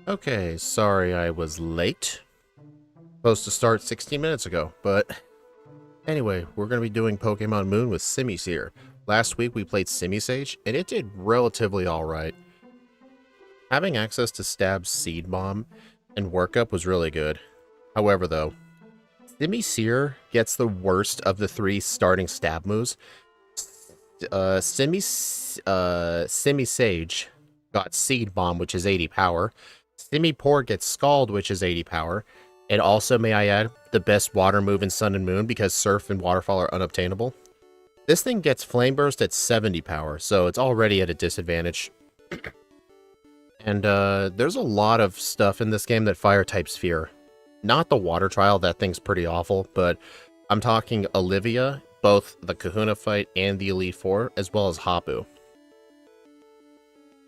Okay, sorry I was late. Supposed to start 16 minutes ago, but anyway, we're going to be doing Pokemon Moon with Simisear. Last week we played Simisage, and it did relatively alright. Having access to Stab's Seed Bomb and Workup was really good. However though, Simisear gets the worst of the three starting stab moves. Simisage got Seed Bomb, which is 80 power. Simipour gets Scald, which is 80 power. And also, may I add, the best water move in Sun and Moon because Surf and Waterfall are unobtainable. This thing gets Flame Burst at 70 power, so it's already at a disadvantage. And there's a lot of stuff in this game that Fire types fear. Not the Water Trial, that thing's pretty awful, but I'm talking Olivia, both the Kahuna fight and the Elite Four, as well as Hapu.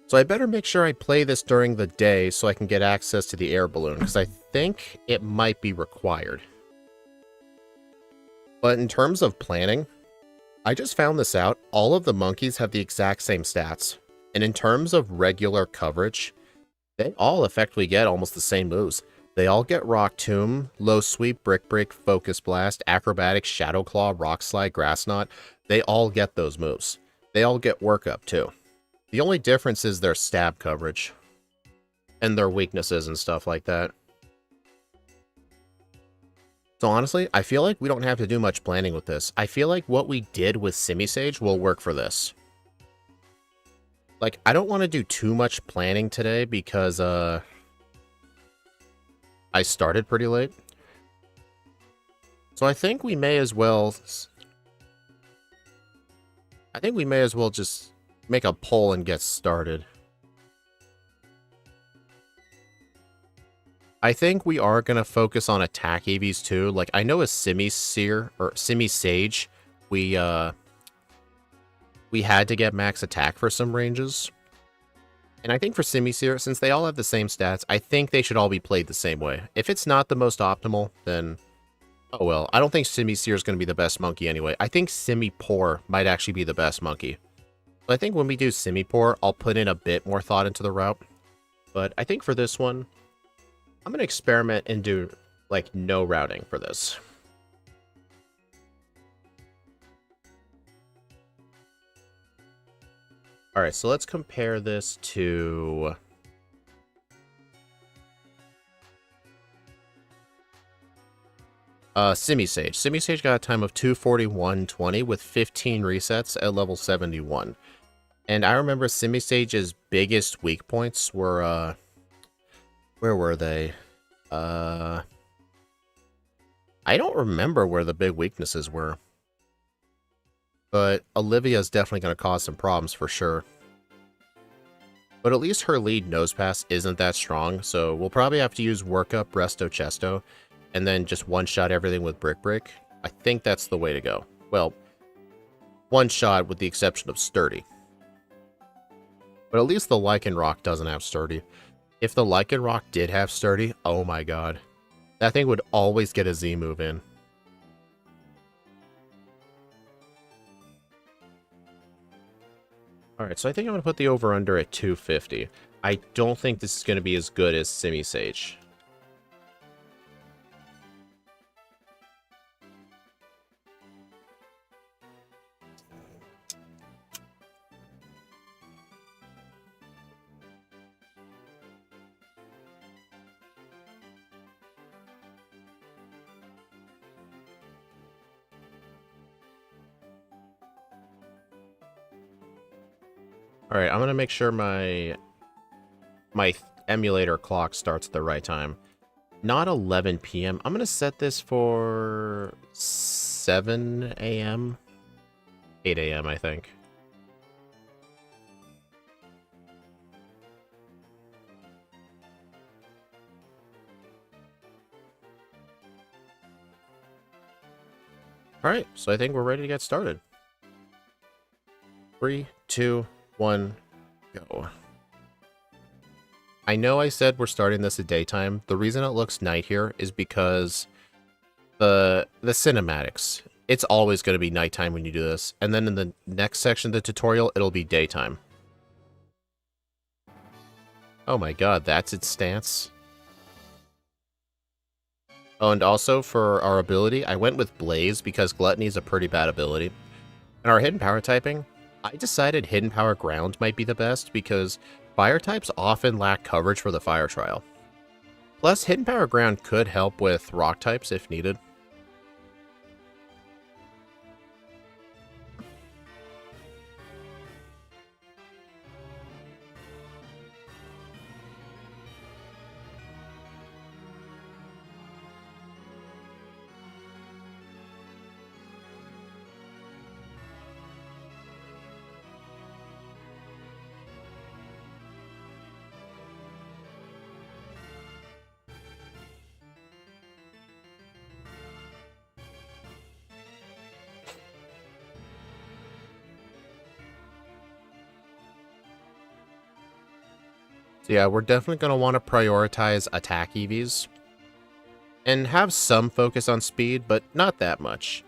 So I better make sure I play this during the day so I can get access to the air balloon, because I think it might be required. But in terms of planning, I just found this out. All of the monkeys have the exact same stats. And in terms of regular coverage, they all effectively get almost the same moves. They all get Rock Tomb, Low Sweep, Brick Break, Focus Blast, Acrobatics, Shadow Claw, Rock Slide, Grass Knot. They all get those moves. They all get Workup too. The only difference is their stab coverage. And their weaknesses and stuff like that. So honestly, I feel like we don't have to do much planning with this. I feel like what we did with Simisage will work for this. Like, I don't want to do too much planning today because, I started pretty late. So I think we may as well... just make a poll and get started. I think we are going to focus on attack EVs too. Like, I know as Simisear, or Simisage, we had to get max attack for some ranges. And I think for Simisear, since they all have the same stats, I think they should all be played the same way. If it's not the most optimal, then... oh well, I don't think Simisear is going to be the best monkey anyway. I think Simipour might actually be the best monkey. So I think when we do Simipour, I'll put in a bit more thought into the route. But I think for this one, I'm going to experiment and do, like, no routing for this. Alright, so let's compare this to... Simisage. Simisage got a time of 2:41:20 with 15 resets at level 71. And I remember Simisage's biggest weak points were, where were they? I don't remember where the big weaknesses were. But Olivia's definitely going to cause some problems for sure. But at least her lead Nosepass isn't that strong, so we'll probably have to use Workup, Resto, Chesto, and then just one-shot everything with Brick Break. I think that's the way to go. Well, one-shot with the exception of Sturdy. But at least the Lycanroc doesn't have Sturdy. If the Lycanroc did have Sturdy, oh my god. That thing would always get a Z move in. Alright, so I think I'm going to put the over-under at 250. I don't think this is going to be as good as Simisage. Alright, I'm going to make sure my emulator clock starts at the right time. Not 11 p.m. I'm going to set this for 7 a.m. 8 a.m. I think. Alright, so I think we're ready to get started. 3, 2, 1, go. I know I said we're starting this at daytime. The reason it looks night here is because the cinematics. It's always going to be nighttime when you do this. And then in the next section of the tutorial, it'll be daytime. Oh my god, that's its stance. Oh, and also for our ability, I went with Blaze because Gluttony is a pretty bad ability. And our hidden power typing, I decided hidden power ground might be the best because fire types often lack coverage for the fire trial. Plus, hidden power ground could help with rock types if needed. So yeah, we're definitely going to want to prioritize attack EVs and have some focus on speed, but not that much.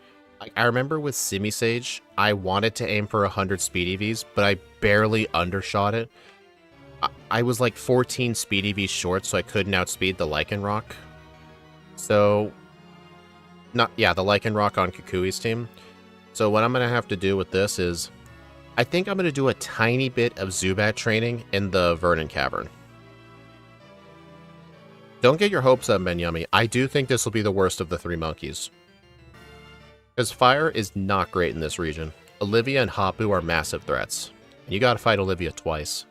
I remember with Simisage, I wanted to aim for 100 speed EVs, but I barely undershot it. I was like 14 speed EVs short, so I couldn't outspeed the Lycanroc. So, the Lycanroc on Kukui's team. So what I'm going to have to do with this is, I think I'm going to do a tiny bit of Zubat training in the Vernon Cavern. Don't get your hopes up, Menyami. I do think this will be the worst of the three monkeys. Because fire is not great in this region. Olivia and Hapu are massive threats. And you gotta fight Olivia twice.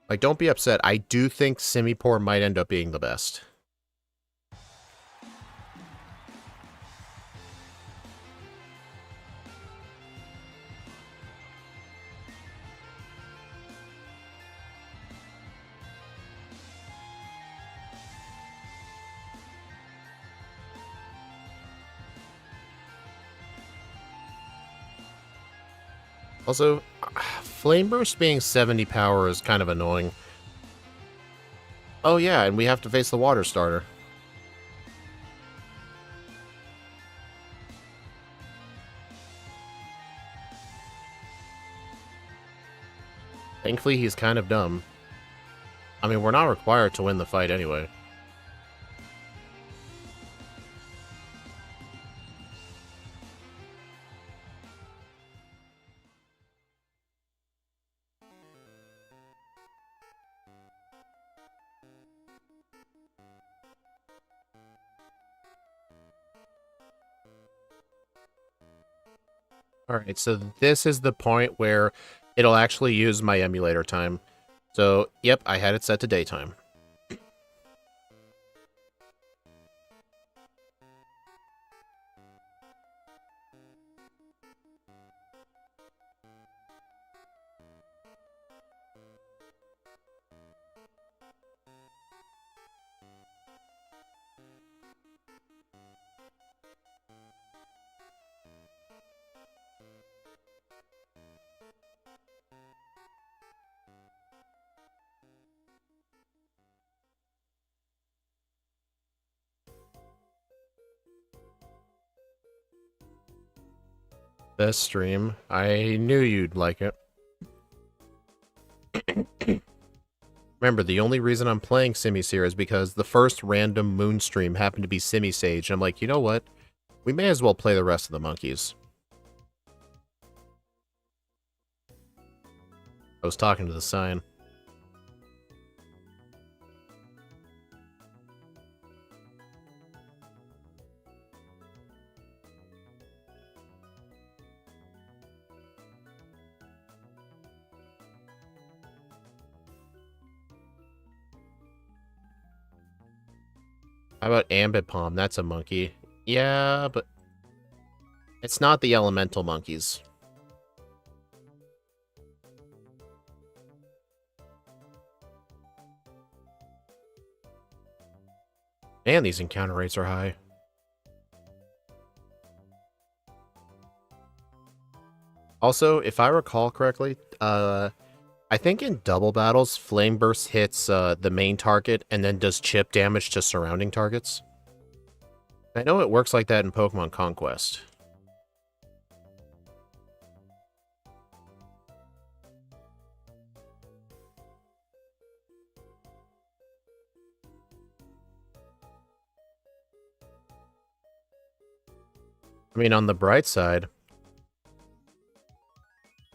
Like, don't be upset. I do think Simipour might end up being the best. Also, Flame Burst being 70 power is kind of annoying. Oh yeah, and we have to face the water starter. Thankfully, he's kind of dumb. I mean, we're not required to win the fight anyway. Alright, so this is the point where it'll actually use my emulator time. So, yep, I had it set to daytime. Best stream. I knew you'd like it. Remember, the only reason I'm playing Simisear is because the first random moon stream happened to be Simisage. I'm like, you know what? We may as well play the rest of the monkeys. I was talking to the sign. How about Ambipom? That's a monkey. Yeah, but it's not the elemental monkeys. Man, these encounter rates are high. Also, if I recall correctly, I think in double battles, Flame Burst hits the main target and then does chip damage to surrounding targets. I know it works like that in Pokemon Conquest. I mean, on the bright side,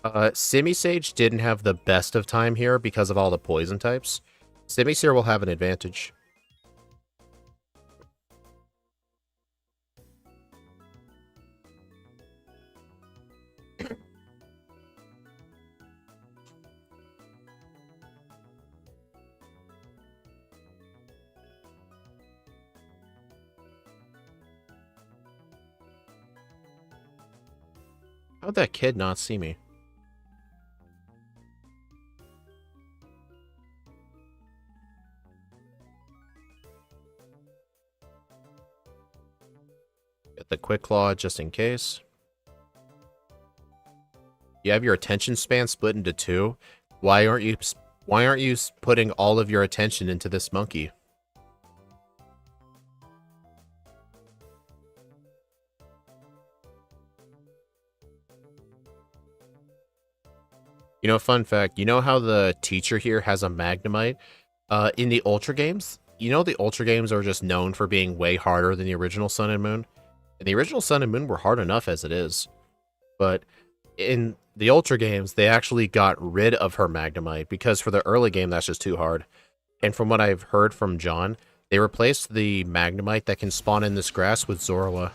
Simisage didn't have the best of time here because of all the poison types. Simisear will have an advantage. How'd that kid not see me? Get the Quick Claw just in case. You have your attention span split into two. Why aren't you putting all of your attention into this monkey? You know, fun fact, you know how the teacher here has a Magnemite? In the Ultra games, you know the Ultra games are just known for being way harder than the original Sun and Moon? And the original Sun and Moon were hard enough as it is. But in the Ultra games, they actually got rid of her Magnemite, because for the early game, that's just too hard. And from what I've heard from John, they replaced the Magnemite that can spawn in this grass with Zorua.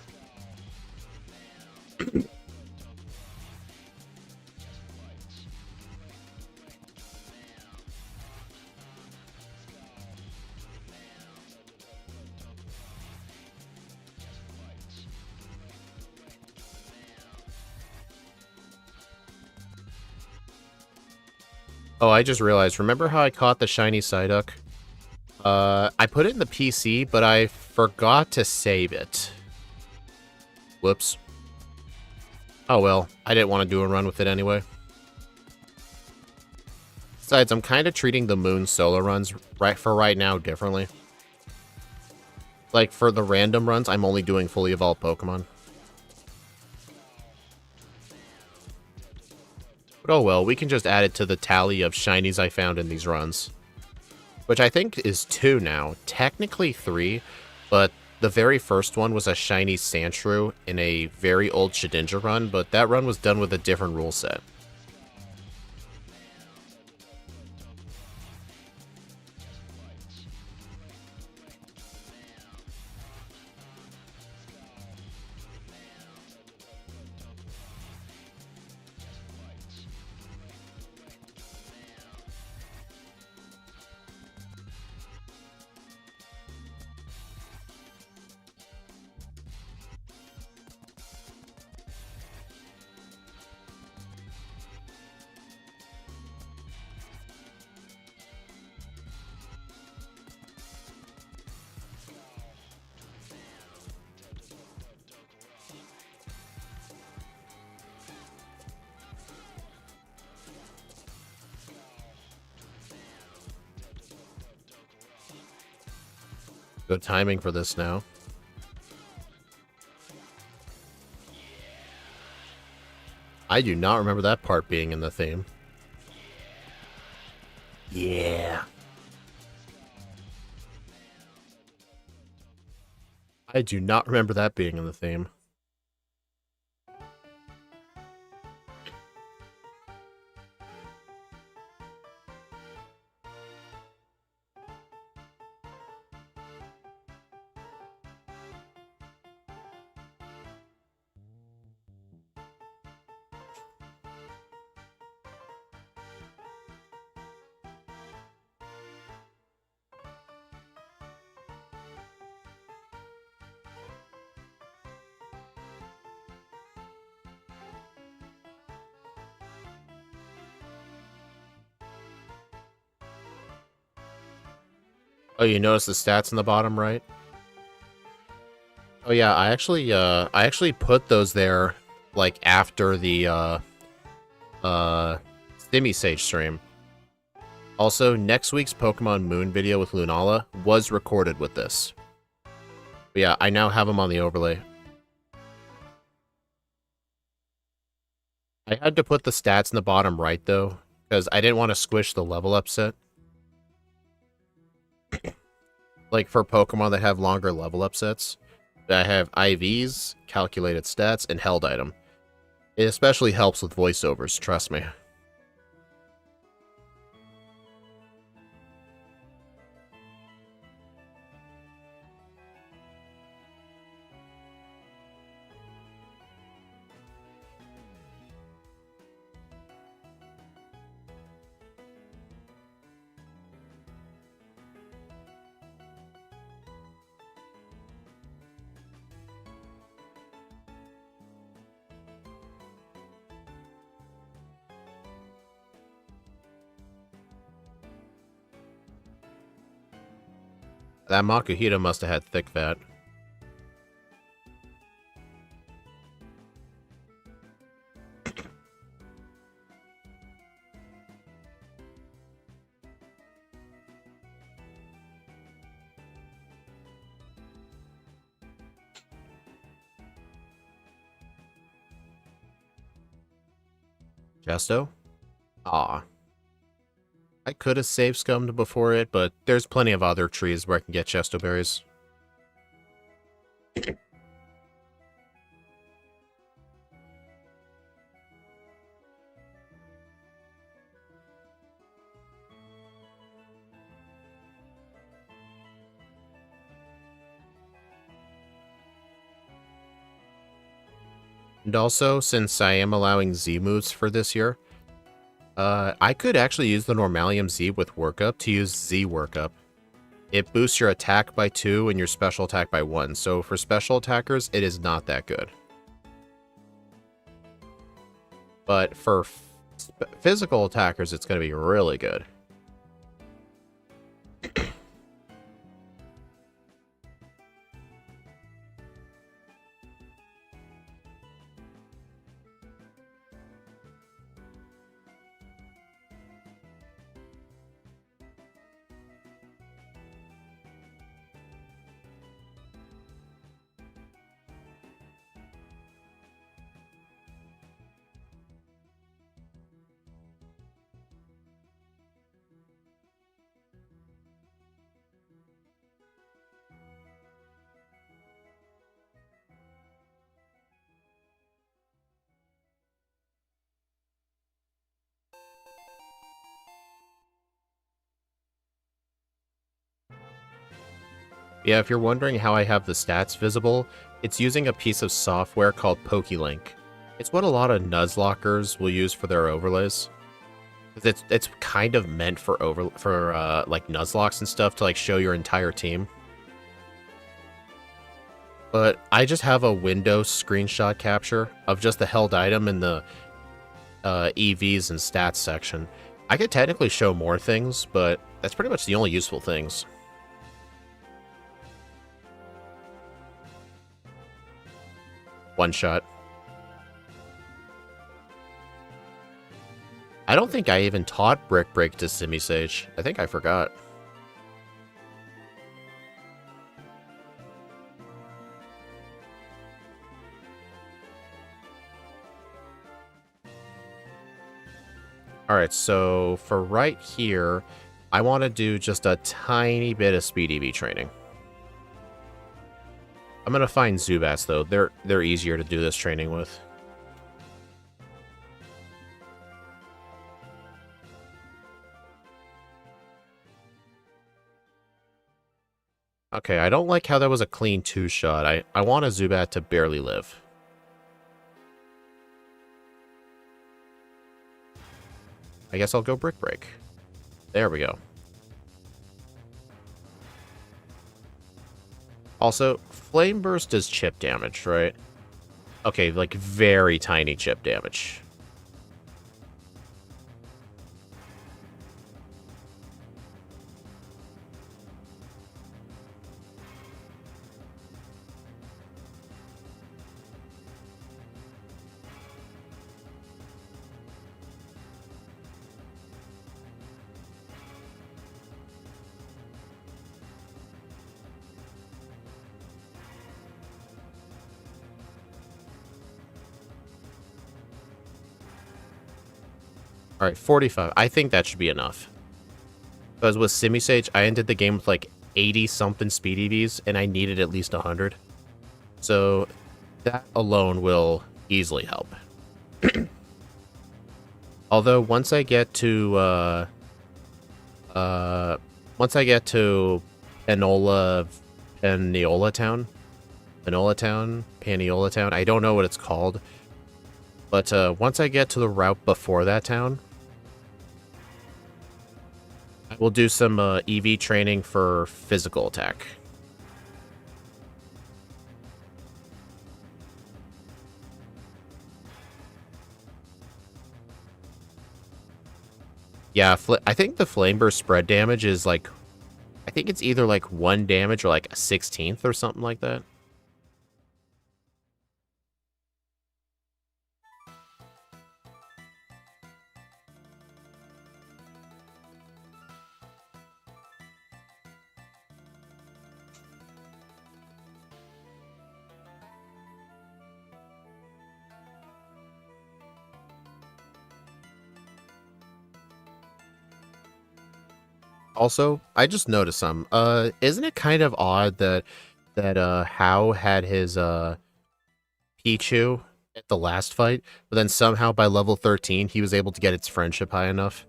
Oh, I just realized. Remember how I caught the shiny Psyduck? I put it in the PC, but I forgot to save it. Whoops. Oh well, I didn't want to do a run with it anyway. Besides, I'm kind of treating the Moon solo runs right now differently. Like, for the random runs, I'm only doing fully evolved Pokemon. But oh well, we can just add it to the tally of shinies I found in these runs. Which I think is 2 now. Technically 3, but the very first one was a shiny Sandshrew in a very old Shedinja run, but that run was done with a different rule set. Good timing for this now. I do not remember that part being in the theme. Yeah. I do not remember that being in the theme. Oh, you notice the stats in the bottom right? Oh yeah, I actually put those there like after the Simisage stream. Also, next week's Pokemon Moon video with Lunala was recorded with this. But yeah, I now have them on the overlay. I had to put the stats in the bottom right though, because I didn't want to squish the level up set. Like for Pokemon that have longer level up sets. I have IVs, calculated stats, and held item. It especially helps with voiceovers, trust me. That Makuhita must have had thick fat. Gesto? Aw. I could have saved scummed before it, but there's plenty of other trees where I can get Chesto berries. And also, since I am allowing Z moves for this year, I could actually use the Normalium Z with Workup to use Z Workup. It boosts your attack by 2 and your special attack by 1, so for special attackers, it is not that good. But for physical attackers, it's going to be really good. Yeah, if you're wondering how I have the stats visible, it's using a piece of software called PokeLink. It's what a lot of Nuzlockers will use for their overlays. It's kind of meant for like Nuzlocks and stuff to like show your entire team. But I just have a Windows screenshot capture of just the held item in the EVs and stats section. I could technically show more things, but that's pretty much the only useful things. One shot. I don't think I even taught Brick Break to Simisage. I think I forgot. Alright, so for right here, I want to do just a tiny bit of Speed EV training. I'm going to find Zubats, though. They're easier to do this training with. Okay, I don't like how that was a clean 2-shot. I want a Zubat to barely live. I guess I'll go Brick Break. There we go. Also, Flame Burst does chip damage, right? Okay, like very tiny chip damage. Alright, 45. I think that should be enough. Because with Simisage, I ended the game with like 80-something speed EVs, and I needed at least 100. So that alone will easily help. Although uh once I get to Panola Paniola Town, Paniola Town, I don't know what it's called, but once I get to the route before that town, I will do some EV training for physical attack. Yeah, I think the flame burst spread damage is like, I think it's either like 1 damage or like a 16th or something like that. Also, I just noticed some. Isn't it kind of odd that Hao had his Pichu at the last fight, but then somehow by level 13 he was able to get its friendship high enough?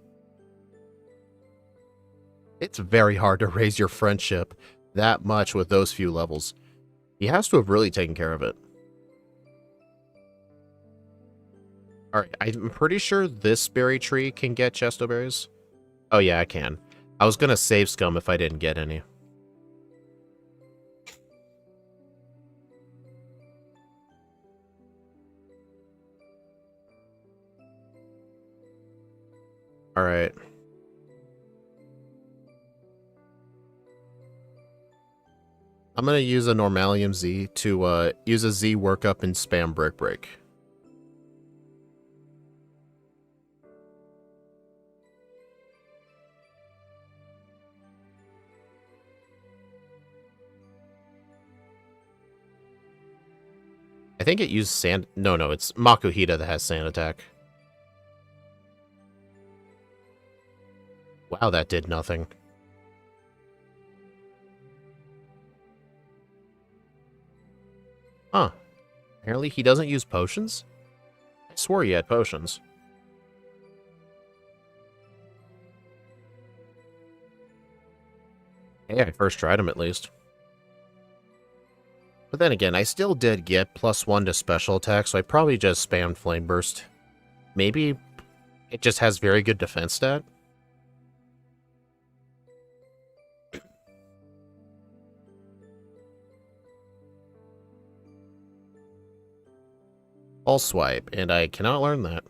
It's very hard to raise your friendship that much with those few levels. He has to have really taken care of it. Alright, I'm pretty sure this berry tree can get chesto berries. Oh yeah, I can. I was gonna save scum if I didn't get any. Alright. I'm gonna use a Normalium Z to use a Z workup and spam Brick Break. I think it used sand. No, it's Makuhita that has sand attack. Wow, that did nothing. Huh. Apparently he doesn't use potions? I swore he had potions. Hey, I first tried him at least. But then again, I still did get +1 to special attack, so I probably just spammed Flame Burst. Maybe it just has very good defense stat? I'll swipe, and I cannot learn that.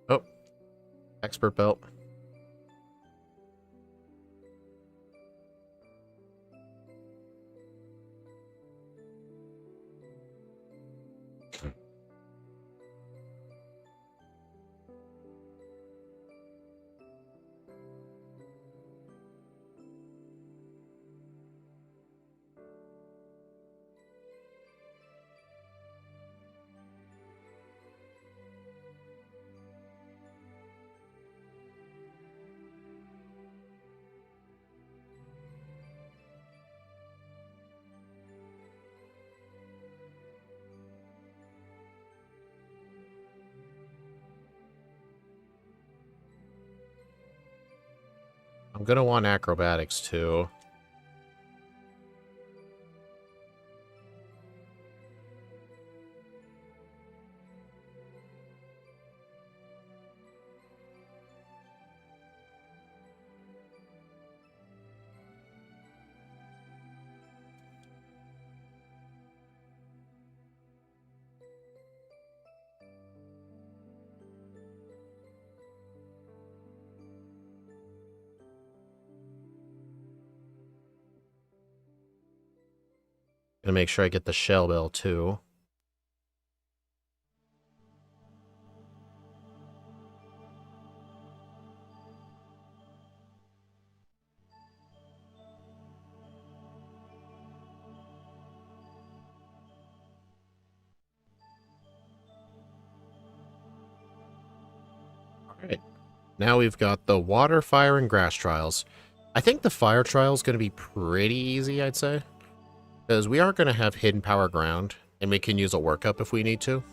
Oh, expert belt. I'm gonna want acrobatics too. Gonna make sure I get the shell bell too. Alright. Now we've got the water, fire, and grass trials. I think the fire trial is going to be pretty easy, I'd say. Because we are going to have hidden power ground, and we can use a workup if we need to.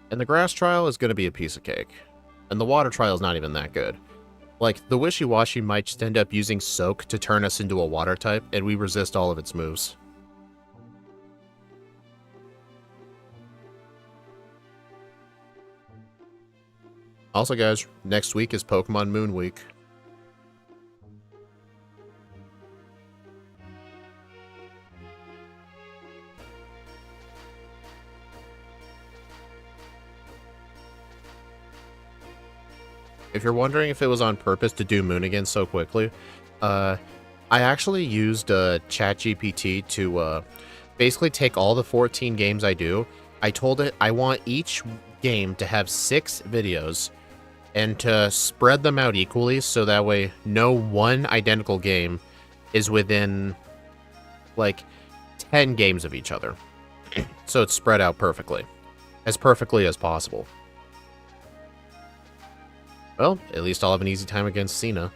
And the grass trial is going to be a piece of cake. And the water trial is not even that good. Like, the Wishy-Washy might just end up using Soak to turn us into a water type, and we resist all of its moves. Also, guys, next week is Pokemon Moon Week. If you're wondering if it was on purpose to do Moon again so quickly, I actually used ChatGPT to basically take all the 14 games I do. I told it I want each game to have 6 videos and to spread them out equally so that way no one identical game is within, like, 10 games of each other. So it's spread out perfectly as possible. Well, at least I'll have an easy time against Cena.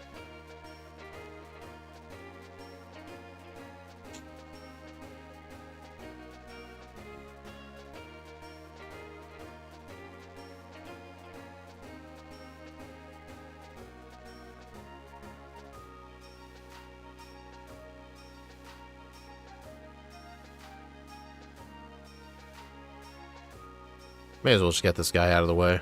May as well just get this guy out of the way.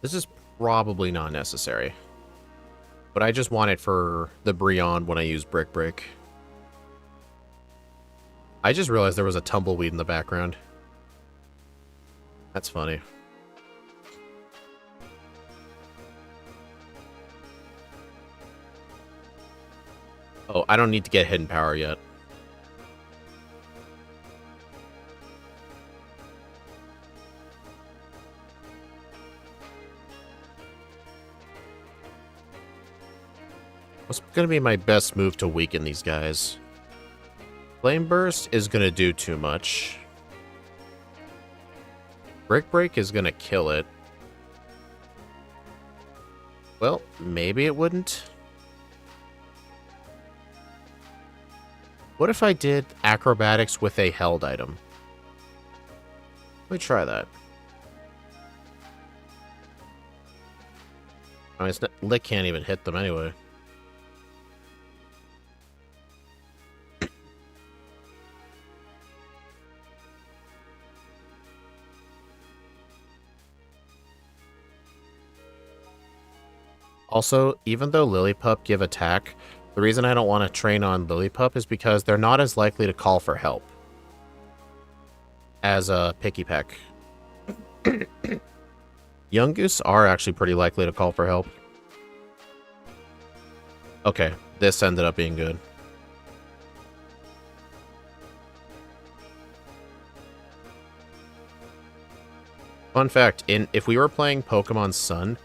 This is probably not necessary. But I just want it for the Brionne when I use Brick Break. I just realized there was a tumbleweed in the background. That's funny. Oh, I don't need to get hidden power yet. What's going to be my best move to weaken these guys? Flame Burst is going to do too much. Brick Break is going to kill it. Well, maybe it wouldn't. What if I did Acrobatics with a held item? Let me try that. I mean, Lick can't even hit them anyway. Also, even though Lillipup give attack, the reason I don't want to train on Lillipup is because they're not as likely to call for help as a Pikipek. Young Goose are actually pretty likely to call for help. Okay, this ended up being good. Fun fact, if we were playing Pokemon Sun,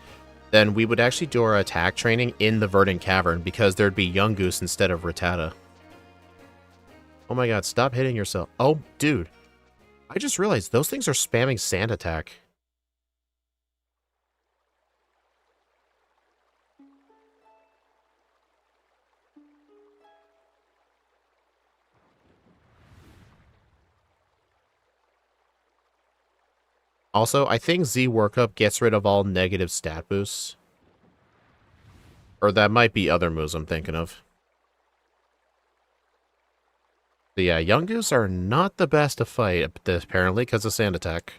then we would actually do our attack training in the Verdant Cavern because there'd be Young Goose instead of Rattata. Oh my god, stop hitting yourself. Oh, dude. I just realized those things are spamming Sand Attack. Also, I think Z Workup gets rid of all negative stat boosts. Or that might be other moves I'm thinking of. But yeah, Young Goose are not the best to fight, apparently, because of Sand Attack.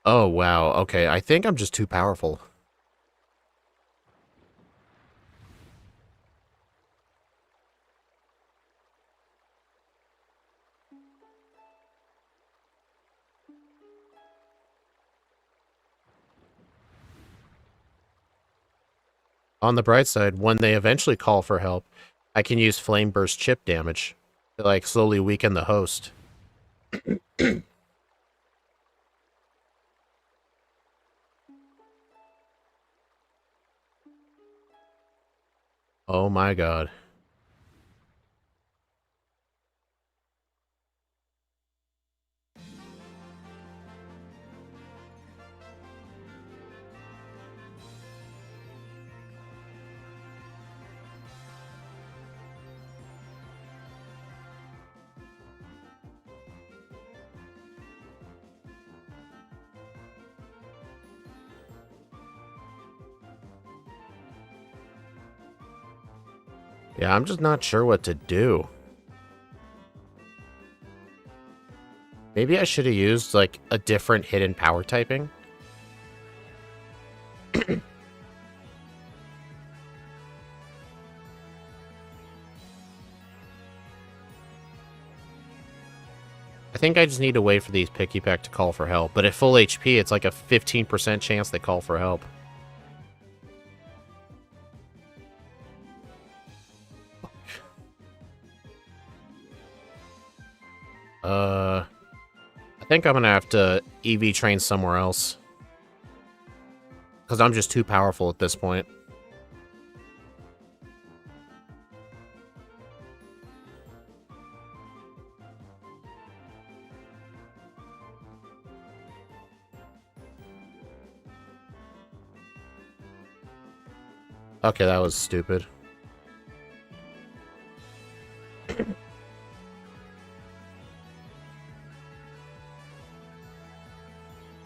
Oh, wow. Okay, I think I'm just too powerful. On the bright side, when they eventually call for help, I can use Flame Burst chip damage to, like, slowly weaken the host. Oh my god. Yeah, I'm just not sure what to do. Maybe I should have used, like, a different hidden power typing. I think I just need to wait for these Picky Peck to call for help. But at full HP, it's like a 15% chance they call for help. I think I'm gonna have to EV train somewhere else. Because I'm just too powerful at this point. Okay, that was stupid.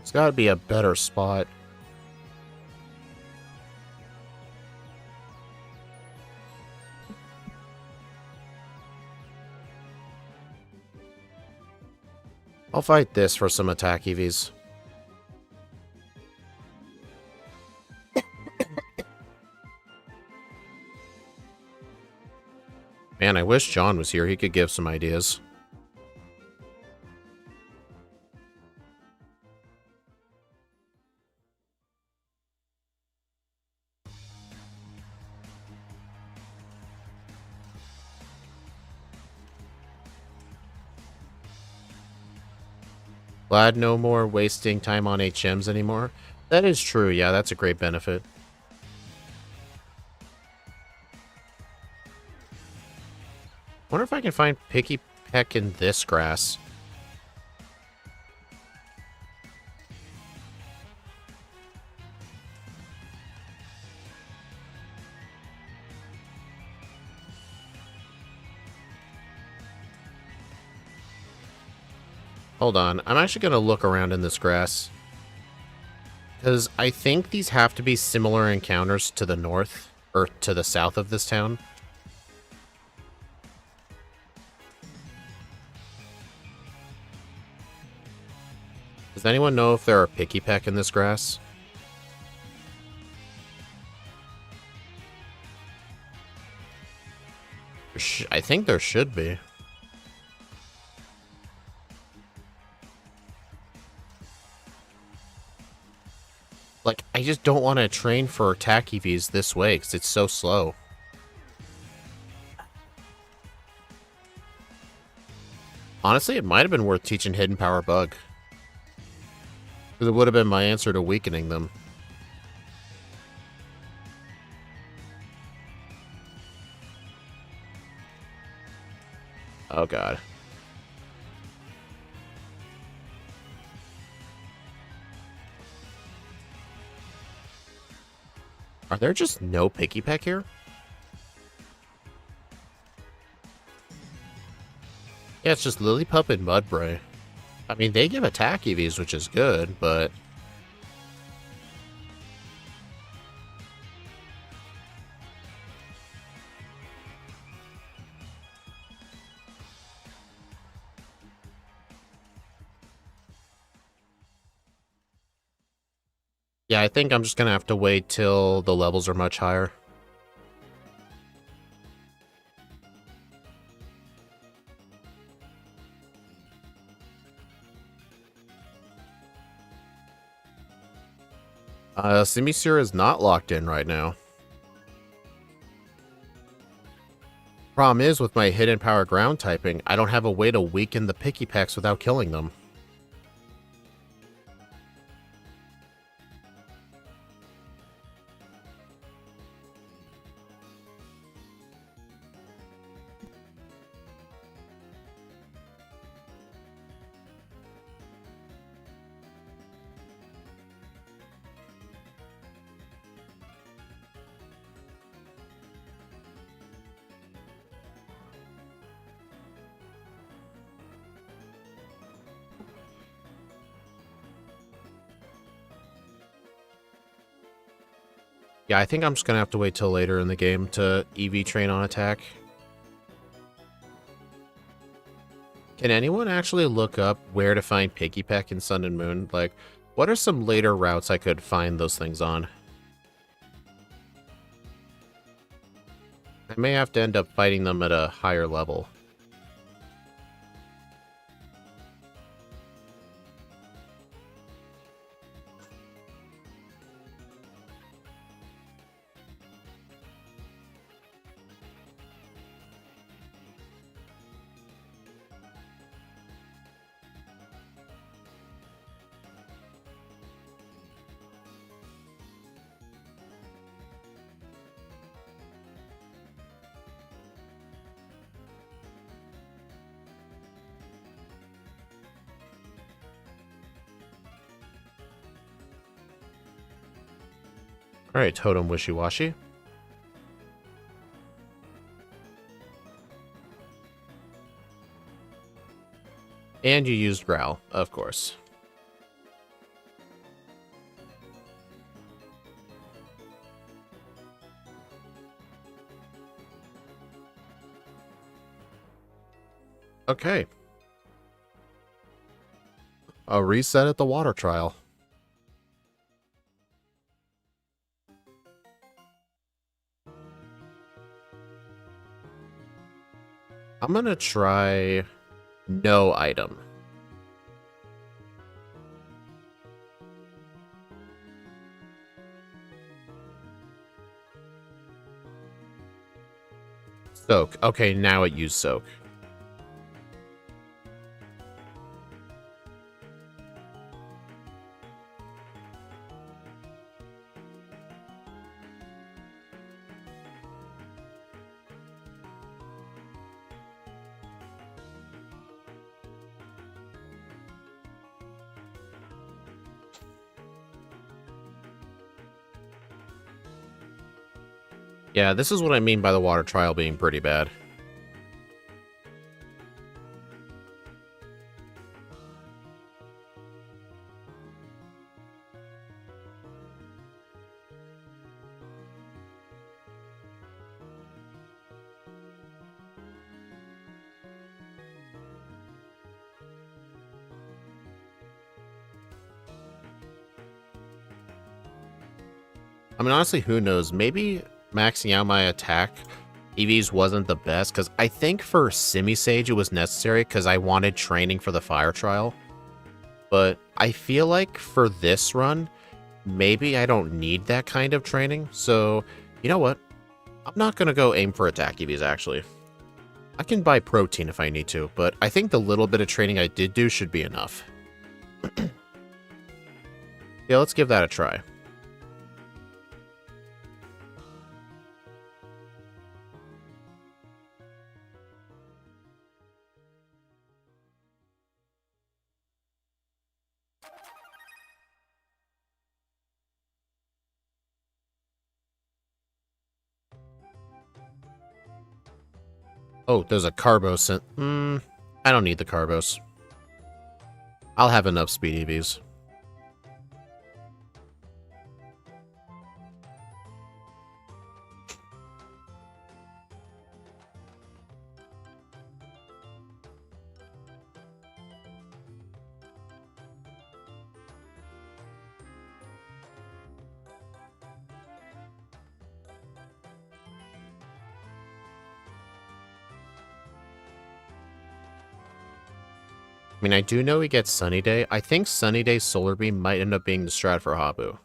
It's gotta be a better spot. I'll fight this for some attack EVs. Man, I wish John was here. He could give some ideas. Glad no more wasting time on HMs anymore. That is true. Yeah, that's a great benefit. Wonder if I can find Picky Peck in this grass. Hold on. I'm actually going to look around in this grass. Because I think these have to be similar encounters to the north, or to the south of this town. Does anyone know if there are Picky Peck in this grass? I think there should be. Like, I just don't want to train for attack EVs this way, because it's so slow. Honestly, it might have been worth teaching Hidden Power Bug. Because it would have been my answer to weakening them. Oh god. Are there just no Picky Peck here? Yeah, it's just Lillipup and Mudbray. I mean, they give attack EVs, which is good, but... yeah, I think I'm just gonna have to wait till the levels are much higher. Simisear is not locked in right now. Problem is, with my hidden power ground typing, I don't have a way to weaken the Pikipeks without killing them. Yeah, I think I'm just gonna have to wait till later in the game to EV train on attack. Can anyone actually look up where to find Pikipek in Sun and Moon? Like, what are some later routes I could find those things on? I may have to end up fighting them at a higher level. Alright, Totem Wishy-Washy. And you used Growl, of course. Okay. A reset at the water trial. I'm gonna try no item. Soak. Okay, now it used Soak. Yeah, this is what I mean by the water trial being pretty bad. I mean, honestly, who knows? Maybe maxing out my attack EVs wasn't the best, because I think for Simisage it was necessary because I wanted training for the fire trial. But I feel like for this run, maybe I don't need that kind of training. So, you know what? I'm not going to go aim for attack EVs, actually. I can buy protein if I need to, but I think the little bit of training I did do should be enough. Yeah, let's give that a try. Oh, there's a Carbos. I don't need the Carbos. I'll have enough speed EVs. I mean, I do know he gets Sunny Day. I think Sunny Day Solar Beam might end up being the strat for Habu.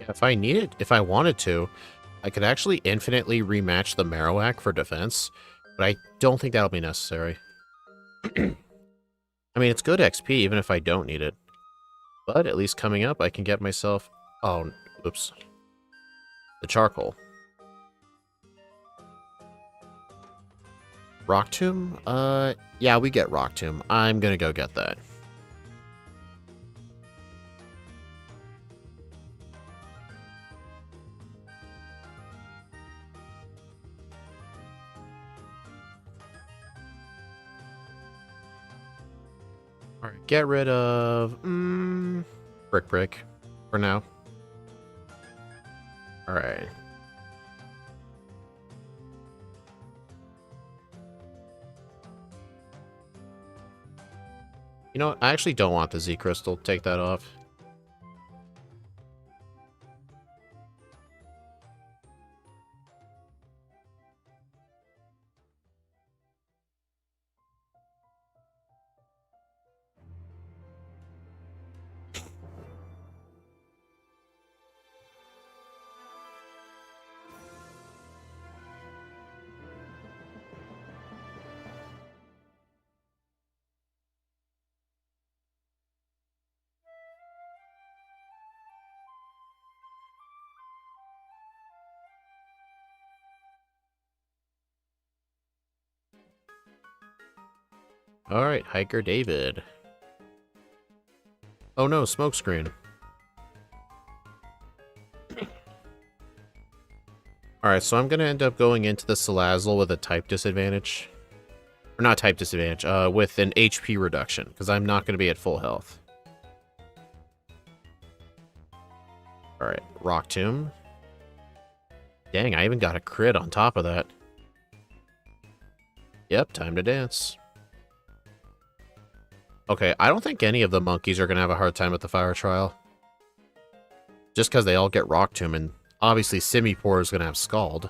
Yeah, if I wanted to, I could actually infinitely rematch the Marowak for defense, but I don't think that'll be necessary. I mean, it's good XP even if I don't need it. But at least coming up, I can get myself... Oh, oops. The charcoal. Rock Tomb? Yeah, we get Rock Tomb. I'm gonna go get that. Alright, get rid of... Brick for now. Alright. You know what? I actually don't want the Z Crystal. Take that off. Alright, Hiker David. Oh no, smokescreen. Alright, so I'm gonna end up going into the Salazzle with a type disadvantage. Or not type disadvantage, with an HP reduction, because I'm not gonna be at full health. Alright, Rock Tomb. Dang, I even got a crit on top of that. Yep, time to dance. Okay, I don't think any of the monkeys are gonna have a hard time with the fire trial. Just because they all get Rock Tomb, and obviously Simipour is gonna have Scald.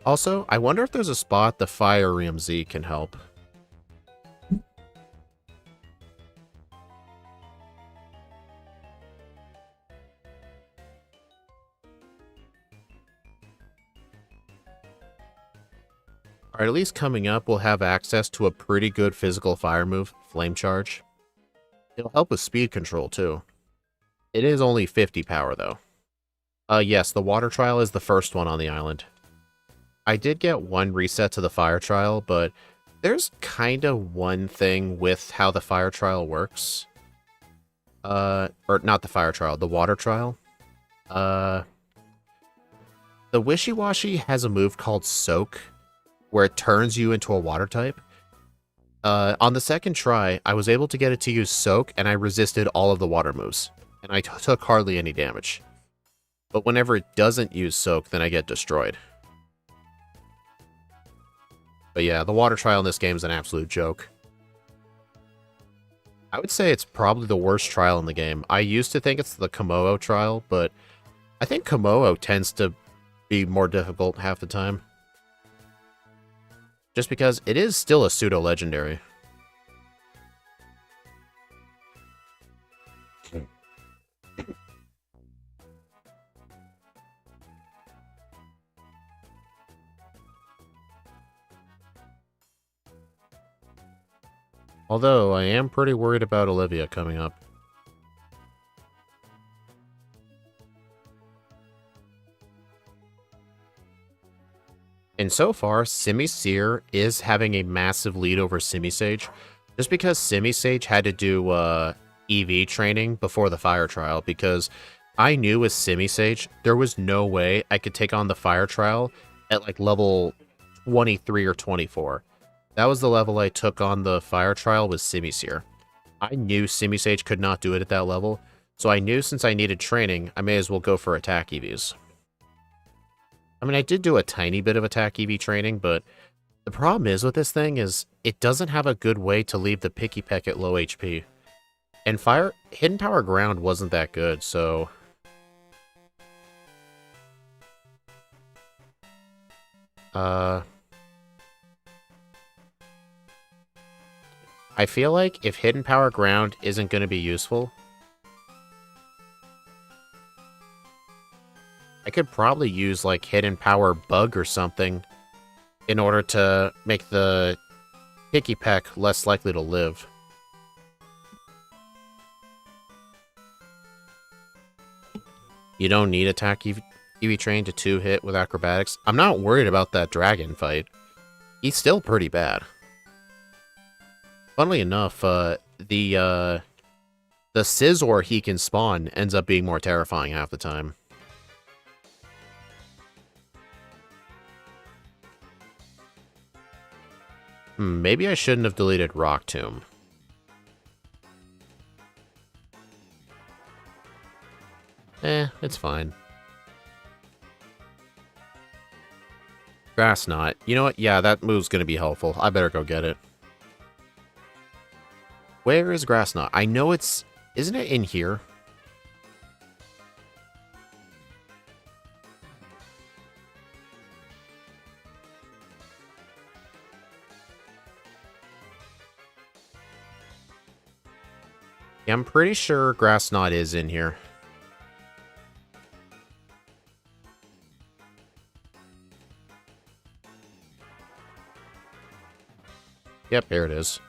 Also, I wonder if there's a spot the Fire Realm Z can help. Alright, at least coming up, we'll have access to a pretty good physical fire move, Flame Charge. It'll help with speed control, too. It is only 50 power, though. Yes, the water trial is the first one on the island. I did get one reset to the fire trial, but there's kind of one thing with how the fire trial works. Or not the fire trial, the water trial. The Wishy-Washy has a move called Soak, where it turns you into a water type. On the second try, I was able to get it to use Soak, and I resisted all of the water moves. And I took hardly any damage. But whenever it doesn't use Soak, then I get destroyed. But yeah, the water trial in this game is an absolute joke. I would say it's probably the worst trial in the game. I used to think it's the Komodo trial, but I think Komodo tends to be more difficult half the time. just because it is still a pseudo-legendary. Although, I am pretty worried about Olivia coming up. And so far, Simisear is having a massive lead over Simisage, just because Simisage had to do EV training before the fire trial, because I knew with Simisage, there was no way I could take on the fire trial at like level 23 or 24. That was the level I took on the fire trial with Simisear. I knew Simisage could not do it at that level, so I knew since I needed training, I may as well go for attack EVs. I mean, I did do a tiny bit of attack EV training, but the problem is with this thing is it doesn't have a good way to leave the Picky Peck at low HP. And Hidden Power Ground wasn't that good, so... I feel like if Hidden Power Ground isn't going to be useful, I could probably use, like, Hidden Power Bug or something in order to make the Picky Peck less likely to live. You don't need Attack EV Train to 2-hit with Acrobatics. I'm not worried about that dragon fight. He's still pretty bad. Funnily enough, the Scizor he can spawn ends up being more terrifying half the time. Maybe I shouldn't have deleted Rock Tomb. It's fine. Grass Knot. You know what? Yeah, that move's gonna be helpful. I better go get it. Where is Grass Knot? I know it's... Isn't it in here? Yeah, I'm pretty sure Grass Knot is in here. Yep, there it is.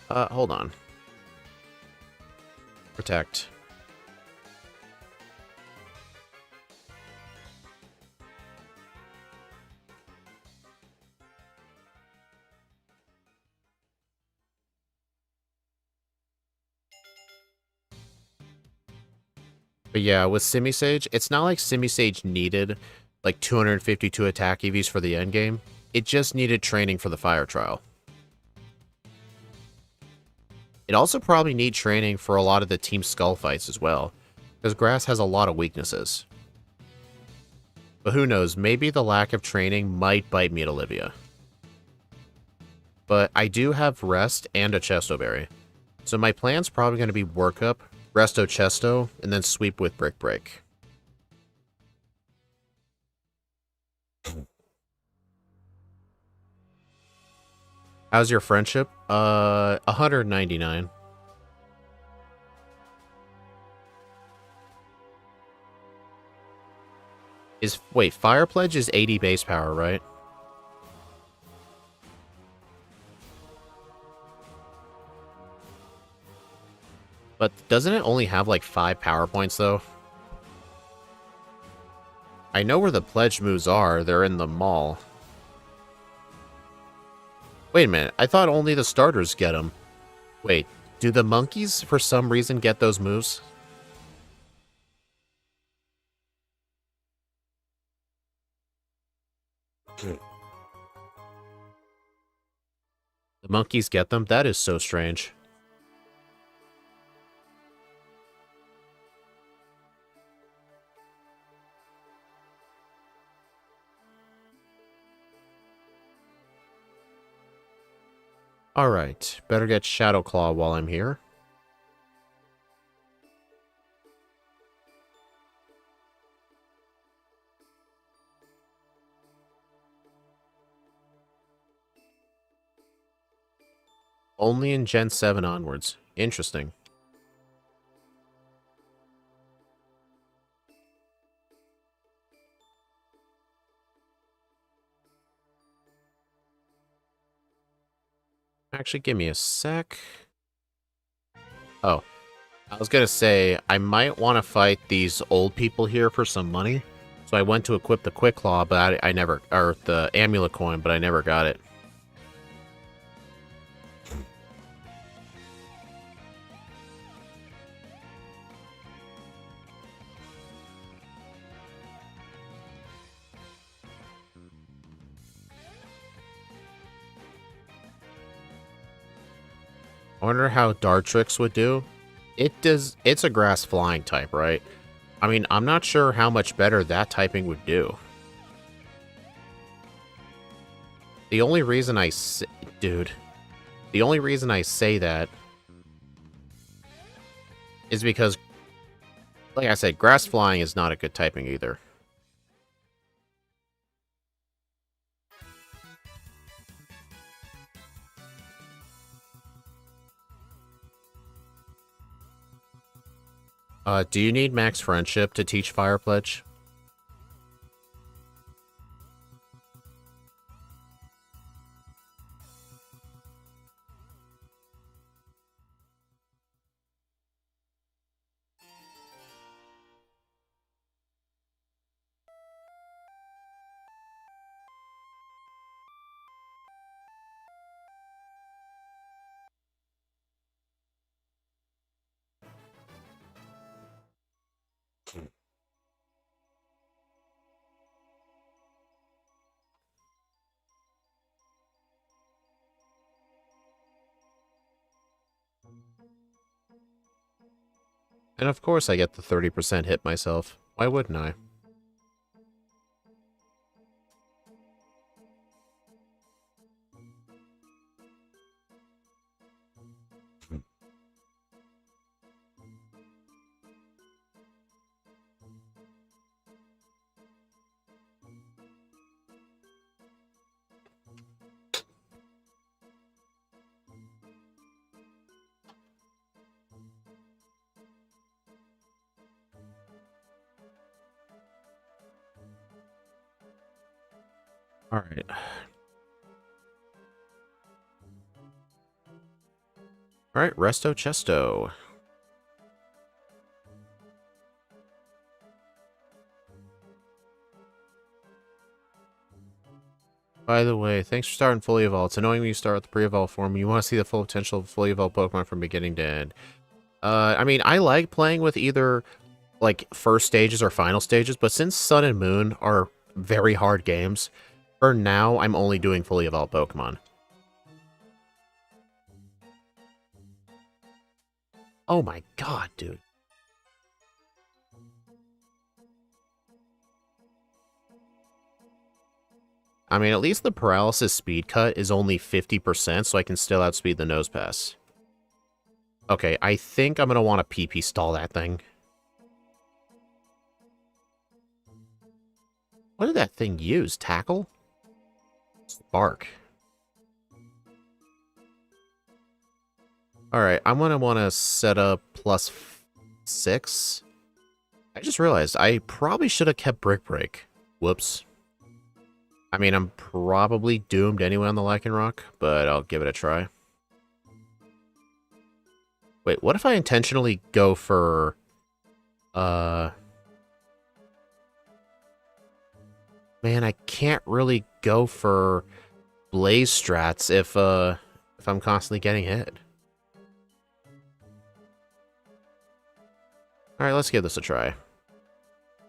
Hold on. Protect. But yeah, with Simisage, it's not like Simisage needed like 252 attack EVs for the endgame. It just needed training for the fire trial. It also probably needs training for a lot of the Team Skull fights as well, because Grass has a lot of weaknesses. But who knows, maybe the lack of training might bite me at Olivia. But I do have Rest and a Chesto Berry, so my plan's probably going to be Work Up, Resto Chesto, and then sweep with Brick Break. How's your friendship? 199. Wait, Fire Pledge is 80 base power, right? But doesn't it only have like 5 power points though? I know where the pledge moves are. They're in the mall. Wait a minute. I thought only the starters get them. Wait, do the monkeys for some reason get those moves? The monkeys get them? That is so strange. Alright, better get Shadow Claw while I'm here. Only in Gen 7 onwards. Interesting. Actually, give me a sec. Oh, I was gonna say, I might want to fight these old people here for some money. So I went to equip the Quick Claw, but I never, or the Amulet Coin, but I never got it. I wonder how Dartrix would do. It's a grass flying type, right? I mean, I'm not sure how much better that typing would do. The only reason dude, the only reason I say that is because, like I said, grass flying is not a good typing either. Do you need max friendship to teach Fire Pledge? And of course I get the 30% hit myself. Why wouldn't I? Alright. Alright, Resto Chesto. By the way, thanks for starting Fully Evolved. It's annoying when you start with the pre-evolved form. You want to see the full potential of fully evolved Pokemon from beginning to end. I mean, I like playing with either, like, first stages or final stages, but since Sun and Moon are very hard games, for now, I'm only doing fully evolved Pokemon. Oh my god, dude. I mean, at least the paralysis speed cut is only 50%, so I can still outspeed the nose pass. Okay, I think I'm gonna want to PP stall that thing. What did that thing use? Tackle? Spark. Alright, I'm gonna want to set up +6. I just realized I probably should have kept Brick Break. Whoops. I mean, I'm probably doomed anyway on the Lycanroc, but I'll give it a try. Wait, what if I intentionally go for... Man, I can't really go for Blaze strats if I'm constantly getting hit. Alright, let's give this a try.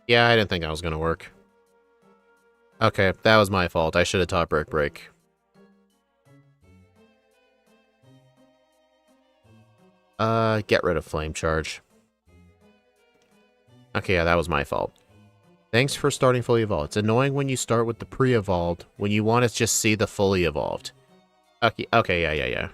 Yeah, I didn't think that was gonna work. Okay, that was my fault. I should have taught Brick Break. Get rid of Flame Charge. Okay, yeah, that was my fault. Thanks for starting Fully Evolved. It's annoying when you start with the pre-evolved, when you want to just see the fully evolved. Okay, yeah.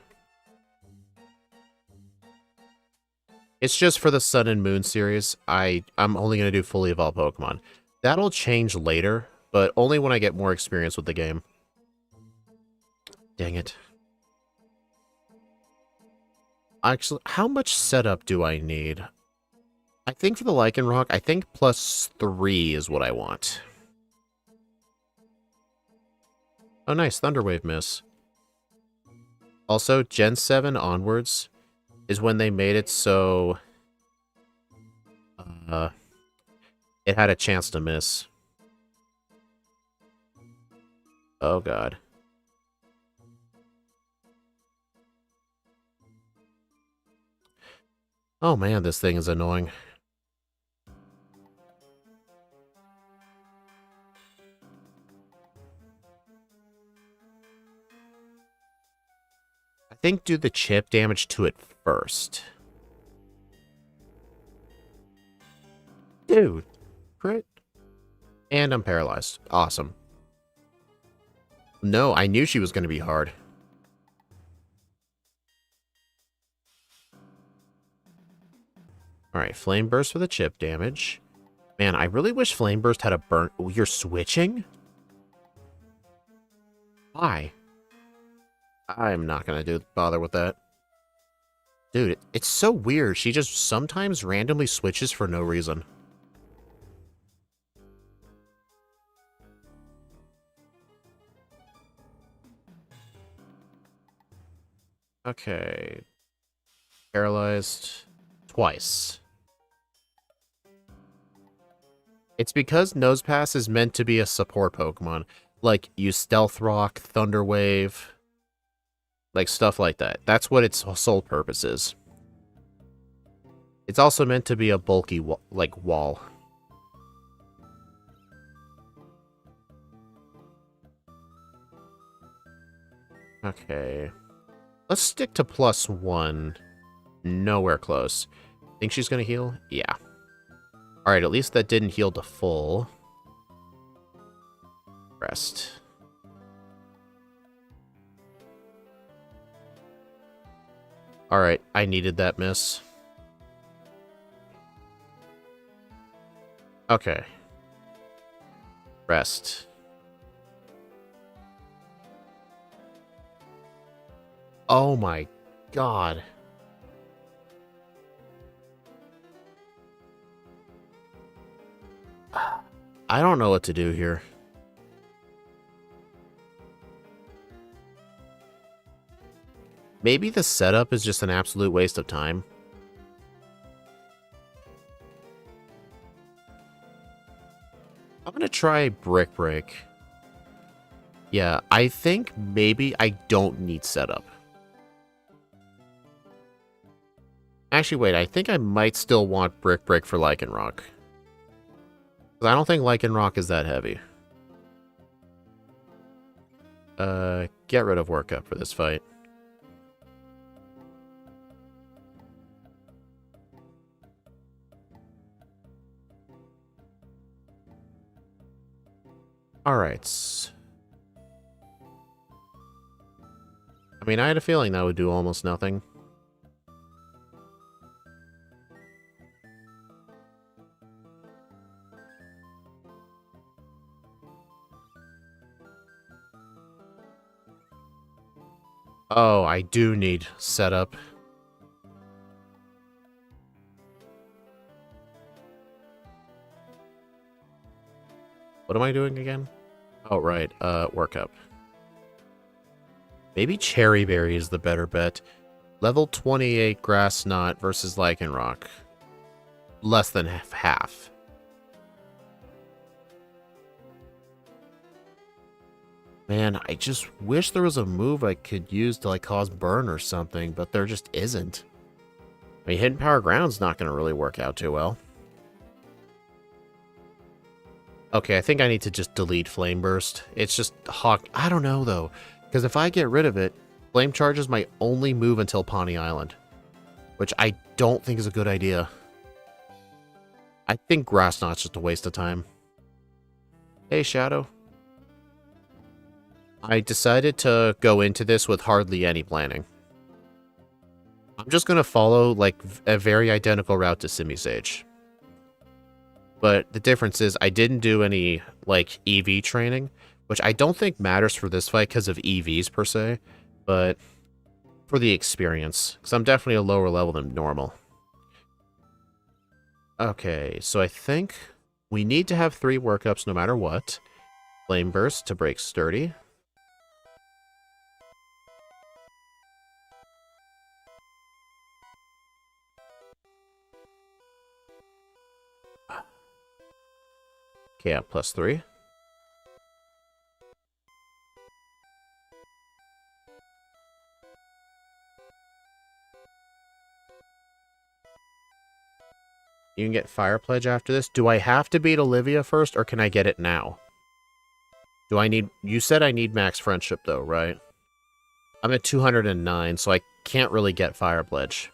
It's just for the Sun and Moon series. I'm only gonna do fully evolved Pokemon. That'll change later, but only when I get more experience with the game. Dang it. Actually, how much setup do I need? I think for the Lycanroc, I think +3 is what I want. Oh, nice. Thunderwave miss. Also, Gen 7 onwards is when they made it so uh, it had a chance to miss. Oh, God. Oh, man, this thing is annoying. I think do the chip damage to it first. Dude. Crit. And I'm paralyzed. Awesome. No, I knew she was going to be hard. Alright, Flame Burst for the chip damage. Man, I really wish Flame Burst had a burn. Oh, you're switching? Why? I'm not going to bother with that. Dude, it's so weird. She just sometimes randomly switches for no reason. Okay. Paralyzed twice. It's because Nosepass is meant to be a support Pokemon. Like, use Stealth Rock, Thunder Wave, like stuff like that. That's what its sole purpose is. It's also meant to be a bulky, wall. Okay. Let's stick to +1. Nowhere close. Think she's gonna heal? Yeah. Alright, at least that didn't heal to full. Rest. Alright, I needed that miss. Okay. Rest. Oh my god. I don't know what to do here. Maybe the setup is just an absolute waste of time. I'm gonna try Brick Break. Yeah, I think maybe I don't need setup. Actually, wait, I think I might still want Brick Break for Lycanroc. Because I don't think Lycanroc is that heavy. Get rid of Workup for this fight. Alright. I mean, I had a feeling that would do almost nothing. Oh, I do need setup. What am I doing again? Oh, right. Workup. Maybe Cherry Berry is the better bet. Level 28 Grass Knot versus Lycanroc. Less than half. Man, I just wish there was a move I could use to, like, cause burn or something, but there just isn't. I mean, Hidden Power Ground's not going to really work out too well. Okay, I think I need to just delete Flame Burst. It's just Hawk. I don't know, though. Because if I get rid of it, Flame Charge is my only move until Pawnee Island. Which I don't think is a good idea. I think Grass Knot's just a waste of time. Hey, Shadow. I decided to go into this with hardly any planning. I'm just going to follow, like, a very identical route to Simisear. But the difference is I didn't do any, like, EV training, which I don't think matters for this fight because of EVs per se, but for the experience, because I'm definitely a lower level than normal. Okay, so I think we need to have 3 workups no matter what. Flame Burst to break Sturdy. Camp plus 3. You can get Fire Pledge after this. Do I have to beat Olivia first, or can I get it now? Do I need... You said I need max friendship, though, right? I'm at 209, so I can't really get Fire Pledge.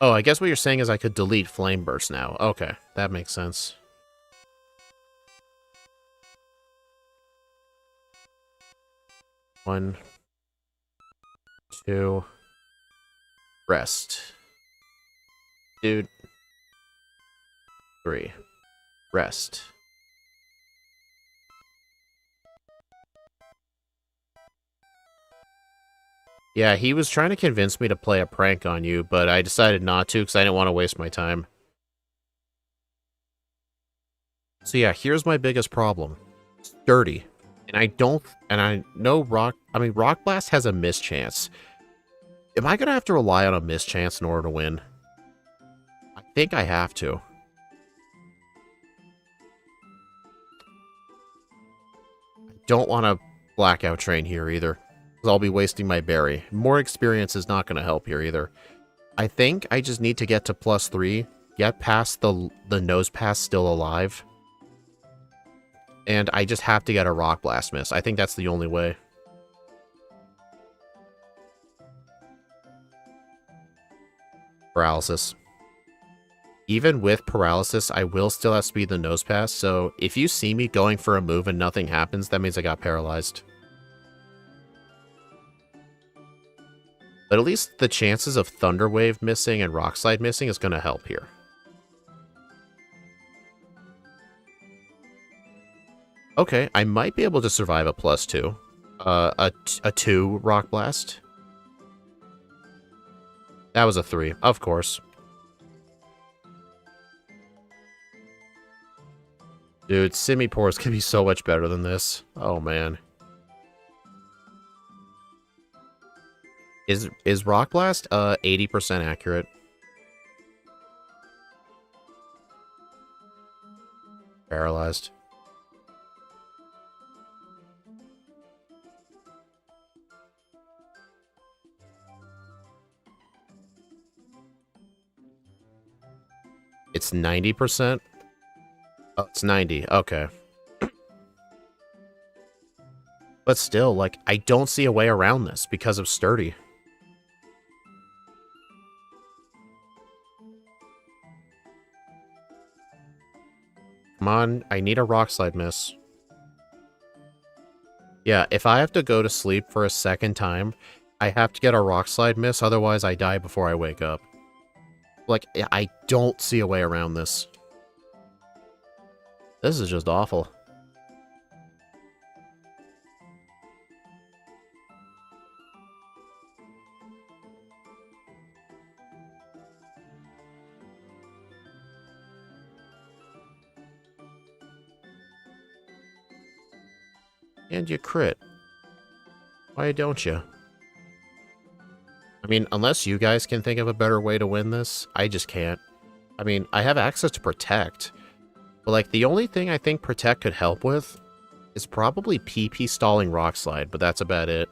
Oh, I guess what you're saying is I could delete Flame Burst now. Okay, that makes sense. One, two, rest. Dude. 3. Rest. Yeah, he was trying to convince me to play a prank on you, but I decided not to because I didn't want to waste my time. So yeah, here's my biggest problem. Sturdy. And I know Rock Blast has a miss chance. Am I going to have to rely on a miss chance in order to win? I think I have to. Don't want to blackout train here either, because I'll be wasting my berry. More experience is not going to help here either. I think I just need to get to plus 3, get past the nose pass still alive, and I just have to get a Rock Blast miss. I think that's the only way. Paralysis. Even with paralysis, I will still have speed the nose pass, so if you see me going for a move and nothing happens, that means I got paralyzed. But at least the chances of Thunder Wave missing and Rock Slide missing is going to help here. Okay, I might be able to survive a plus 2. A 2 Rock Blast. That was a 3, of course. Dude, Simipours can be so much better than this. Oh, man. Is Rock Blast 80% accurate? Paralyzed. It's 90%? Oh, it's 90. Okay. But still, like, I don't see a way around this because of Sturdy. Come on, I need a Rock Slide miss. Yeah, if I have to go to sleep for a second time, I have to get a Rock Slide miss, otherwise I die before I wake up. Like, I don't see a way around this. This is just awful. And you crit. Why don't you? I mean, unless you guys can think of a better way to win this, I just can't. I mean, I have access to Protect, but like the only thing I think Protect could help with is probably PP stalling Rock Slide, but that's about it.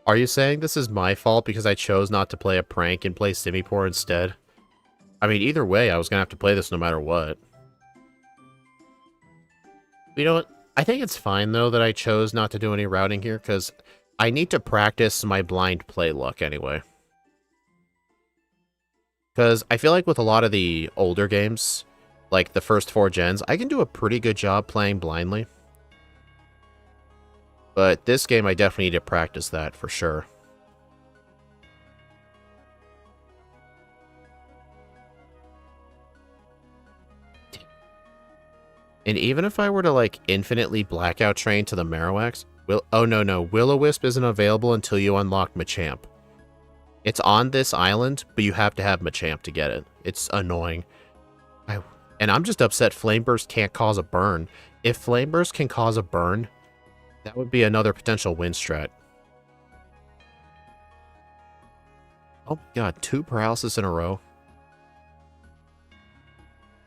Are you saying this is my fault because I chose not to play a prank and play Simipour instead? I mean, either way, I was gonna have to play this no matter what. You know what? I think it's fine, though, that I chose not to do any routing here, because I need to practice my blind play luck anyway. Because I feel like with a lot of the older games, like the first 4 gens, I can do a pretty good job playing blindly. But this game, I definitely need to practice that for sure. And even if I were to, like, infinitely blackout train to the Marowaks... Oh, no. Will-O-Wisp isn't available until you unlock Machamp. It's on this island, but you have to have Machamp to get it. It's annoying. And I'm just upset Flame Burst can't cause a burn. If Flame Burst can cause a burn, that would be another potential win strat. Oh my god, 2 paralysis in a row.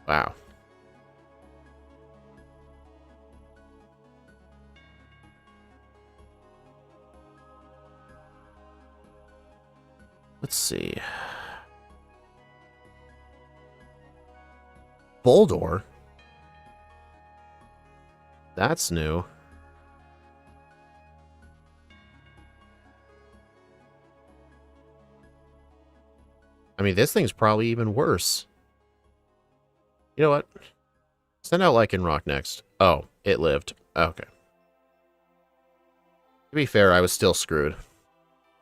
Wow. Let's see. Boldor? That's new. I mean, this thing's probably even worse. You know what? Send out Lycanroc next. Oh, it lived. Okay. To be fair, I was still screwed.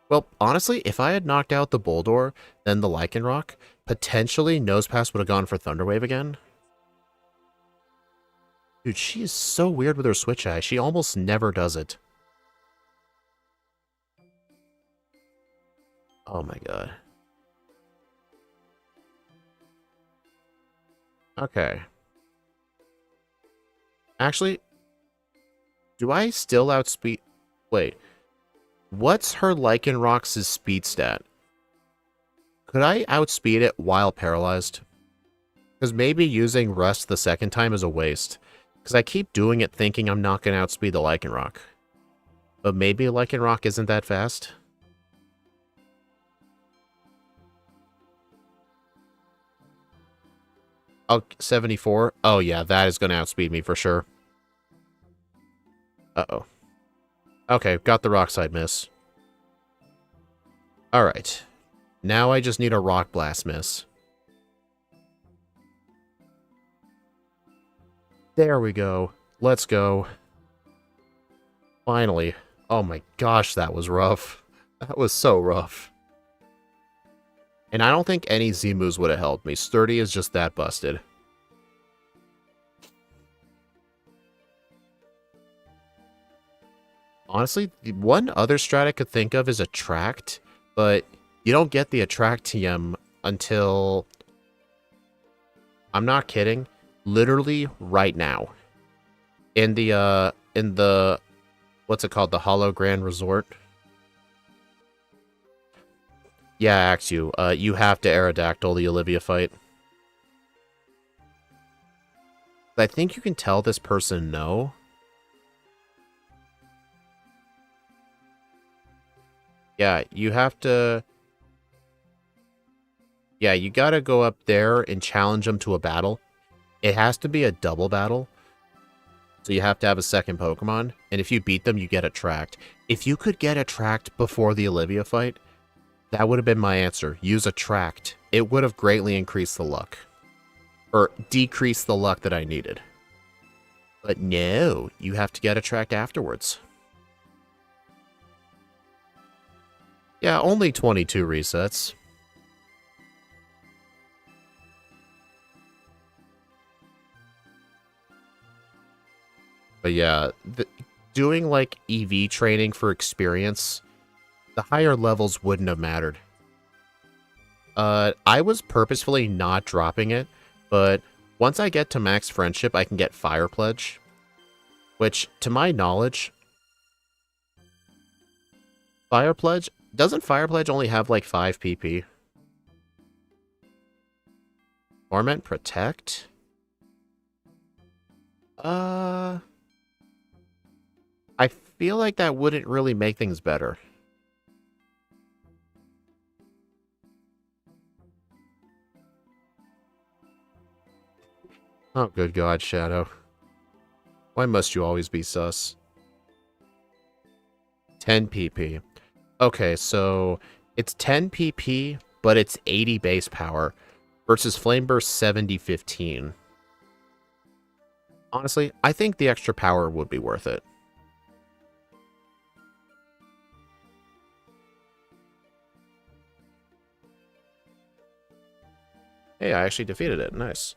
Well, honestly, if I had knocked out the Boldor, then the Lycanroc, potentially Nosepass would have gone for Thunderwave again. Dude, she is so weird with her Switch Eye. She almost never does it. Oh my god. Okay. Actually, do I still outspeed... Wait. What's her Lycanroc's speed stat? Could I outspeed it while paralyzed? Because maybe using Rust the second time is a waste. Because I keep doing it thinking I'm not going to outspeed the Lycanroc. But maybe Lycanroc isn't that fast? Oh, 74? Oh yeah, that is going to outspeed me for sure. Uh-oh. Okay, got the Rock Slide miss. Alright. Now I just need a Rock Blast miss. There we go. Let's go. Finally. Oh my gosh, that was rough. That was so rough. And I don't think any Z-moves would have helped me. Sturdy is just that busted. Honestly, the one other strat I could think of is Attract, but you don't get the Attract TM until... I'm not kidding. Literally right now. In the... What's it called? The Hollow Grand Resort? Yeah, Axew. You have to Aerodactyl the Olivia fight. I think you can tell this person no. Yeah, you have to... Yeah, you gotta go up there and challenge them to a battle. It has to be a double battle. So you have to have a second Pokemon. And if you beat them, you get Attract. If you could get Attract before the Olivia fight, that would have been my answer. Use Attract. It would have greatly increased the luck. Or decreased the luck that I needed. But no, you have to get Attract afterwards. Yeah, only 22 resets. But yeah, doing like EV training for experience, the higher levels wouldn't have mattered. I was purposefully not dropping it, but once I get to max friendship, I can get Fire Pledge. Which, to my knowledge, doesn't Fire Pledge only have like 5 PP? Torment Protect? I feel like that wouldn't really make things better. Oh, good God, Shadow. Why must you always be sus? 10 PP. Okay, so it's 10 PP, but it's 80 base power versus Flame Burst 70-15. Honestly, I think the extra power would be worth it. Hey, I actually defeated it. Nice.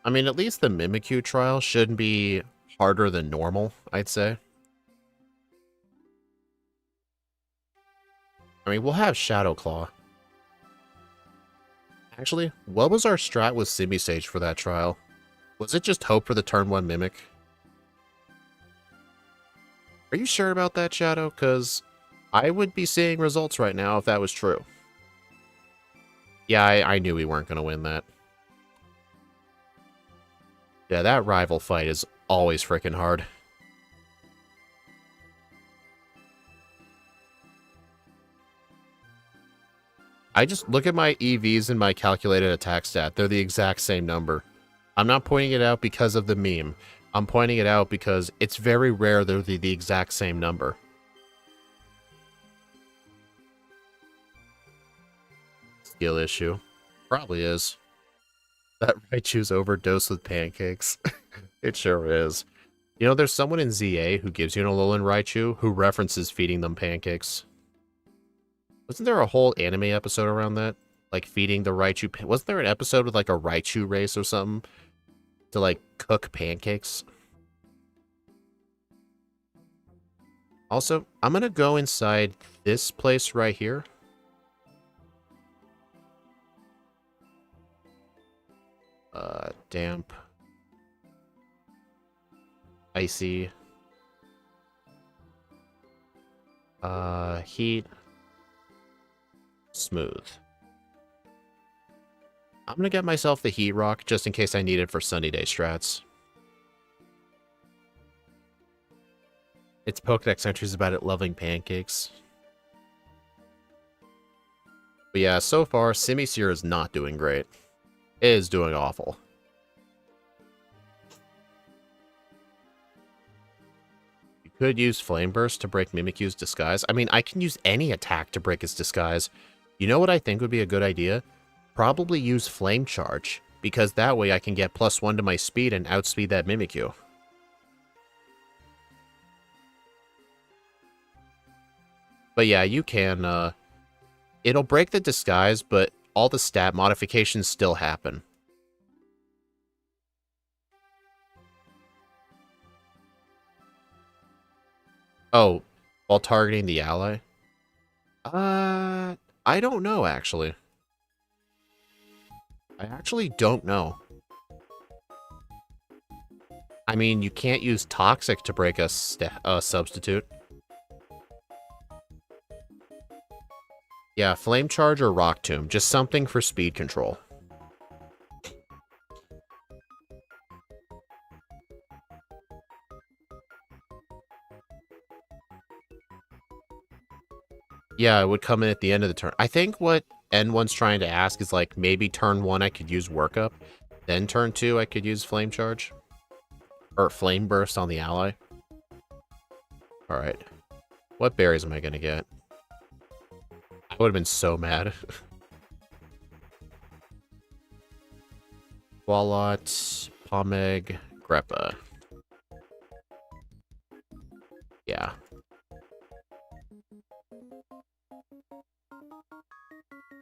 I mean, at least the Mimikyu trial shouldn't be harder than normal, I'd say. I mean, we'll have Shadow Claw. Actually, what was our strat with Simisage for that trial? Was it just hope for the turn 1 Mimic? Are you sure about that, Shadow? Because I would be seeing results right now if that was true. Yeah, I knew we weren't going to win that. Yeah, that rival fight is always freaking hard. I just look at my EVs and my calculated attack stat. They're the exact same number. I'm not pointing it out because of the meme. I'm pointing it out because it's very rare they're the exact same number. Skill issue. Probably is. That Raichu's overdosed with pancakes. It sure is. You know, there's someone in ZA who gives you an Alolan Raichu who references feeding them pancakes. Wasn't there a whole anime episode around that? Like feeding the Raichu... Wasn't there an episode with like a Raichu race or something? To like cook pancakes? Also, I'm gonna go inside this place right here. Damp. Icy. Heat. Smooth. I'm gonna get myself the Heat Rock just in case I need it for sunny day strats. Its Pokedex entry is about it loving pancakes. But yeah, so far, Simisear is not doing great. It is doing awful. You could use Flame Burst to break Mimikyu's disguise. I mean, I can use any attack to break its disguise. You know what I think would be a good idea? Probably use Flame Charge, because that way I can get +1 to my speed and outspeed that Mimikyu. But yeah, you can, it'll break the disguise, but all the stat modifications still happen. Oh, while targeting the ally? I don't know, actually. I actually don't know. I mean, you can't use Toxic to break a substitute. Yeah, Flame Charge or Rock Tomb. Just something for speed control. Yeah, it would come in at the end of the turn. I think what N1's trying to ask is, like, maybe turn 1 I could use Workup. Then turn 2 I could use Flame Charge. Or Flame Burst on the ally. Alright. What berries am I gonna get? I would have been so mad. Wallot, Pomeg, Greppa. Yeah.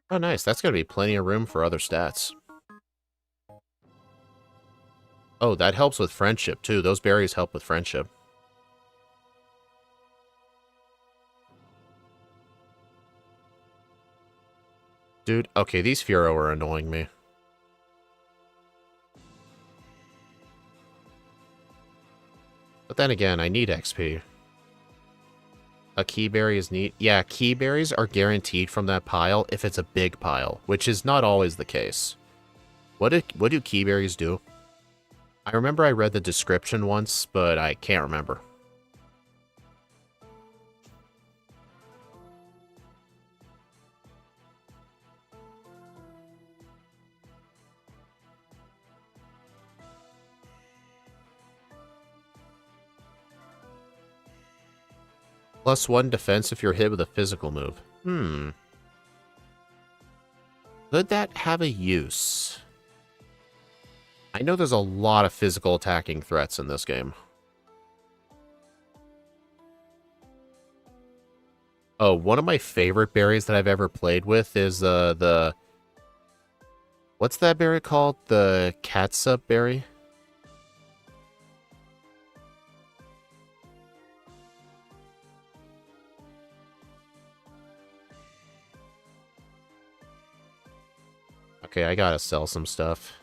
Oh, nice. That's going to be plenty of room for other stats. Oh, that helps with friendship, too. Those berries help with friendship. Dude, okay, these Furo are annoying me. But then again, I need XP. A key berry is neat. Yeah, key berries are guaranteed from that pile if it's a big pile, which is not always the case. What do key berries do? I remember I read the description once, but I can't remember. +1 defense if you're hit with a physical move. Could that have a use? I know there's a lot of physical attacking threats in this game. Oh, one of my favorite berries that I've ever played with is the... What's that berry called? The catsup berry? Okay, I gotta sell some stuff.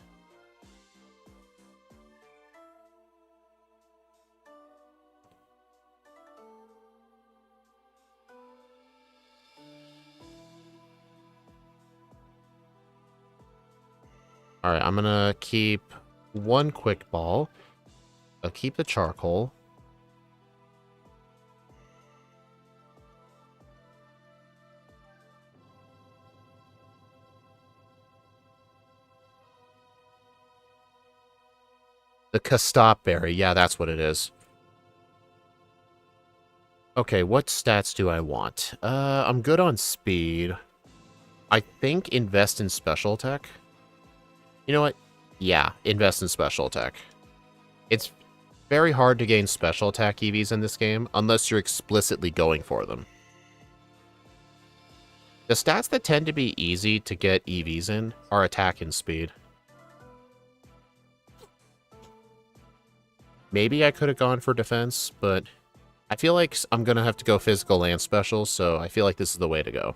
Alright, I'm gonna keep one quick ball. I'll keep the charcoal. The Castop berry. Yeah, that's what it is. Okay, what stats do I want? I'm good on speed. I think invest in special attack. You know what? Yeah, invest in special attack. It's very hard to gain special attack EVs in this game, unless you're explicitly going for them. The stats that tend to be easy to get EVs in are attack and speed. Maybe I could have gone for defense, but I feel like I'm going to have to go physical and special, so I feel like this is the way to go.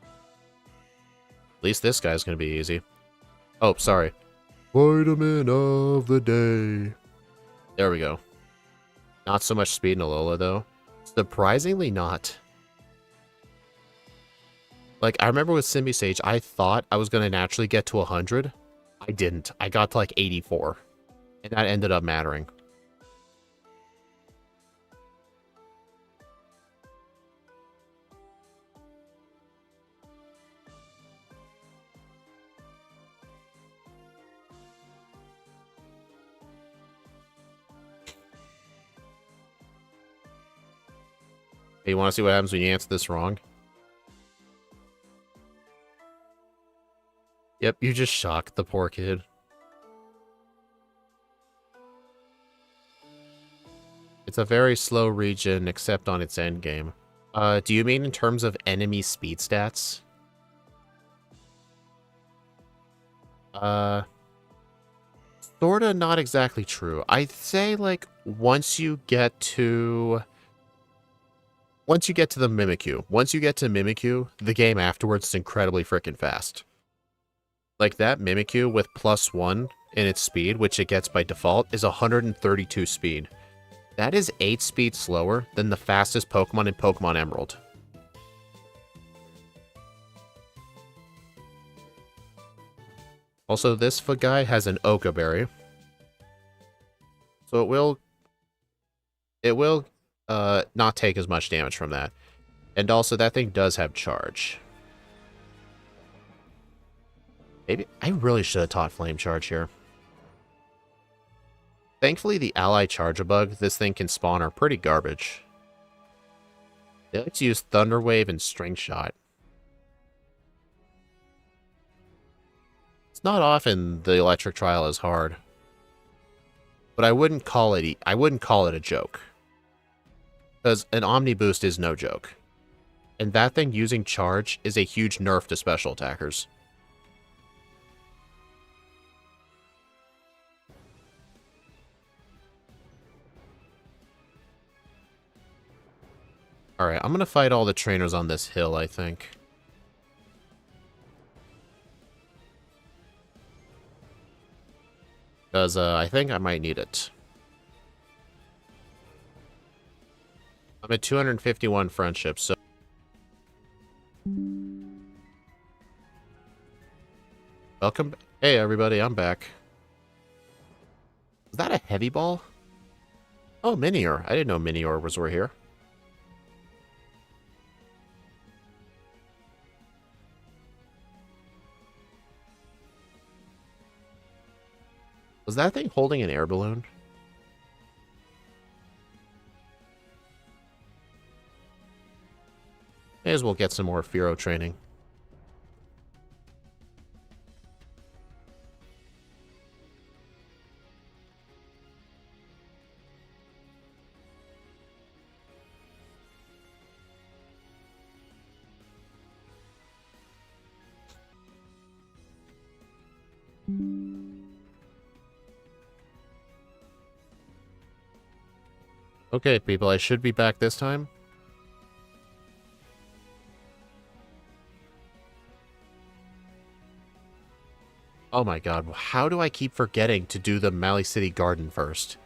At least this guy's going to be easy. Oh, sorry. Vitamin of the day. There we go. Not so much speed in Alola, though. Surprisingly not. Like, I remember with Simisear, I thought I was going to naturally get to 100. I didn't. I got to like 84. And that ended up mattering. Hey, you want to see what happens when you answer this wrong? Yep, you just shocked the poor kid. It's a very slow region, except on its endgame. Do you mean in terms of enemy speed stats? Sorta not exactly true. I'd say, like, once you get to the Mimikyu, the game afterwards is incredibly freaking fast. Like, that Mimikyu with +1 in its speed, which it gets by default, is 132 speed. That is 8 speed slower than the fastest Pokemon in Pokemon Emerald. Also, this guy has an Oka Berry. So it will not take as much damage from that. And also, that thing does have charge. Maybe I really should have taught Flame Charge here. Thankfully, the ally Charge-a-Bug this thing can spawn are pretty garbage. They like to use Thunder Wave and String Shot. It's not often the Electric Trial is hard. But I wouldn't call it a joke. Because an Omni Boost is no joke. And that thing using Charge is a huge nerf to special attackers. Alright, I'm gonna fight all the trainers on this hill, I think. Because I think I might need it. I'm at 251 friendships, so... Welcome. Hey, everybody, I'm back. Is that a heavy ball? Oh, Minior. I didn't know Minior were here. Was that thing holding an air balloon? May as well get some more Firo training. Okay, people, I should be back this time. Oh my god, how do I keep forgetting to do the Mali City Garden first?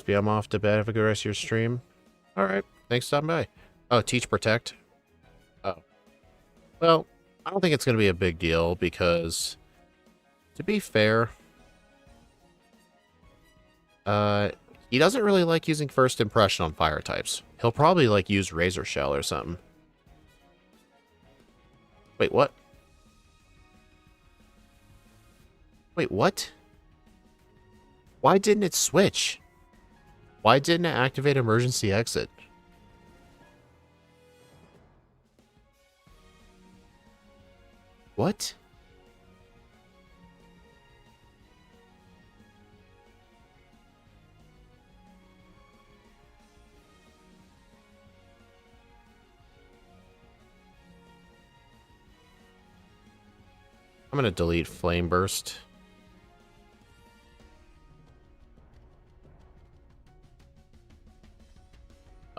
Be I'm off to bed. Have a good rest of your stream. Alright, thanks for stopping by. Oh, teach protect. Oh. Well, I don't think it's going to be a big deal because, to be fair, he doesn't really like using first impression on fire types. He'll probably like use Razor Shell or something. Wait, what? Wait, what? Why didn't it switch? Why didn't it activate emergency exit? What? I'm gonna delete Flame Burst.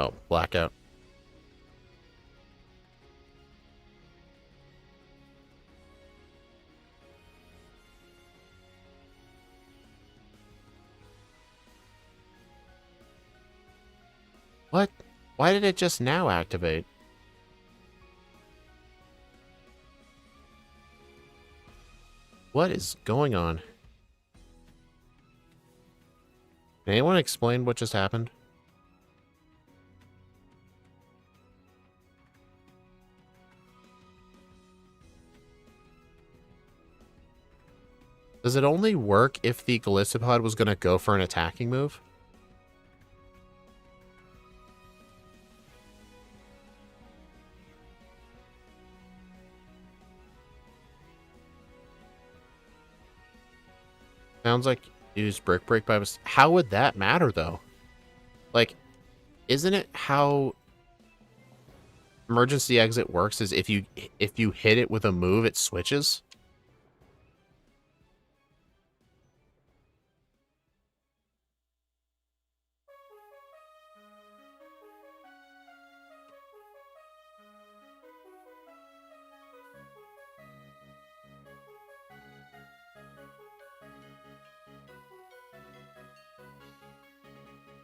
Oh, Blackout. What? Why did it just now activate? What is going on? Can anyone explain what just happened? Does it only work if the Gallisopod was going to go for an attacking move? Sounds like use Brick Break by mistake. How would that matter, though? Like, isn't it how emergency exit works is if you hit it with a move, it switches?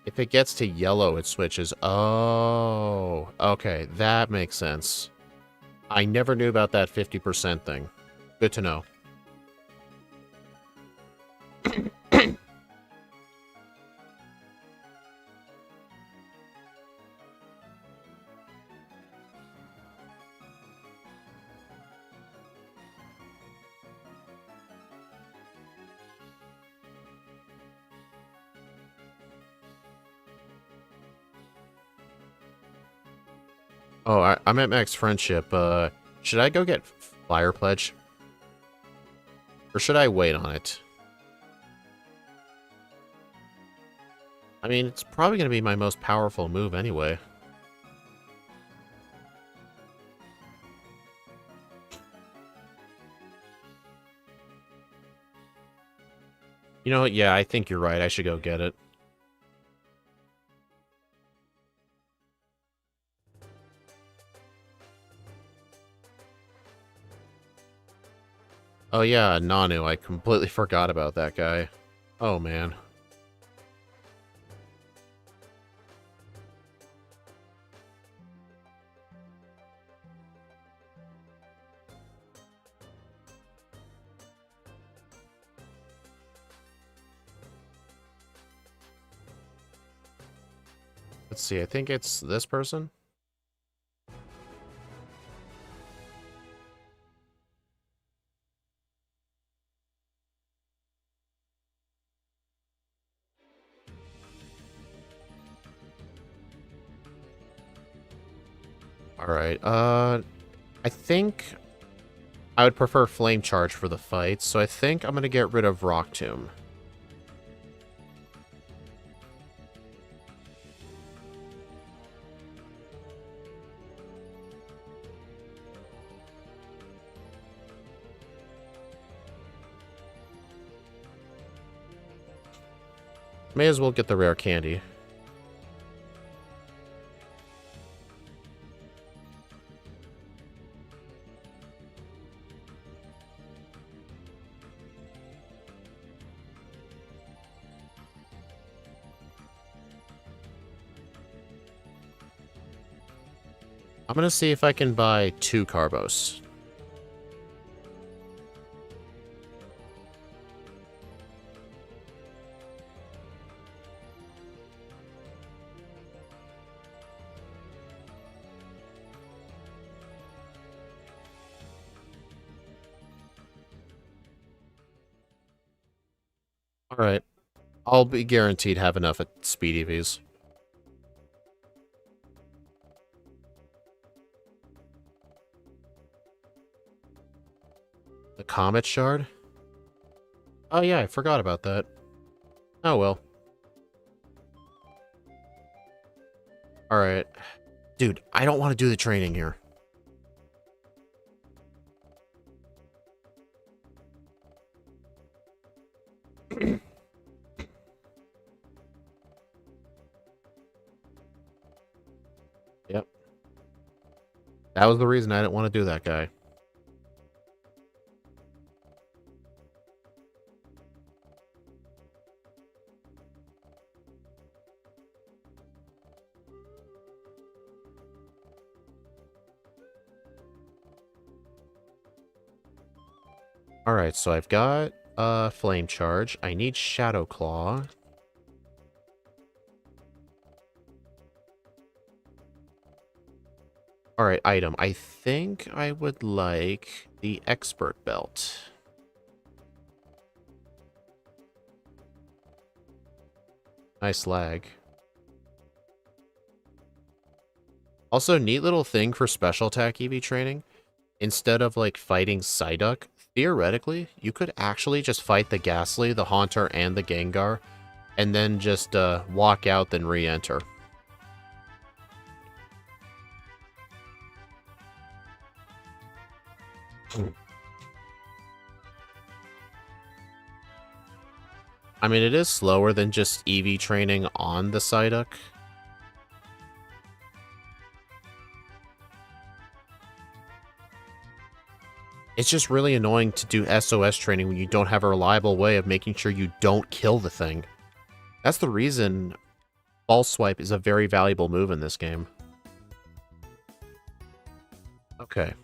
If it gets to yellow, it switches. Oh, okay. That makes sense. I never knew about that 50% thing. Good to know. Oh, I'm at max friendship. Should I go get Fire Pledge? Or should I wait on it? I mean, it's probably going to be my most powerful move anyway. You know what? Yeah, I think you're right. I should go get it. Oh yeah, Nanu. I completely forgot about that guy. Oh man. Let's see. I think it's this person. All right. I think I would prefer Flame Charge for the fight, so I think I'm going to get rid of Rock Tomb. May as well get the rare candy. I'm going to see if I can buy 2 Carbos. Alright. I'll be guaranteed have enough at Speed EVs. The Comet Shard? Oh yeah, I forgot about that. Oh well. Alright. Dude, I don't want to do the training here. Yep. That was the reason I didn't want to do that guy. Alright, so I've got Flame Charge. I need Shadow Claw. Alright, item. I think I would like the Expert Belt. Nice lag. Also, neat little thing for special attack EV training. Instead of, like, fighting Psyduck, theoretically, you could actually just fight the Ghastly, the Haunter, and the Gengar, and then just walk out, then re-enter. I mean, it is slower than just EV training on the Psyduck. It's just really annoying to do SOS training when you don't have a reliable way of making sure you don't kill the thing. That's the reason Ball Swipe is a very valuable move in this game. Okay.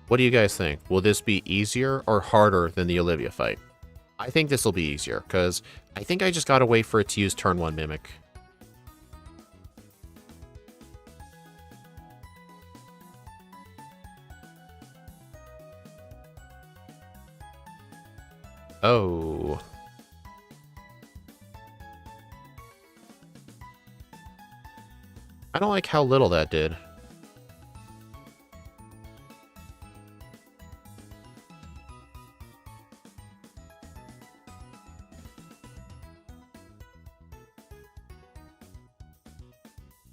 What do you guys think? Will this be easier or harder than the Olivia fight? I think this will be easier, because I think I just gotta wait for it to use turn 1 Mimic. Oh. I don't like how little that did.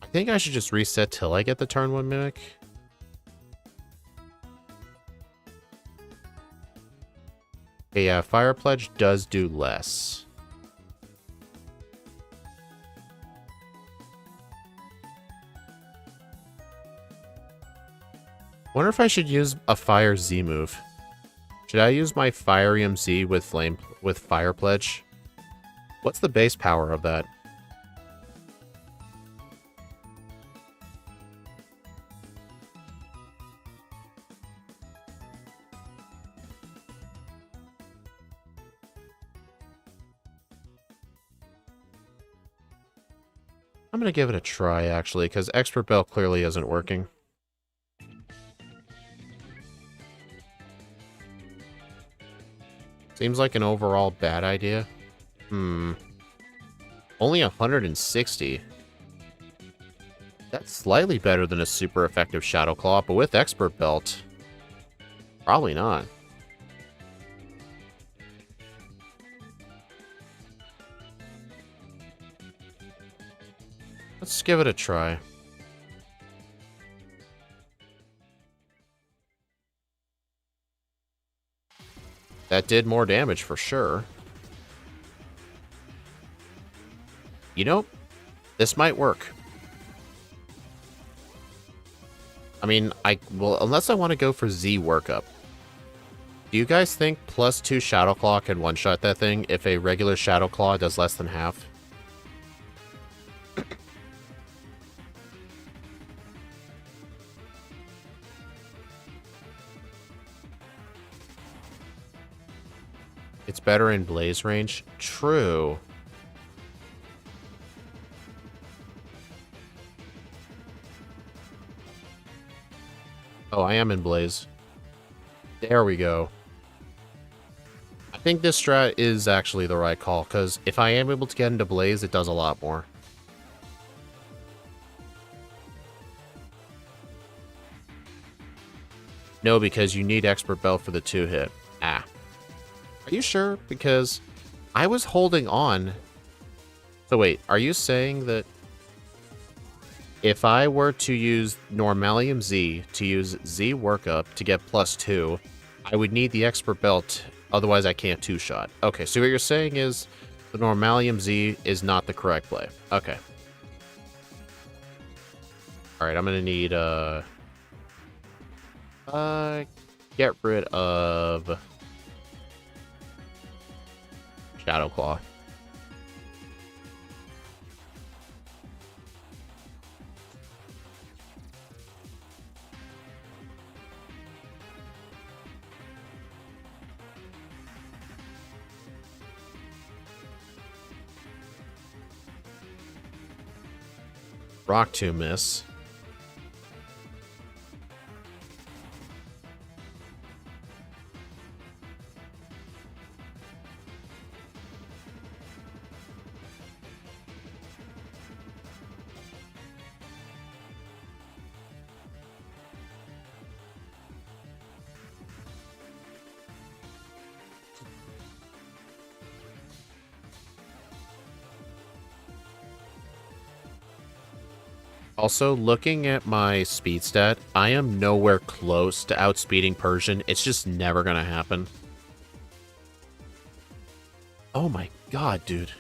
I think I should just reset till I get the turn 1 Mimic. Okay, yeah, Fire Pledge does do less. Wonder if I should use a Fire Z move. Should I use my Firium Z with Fire Pledge? What's the base power of that? I'm gonna give it a try, actually, because Expert Belt clearly isn't working. Seems like an overall bad idea. Only 160. That's slightly better than a super effective Shadow Claw, but with Expert Belt, probably not. Let's give it a try. That did more damage for sure. You know, this might work. I mean, well, unless I want to go for Z workup. Do you guys think +2 Shadow Claw can one-shot that thing if a regular Shadow Claw does less than half? It's better in Blaze range? True. Oh, I am in Blaze. There we go. I think this strat is actually the right call, because if I am able to get into Blaze, it does a lot more. No, because you need Expert Belt for the 2-hit. Ah. Are you sure? Because I was holding on. So wait, are you saying that if I were to use Normalium Z to use Z workup to get +2, I would need the Expert Belt, otherwise I can't 2-shot. Okay, so what you're saying is the Normalium Z is not the correct play. Okay. Alright, I'm gonna need, get rid of Shadow Claw. Rock Tomb miss. Also, looking at my speed stat, I am nowhere close to outspeeding Persian. It's just never gonna happen. Oh my god, dude.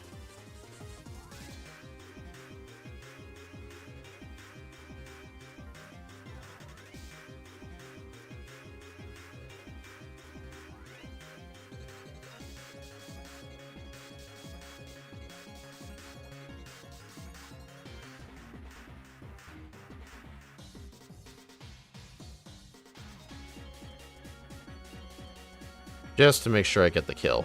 Just to make sure I get the kill.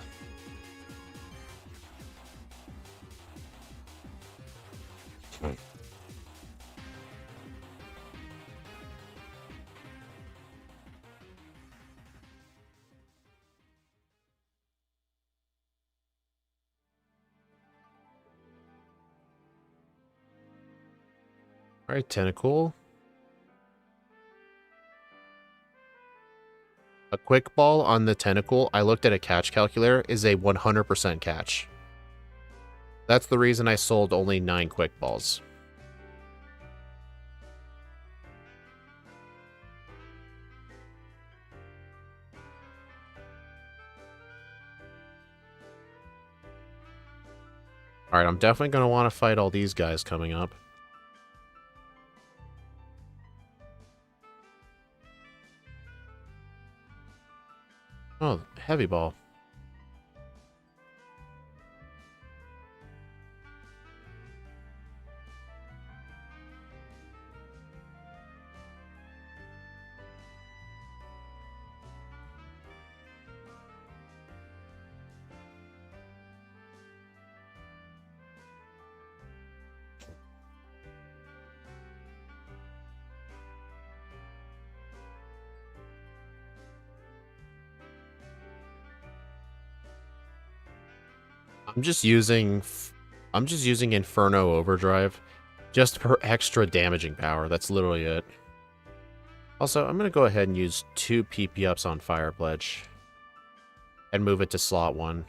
Alright, Tentacool. A quick ball on the Tentacool, I looked at a catch calculator, is a 100% catch. That's the reason I sold only 9 quick balls. Alright, I'm definitely going to want to fight all these guys coming up. Oh, heavy ball. I'm just using Inferno Overdrive just for extra damaging power. That's literally it. Also, I'm going to go ahead and use 2 PP ups on Fire Pledge and move it to slot 1.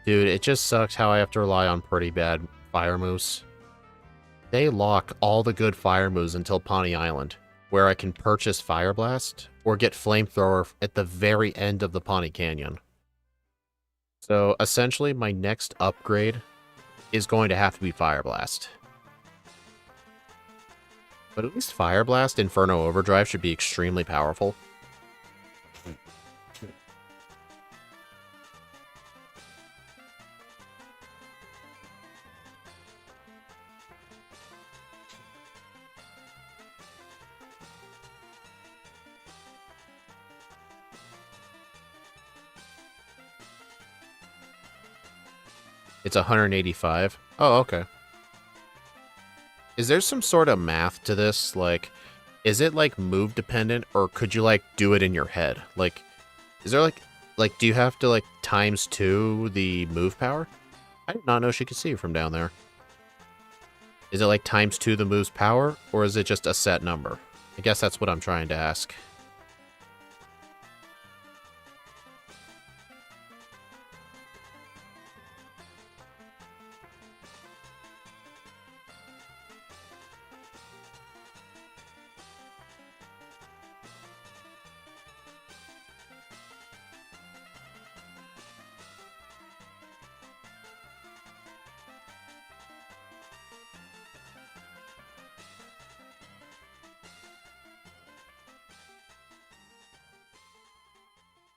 Dude, it just sucks how I have to rely on pretty bad fire moves. They lock all the good fire moves until Pawnee Island, where I can purchase Fire Blast or get Flamethrower at the very end of the Pawnee Canyon. So essentially, my next upgrade is going to have to be Fire Blast. But at least Fire Blast Inferno Overdrive should be extremely powerful. It's 185. Oh, okay. Is there some sort of math to this? Like, is it, like, move dependent, or could you, like, do it in your head? Like, is there, like, do you have to, like, ×2 the move power? I did not know she could see you from down there. Is it, like, ×2 the move's power, or is it just a set number? I guess that's what I'm trying to ask.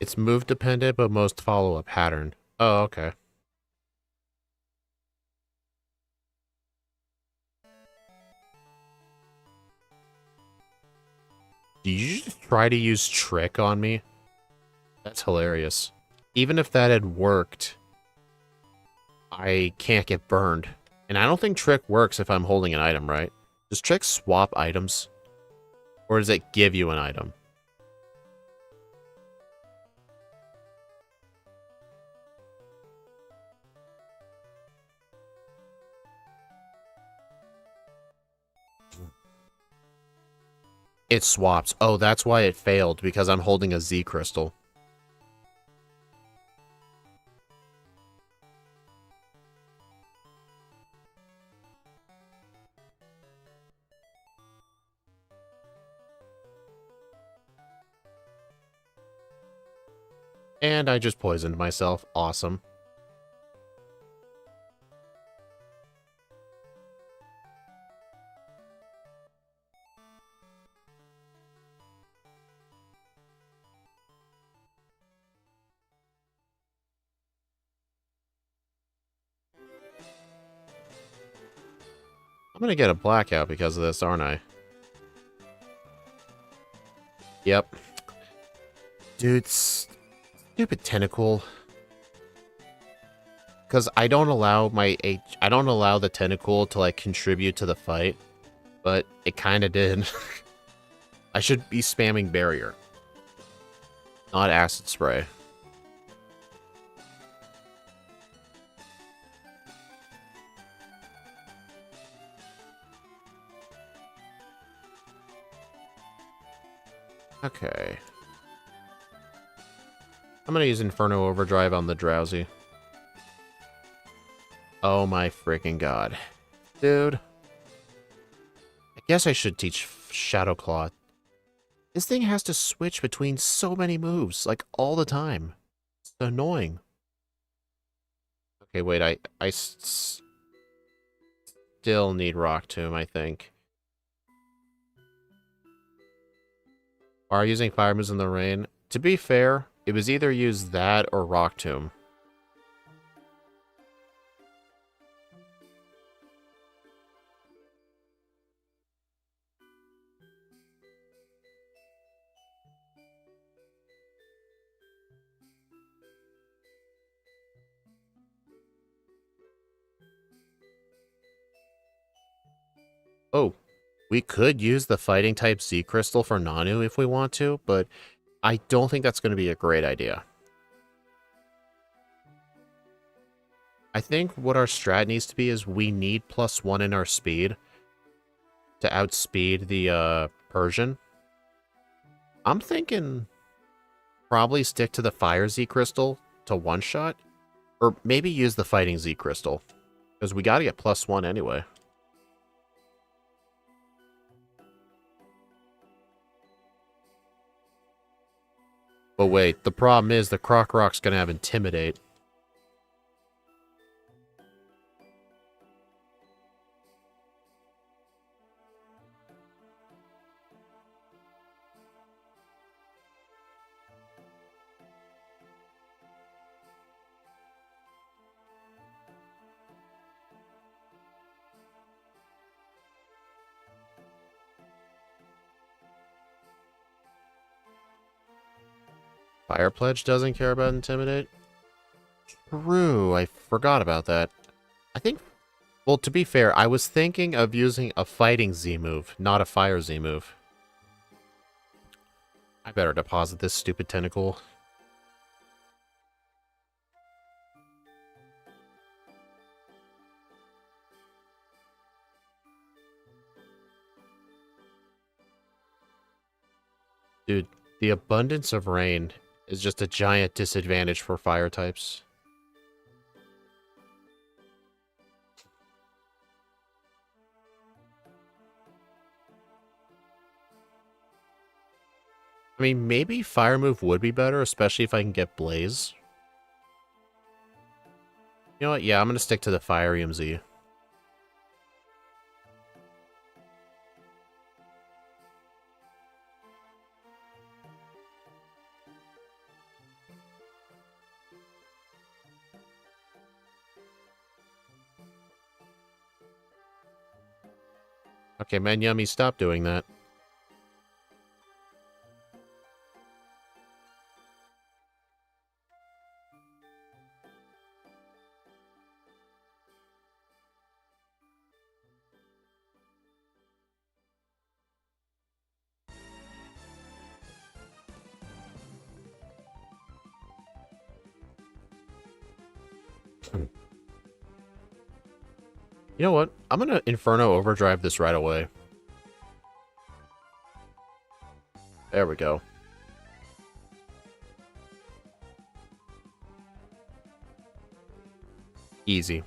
It's move dependent, but most follow a pattern. Oh, okay. Do you just try to use Trick on me? That's hilarious. Even if that had worked, I can't get burned. And I don't think Trick works if I'm holding an item, right? Does Trick swap items? Or does it give you an item? It swaps. Oh, that's why it failed, because I'm holding a Z crystal. And I just poisoned myself. Awesome. I'm gonna get a blackout because of this, aren't I? Yep. Dude, stupid tentacle. Because I don't allow I don't allow the tentacle to, like, contribute to the fight. But it kind of did. I should be spamming barrier. Not acid spray. Okay. I'm gonna use Inferno Overdrive on the Drowsy. Oh my freaking god. Dude. I guess I should teach Shadow Claw. This thing has to switch between so many moves, like, all the time. It's annoying. Okay, wait, I still need Rock Tomb, I think. Are using Fire moves in the rain? To be fair, it was either use that or Rock Tomb. Oh, we could use the Fighting type Z Crystal for Nanu if we want to, but I don't think that's going to be a great idea. I think what our strat needs to be is we need +1 in our speed to outspeed the Persian. I'm thinking probably stick to the Fire Z Crystal to one-shot, or maybe use the Fighting Z Crystal, because we got to get +1 anyway. But wait, the problem is the Krokorok's going to have Intimidate. Fire Pledge doesn't care about Intimidate? True, I forgot about that. I think, well, to be fair, I was thinking of using a Fighting Z move, not a Fire Z move. I better deposit this stupid tentacle. Dude, the abundance of rain is just a giant disadvantage for fire types. I mean, maybe fire move would be better, especially if I can get Blaze. You know what? Yeah, I'm going to stick to the Fire EMZ. Okay, man, Yummy, stop doing that. You know what? I'm going to Inferno Overdrive this right away. There we go. Easy.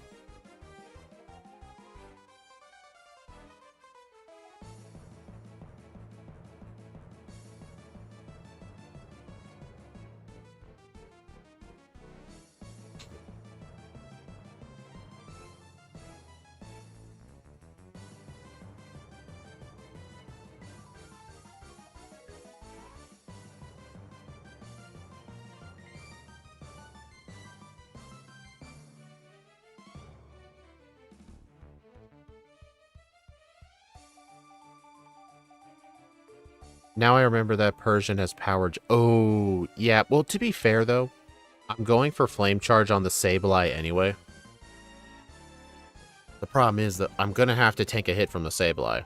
Now I remember that Persian has power... Oh, yeah. Well, to be fair, though, I'm going for Flame Charge on the Sableye anyway. The problem is that I'm going to have to take a hit from the Sableye.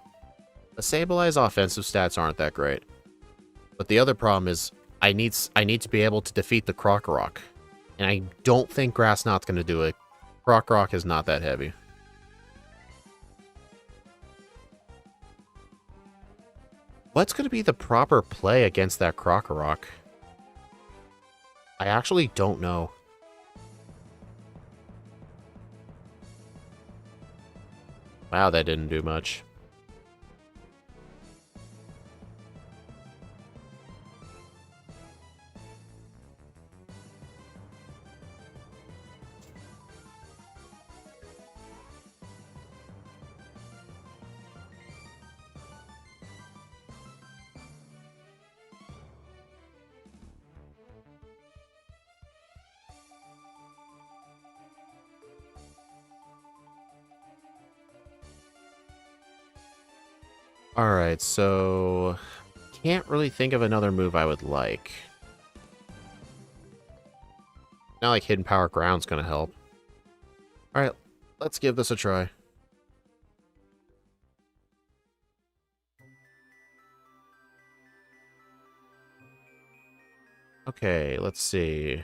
The Sableye's offensive stats aren't that great. But the other problem is I need to be able to defeat the Krokorok. And I don't think Grass Knot's going to do it. Krokorok is not that heavy. What's going to be the proper play against that Krokorok? I actually don't know. Wow, that didn't do much. Alright, so... Can't really think of another move I would like. Not like Hidden Power Ground's gonna help. Alright, let's give this a try. Okay, let's see.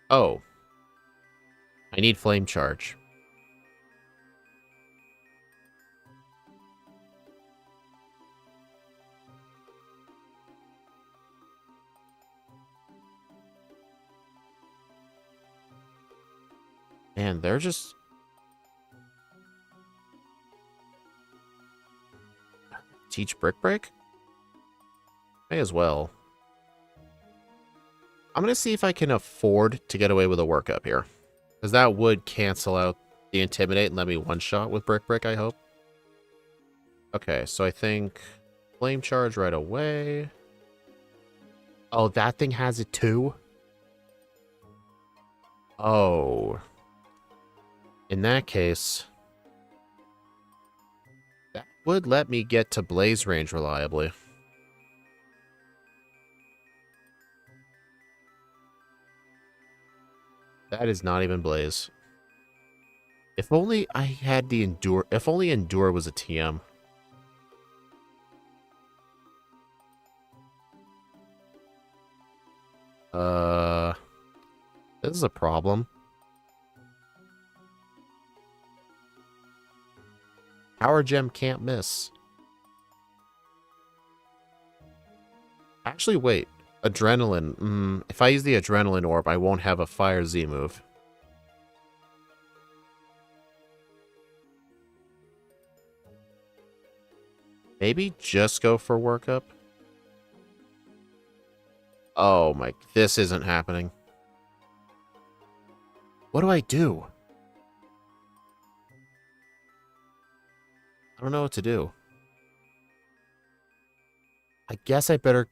Oh. I need Flame Charge. Man, they're just... Teach Brick Break? May as well. I'm gonna see if I can afford to get away with a workup here. Because that would cancel out the Intimidate and let me one-shot with Brick Break, I hope. Okay, so I think... Flame Charge right away. Oh, that thing has it too? Oh. In that case... That would let me get to Blaze range reliably. That is not even Blaze. If only I had the Endure... If only Endure was a TM. This is a problem. Power Gem can't miss. Actually, wait. Adrenaline. If I use the Adrenaline Orb, I won't have a Fire Z move. Maybe just go for workup? Oh my... This isn't happening. What do I do? I don't know what to do. I guess I better...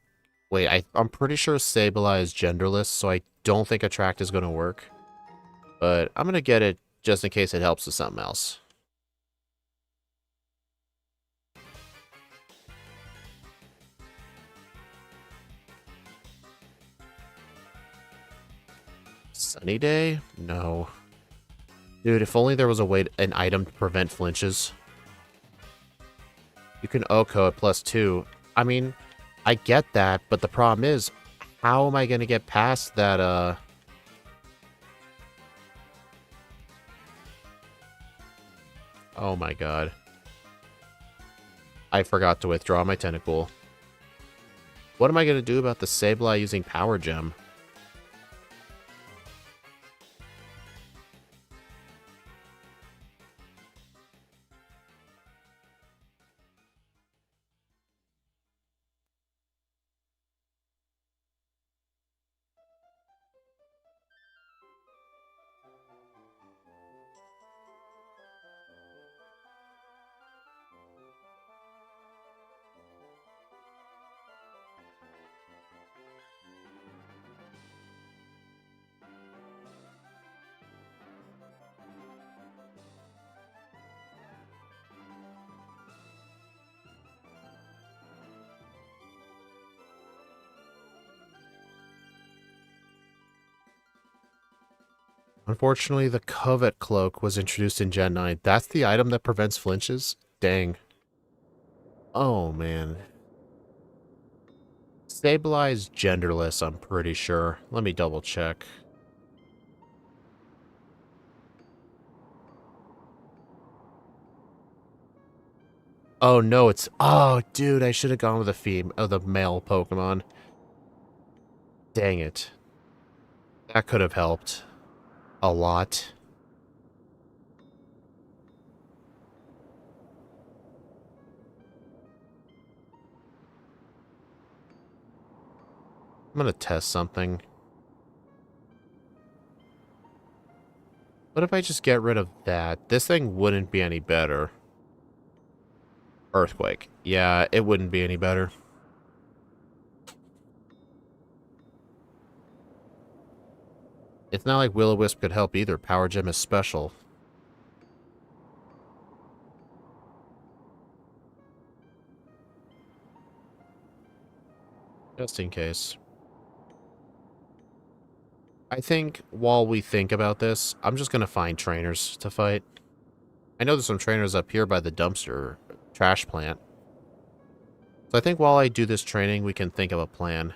Wait, I'm pretty sure Sableye is genderless, so I don't think Attract is going to work. But I'm going to get it just in case it helps with something else. Sunny Day? No. Dude, if only there was a way, an item to prevent flinches. You can OHKO at +2. I mean, I get that, but the problem is, how am I going to get past that, Oh my god. I forgot to withdraw my Tentacool. What am I going to do about the Sableye using Power Gem? Unfortunately, the Covet Cloak was introduced in Gen 9. That's the item that prevents flinches? Dang. Oh, man. Sableye is genderless, I'm pretty sure. Let me double check. Oh, no, it's... Oh, dude, I should have gone with the male Pokemon. Dang it. That could have helped. A lot. I'm gonna test something. What if I just get rid of that? This thing wouldn't be any better. Earthquake. Yeah, it wouldn't be any better. It's not like Will-O-Wisp could help either. Power Gem is special. Just in case. I think while we think about this, I'm just going to find trainers to fight. I know there's some trainers up here by the dumpster trash plant. So I think while I do this training, we can think of a plan.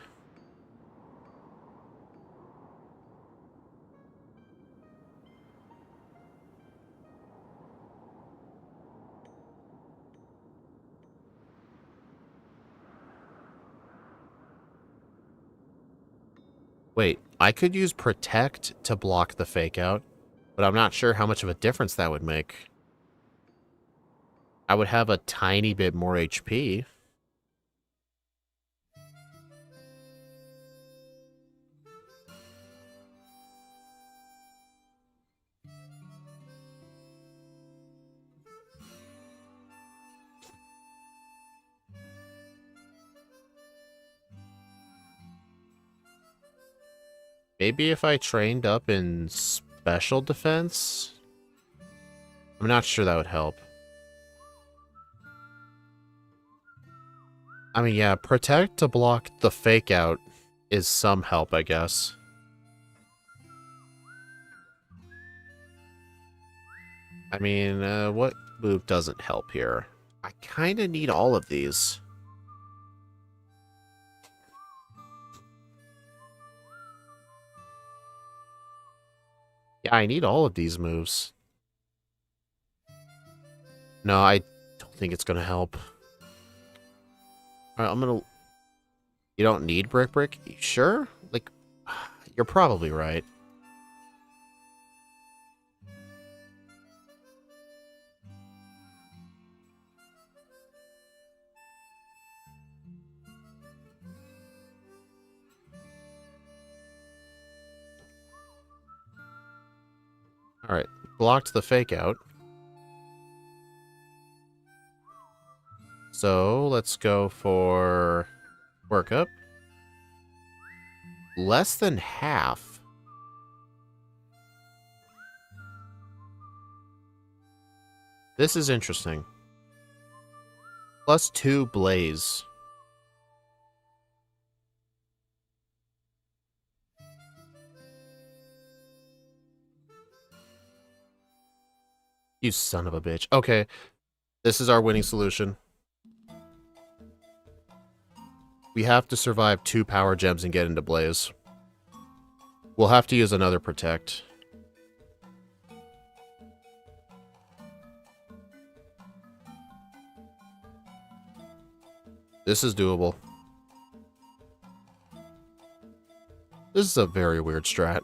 Wait, I could use Protect to block the Fake Out, but I'm not sure how much of a difference that would make. I would have a tiny bit more HP. Maybe if I trained up in special defense? I'm not sure that would help. I mean, yeah, Protect to block the Fake Out is some help, I guess. I mean, what move doesn't help here? I kind of need all of these. Yeah, I need all of these moves. No, I don't think it's going to help. Alright, I'm going to... You don't need Brick Brick? You sure? Like, you're probably right. Alright, blocked the Fake Out. So, let's go for Work Up. Less than half. This is interesting. +2 Blaze. You son of a bitch. Okay, this is our winning solution. We have to survive 2 power gems and get into Blaze. We'll have to use another Protect. This is doable. This is a very weird strat.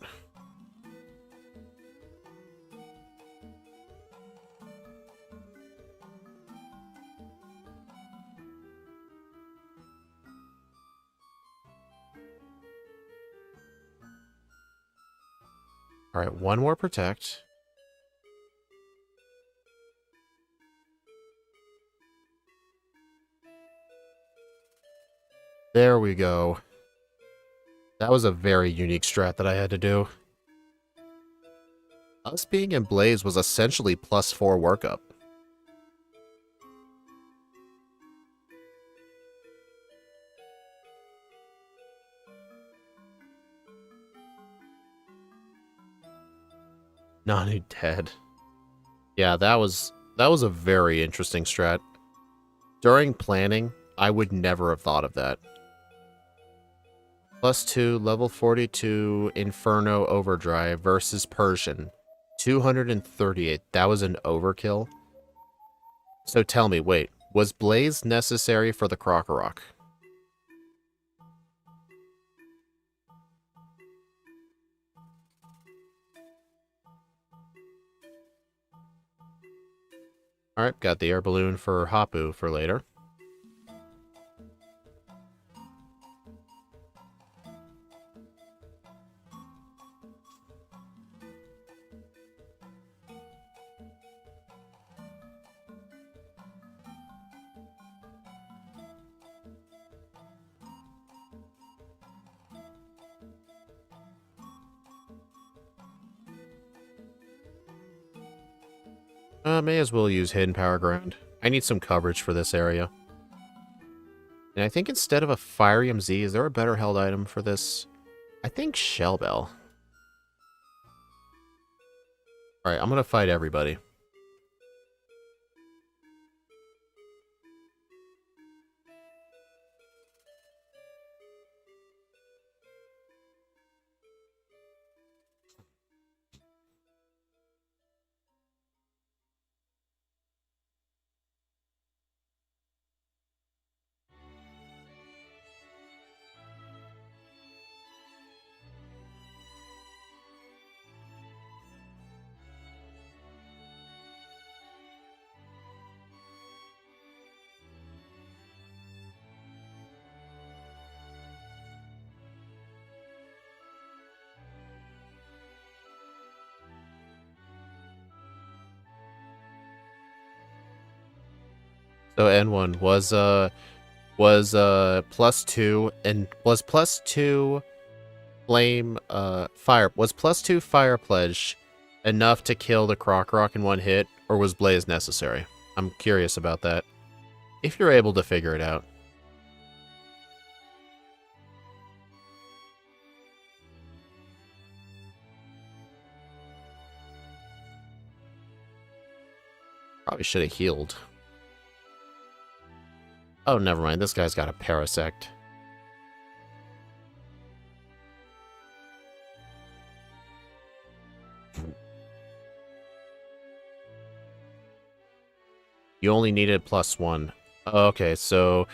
Alright, one more Protect. There we go. That was a very unique strat that I had to do. Us being in Blaze was essentially +4 workup. Nanu dead. Yeah, that was a very interesting strat. During planning, I would never have thought of that. +2, level 42, Inferno Overdrive versus Persian. 238. That was an overkill. So tell me, wait, was Blaze necessary for the Krokorok? Alright, got the air balloon for Hapu for later. May as well use Hidden Power Ground. I need some coverage for this area. And I think instead of a Fire EMZ, is there a better held item for this? I think Shell Bell. Alright, I'm gonna fight everybody. So N1 was +2 and was +2 flame fire was +2 fire pledge enough to kill the Croc Rock in one hit, or was Blaze necessary? I'm curious about that. If you're able to figure it out. Probably should have healed. Oh, never mind. This guy's got a Parasect. You only needed +1. Okay, so...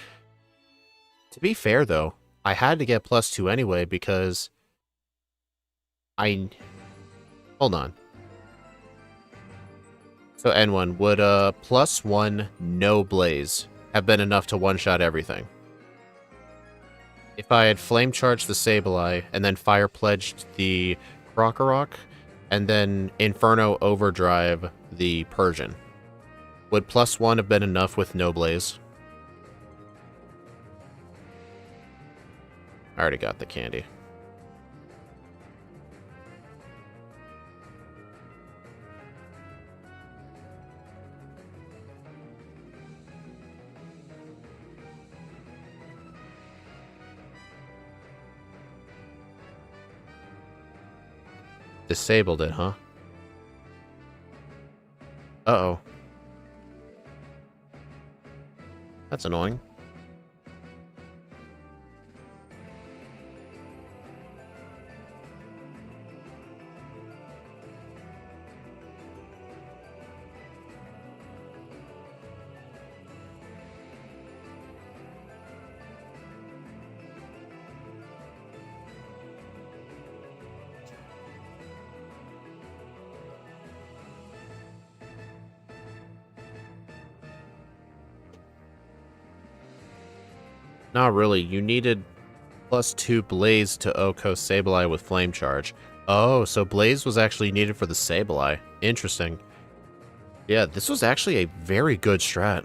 To be fair, though, I had to get +2 anyway because... Hold on. So N1, would +1 no Blaze have been enough to one-shot everything? If I had Flame Charged the Sableye, and then Fire Pledged the Krokorok, and then Inferno Overdrive the Persian, would +1 have been enough with no Blaze? I already got the candy. Disabled it, huh? Uh-oh. That's annoying. Not really. You needed +2 Blaze to Oko Sableye with Flame Charge. Oh, so Blaze was actually needed for the Sableye. Interesting. Yeah, this was actually a very good strat.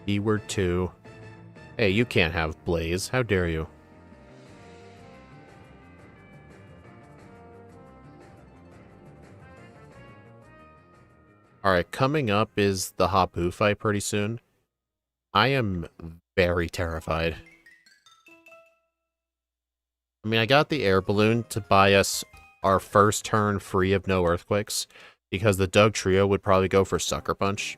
Keyword 2. Hey, you can't have Blaze. How dare you? Alright, coming up is the Hapu fight pretty soon. I am very terrified. I mean, I got the air balloon to buy us our first turn free of no earthquakes, because the Doug Trio would probably go for Sucker Punch.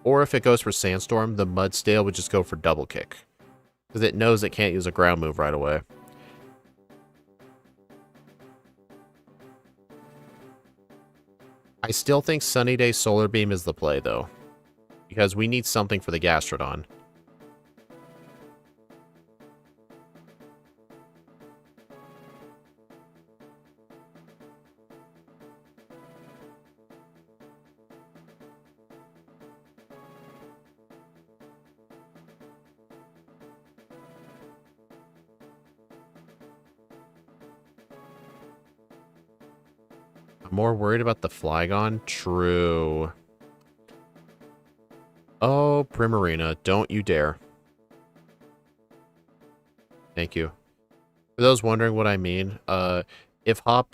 Or if it goes for Sandstorm, the Mudstale would just go for Double Kick, because it knows it can't use a ground move right away. I still think Sunny Day Solar Beam is the play, though. Because we need something for the Gastrodon. I'm more worried about the Flygon. True. Oh, Primarina, don't you dare. Thank you. For those wondering what I mean, if Hao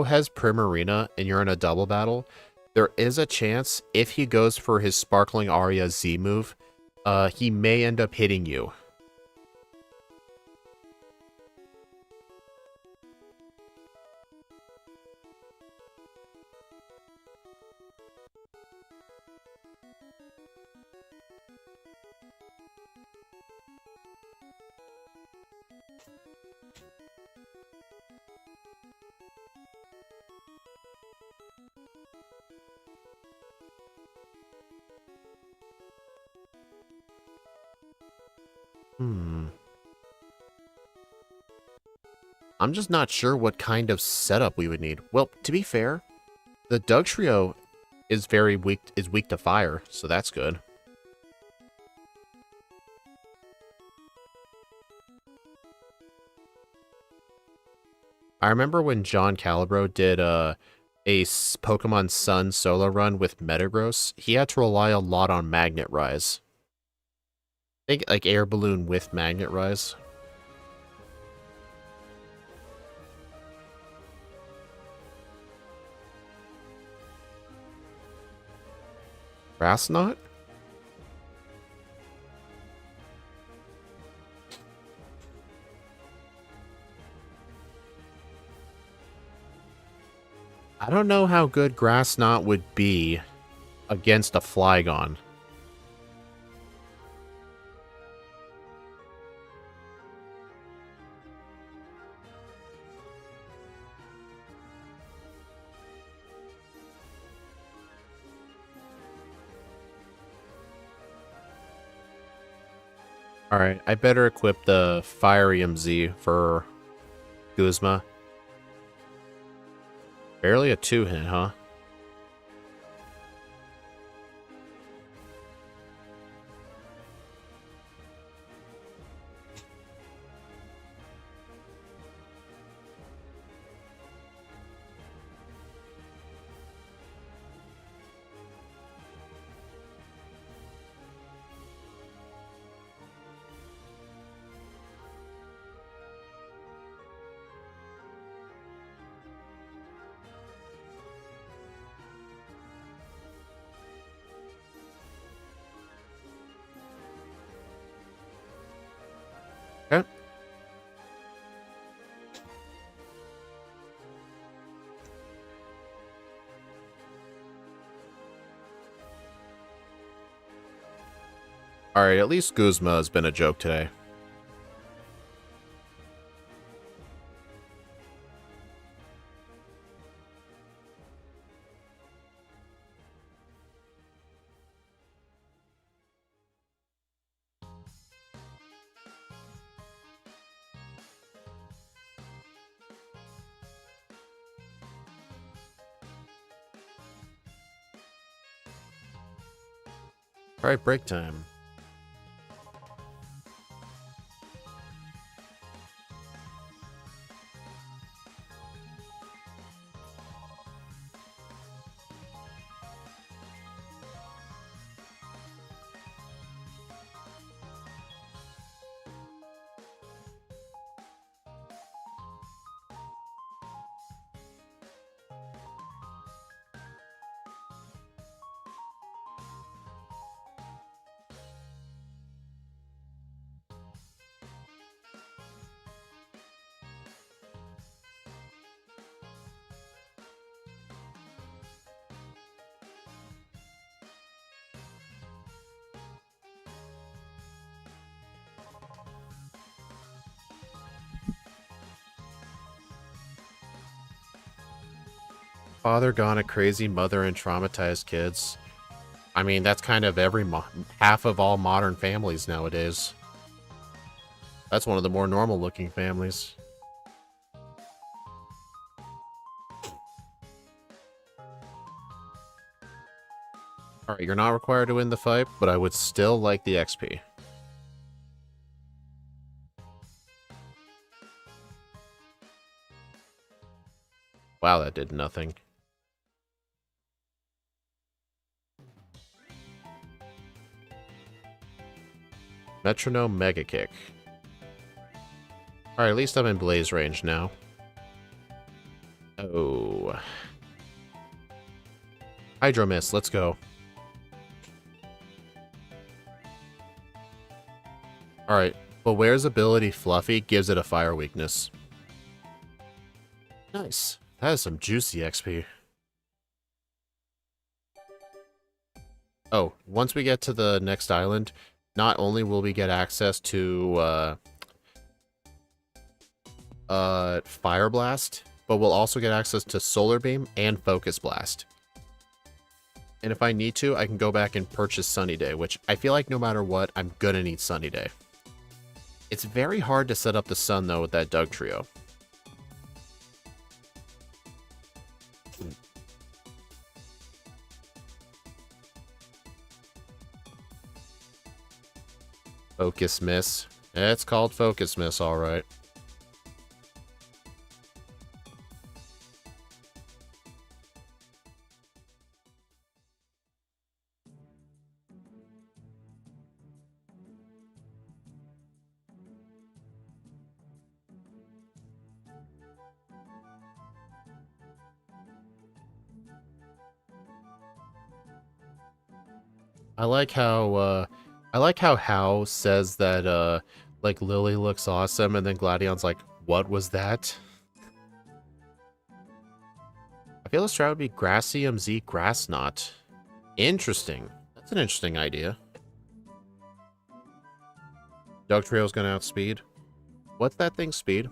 has Primarina and you're in a double battle, there is a chance if he goes for his Sparkling Aria Z move, he may end up hitting you. I'm just not sure what kind of setup we would need. Well, to be fair, the Dugtrio is weak to fire, so that's good. I remember when John Calibro did a Pokemon Sun solo run with Metagross, he had to rely a lot on Magnet Rise. I think like Air Balloon with Magnet Rise. Grass Knot? I don't know how good Grass Knot would be against a Flygon. Alright, I better equip the Fire EMZ for Guzma. Barely a 2-hit, huh? Okay. Alright, at least Guzma has been a joke today. Alright, break time. Father gone a crazy, mother and traumatized kids. I mean, that's kind of half of all modern families nowadays. That's one of the more normal looking families. Alright, you're not required to win the fight, but I would still like the XP. Wow, that did nothing. Metronome Mega Kick. Alright, at least I'm in blaze range now. Oh. Hydro Mist, let's go. Alright, Beware's ability Fluffy gives it a fire weakness. Nice. That is some juicy XP. Oh, once we get to the next island, not only will we get access to Fire Blast, but we'll also get access to Solar Beam and Focus Blast. And if I need to, I can go back and purchase Sunny Day, which I feel like no matter what, I'm gonna need Sunny Day. It's very hard to set up the sun, though, with that Doug Trio. Focus Miss. It's called Focus Miss, alright. I like how Hao says that like Lily looks awesome, and then Gladion's like, what was that? I feel this strat would be Grassium Z Grass Knot. Interesting. That's an interesting idea. Dugtrail's gonna outspeed. What's that thing's speed?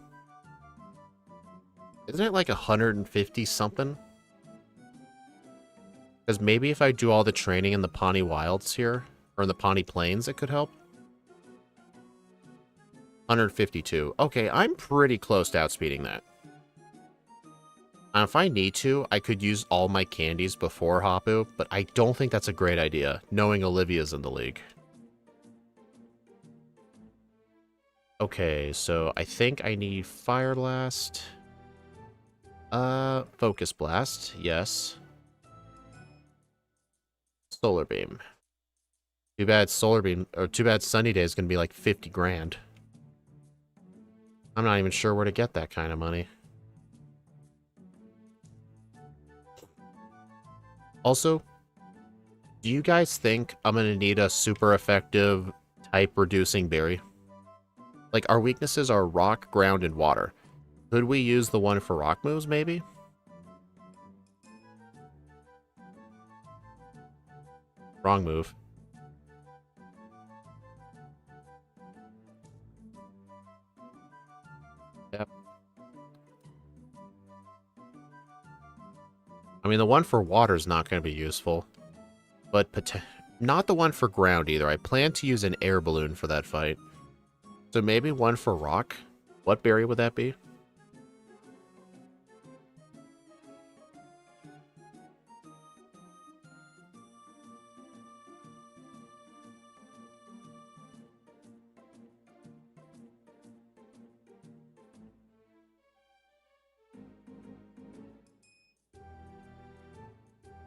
Isn't it like 150 something? Because maybe if I do all the training in the Pawnee Wilds here, or in the Pawnee Plains, it could help. 152. Okay, I'm pretty close to outspeeding that. And if I need to, I could use all my candies before Hapu, but I don't think that's a great idea, knowing Olivia's in the league. Okay, so I think I need Fire Blast. Focus Blast, yes. Solar Beam. Too bad Solar Beam, or too bad Sunny Day is going to be like 50 grand. I'm not even sure where to get that kind of money. Also, do you guys think I'm going to need a super effective type reducing berry? Like, our weaknesses are rock, ground, and water. Could we use the one for rock moves, maybe? Wrong move. Yep. I mean, the one for water is not going to be useful. But not the one for ground either. I plan to use an air balloon for that fight. So maybe one for rock? What berry would that be?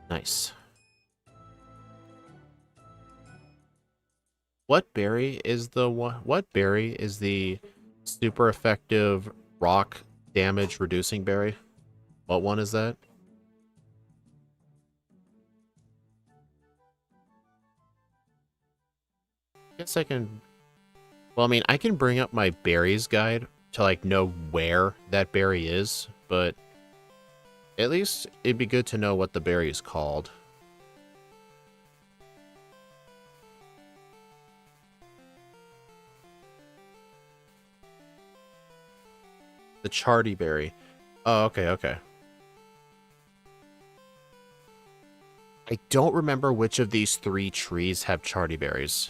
Nice. What berry is the one? What berry is the super effective rock damage reducing berry? What one is that? I guess I can. Well, I mean, I can bring up my berries guide to like know where that berry is, but at least it'd be good to know what the berry is called. The Charty berry. Oh, okay, okay. I don't remember which of these 3 trees have charty berries.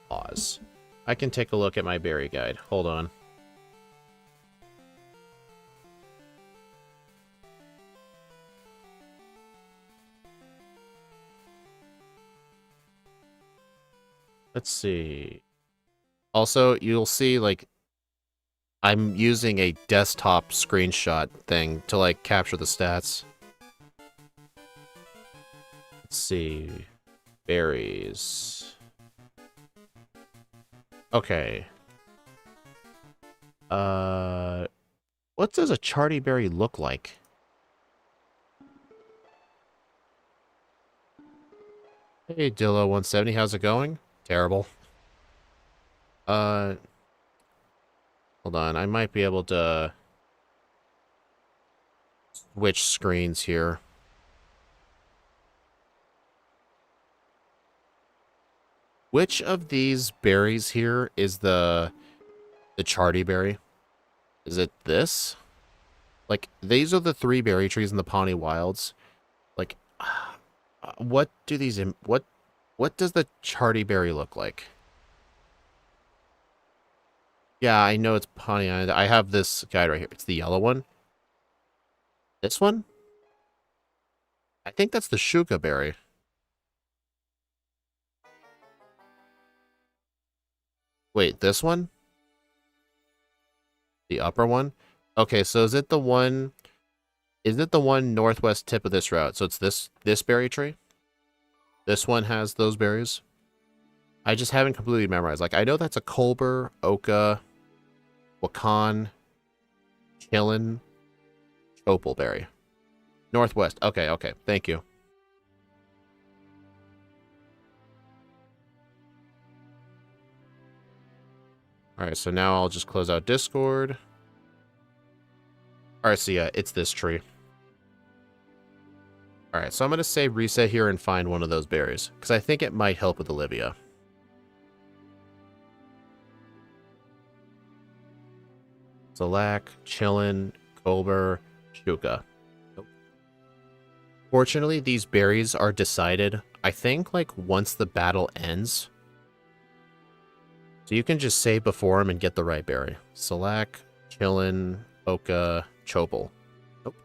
Pause. I can take a look at my berry guide. Hold on. Let's see. Also, you'll see, like, I'm using a desktop screenshot thing to, like, capture the stats. Let's see. Berries. Okay. What does a charty berry look like? Hey, Dillo170, how's it going? Terrible. Hold on, I might be able to switch screens here. Which of these berries here is the charty berry? Is it this? Like, these are the 3 berry trees in the Pawnee Wilds. Like, what do these... What does the charty berry look like? Yeah, I know it's Pawnee Island. I have this guide right here. It's the yellow one. This one? I think that's the shuka berry. Wait, this one? The upper one? Okay, so is it the one... Is it the one northwest tip of this route? So it's this berry tree? This one has those berries? I just haven't completely memorized. Like, I know that's a Colbur, Oka, Wakan, Chillin, Opalberry. Northwest. Okay, okay. Thank you. Alright, so now I'll just close out Discord. Alright, so yeah, it's this tree. Alright, so I'm going to say reset here and find one of those berries, because I think it might help with Olivia. Zalak, Chillin, Colbur, Shuka. Nope. Fortunately, these berries are decided, I think, like, once the battle ends. So you can just save before him and get the right berry. Zalak, Chillin, Oka, Chopal. Nope.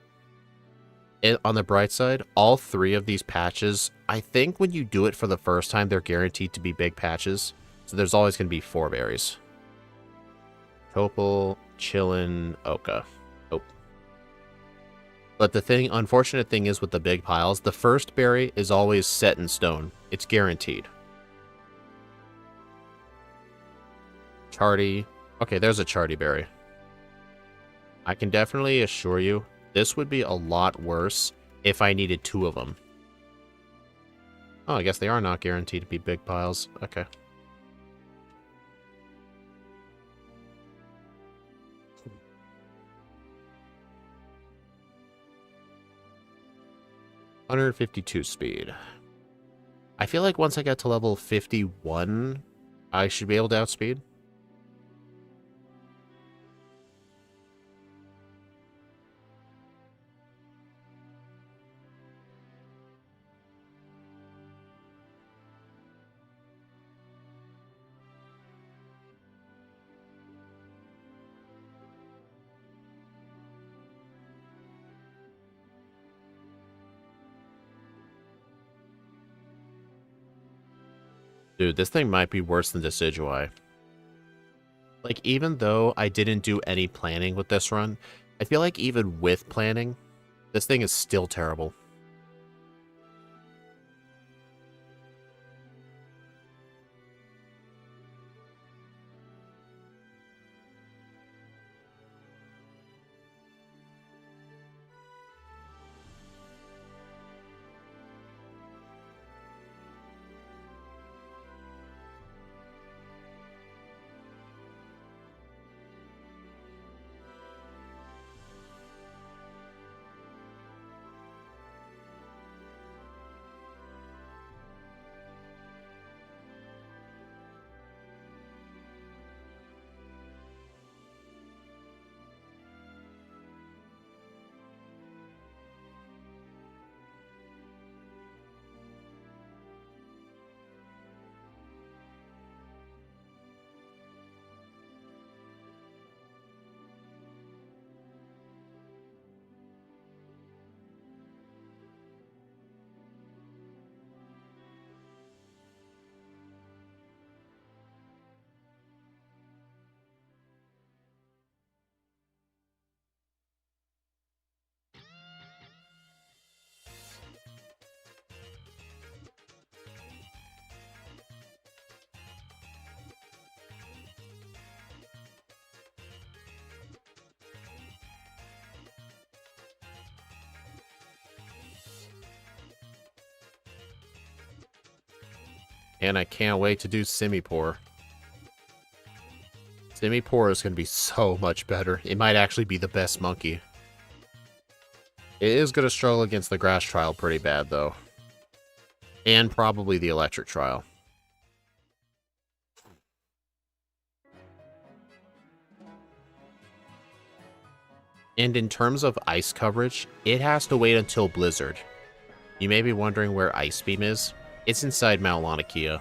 And on the bright side, all 3 of these patches, I think when you do it for the first time, they're guaranteed to be big patches. So there's always going to be 4 berries. Chopal, Chillin, Oka. Nope. But the unfortunate thing is with the big piles, the first berry is always set in stone. It's guaranteed. Charty. Okay, there's a charty berry. I can definitely assure you, this would be a lot worse if I needed 2 of them. Oh, I guess they are not guaranteed to be big piles. Okay. $152 speed. I feel like once I get to level 51, I should be able to outspeed. Dude, this thing might be worse than Decidueye. Like, even though I didn't do any planning with this run, I feel like even with planning, this thing is still terrible. And I can't wait to do Simipour. Simipour is going to be so much better. It might actually be the best monkey. It is going to struggle against the grass trial pretty bad, though. And probably the electric trial. And in terms of ice coverage, it has to wait until Blizzard. You may be wondering where Ice Beam is. It's inside Mount Lanakia.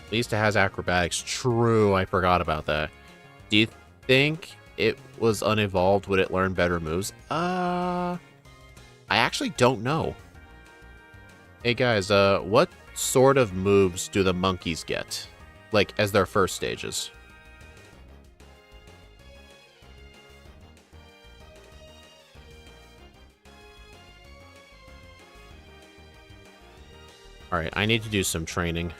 At least it has acrobatics. True, I forgot about that. Do you think it was unevolved? Would it learn better moves? I actually don't know. Hey guys, what sort of moves do the monkeys get? Like, as their first stages? Alright, I need to do some training.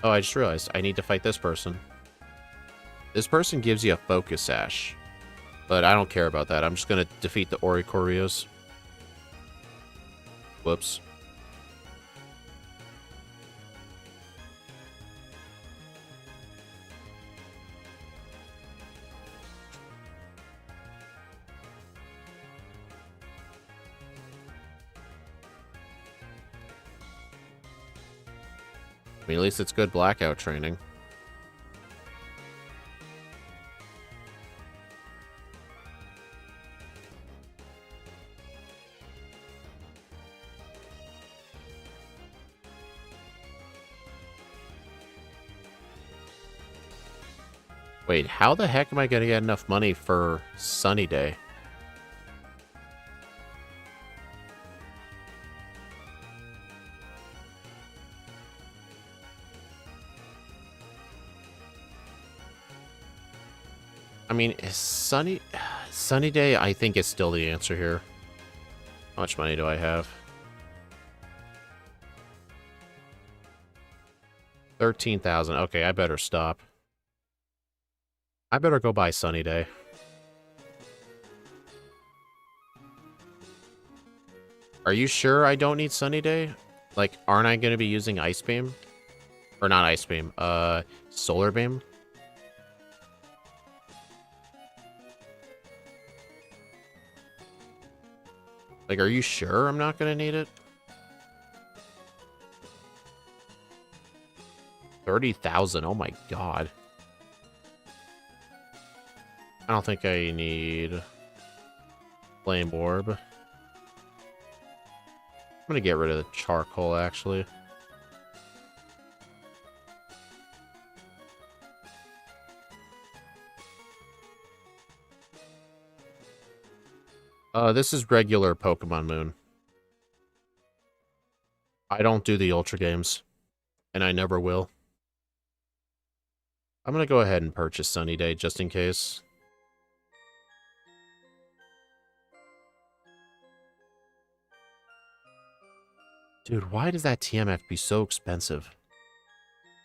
Oh, I just realized I need to fight this person. This person gives you a focus sash. But I don't care about that. I'm just going to defeat the Oricorios. Whoops. I mean, at least it's good blackout training. Wait, how the heck am I going to get enough money for Sunny Day? I mean, is Sunny Day, I think, is still the answer here. How much money do I have? 13,000. Okay, I better stop. I better go buy Sunny Day. Are you sure I don't need Sunny Day? Like, aren't I going to be using Ice Beam? Or not Ice Beam, Solar Beam? Like, are you sure I'm not going to need it? 30,000, oh my god. I don't think I need Flame Orb. I'm gonna get rid of the charcoal, actually. This is regular Pokemon Moon. I don't do the Ultra games, and I never will. I'm gonna go ahead and purchase Sunny Day, just in case. Dude, why does that TMF be so expensive?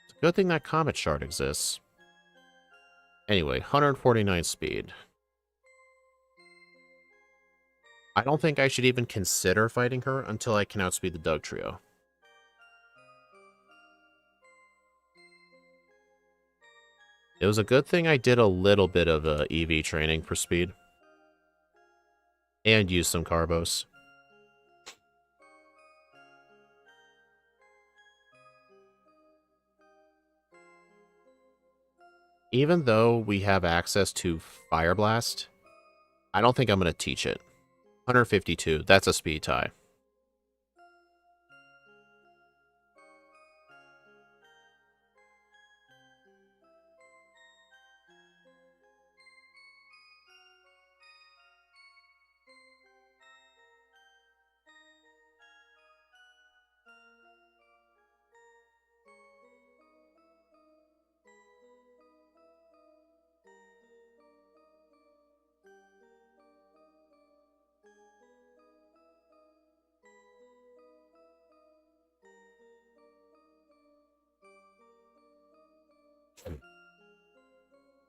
It's a good thing that Comet Shard exists. Anyway, 149 speed. I don't think I should even consider fighting her until I can outspeed the Doug Trio. It was a good thing I did a little bit of EV training for speed. And used some Carbos. Even though we have access to Fire Blast, I don't think I'm going to teach it. 152, that's a speed tie.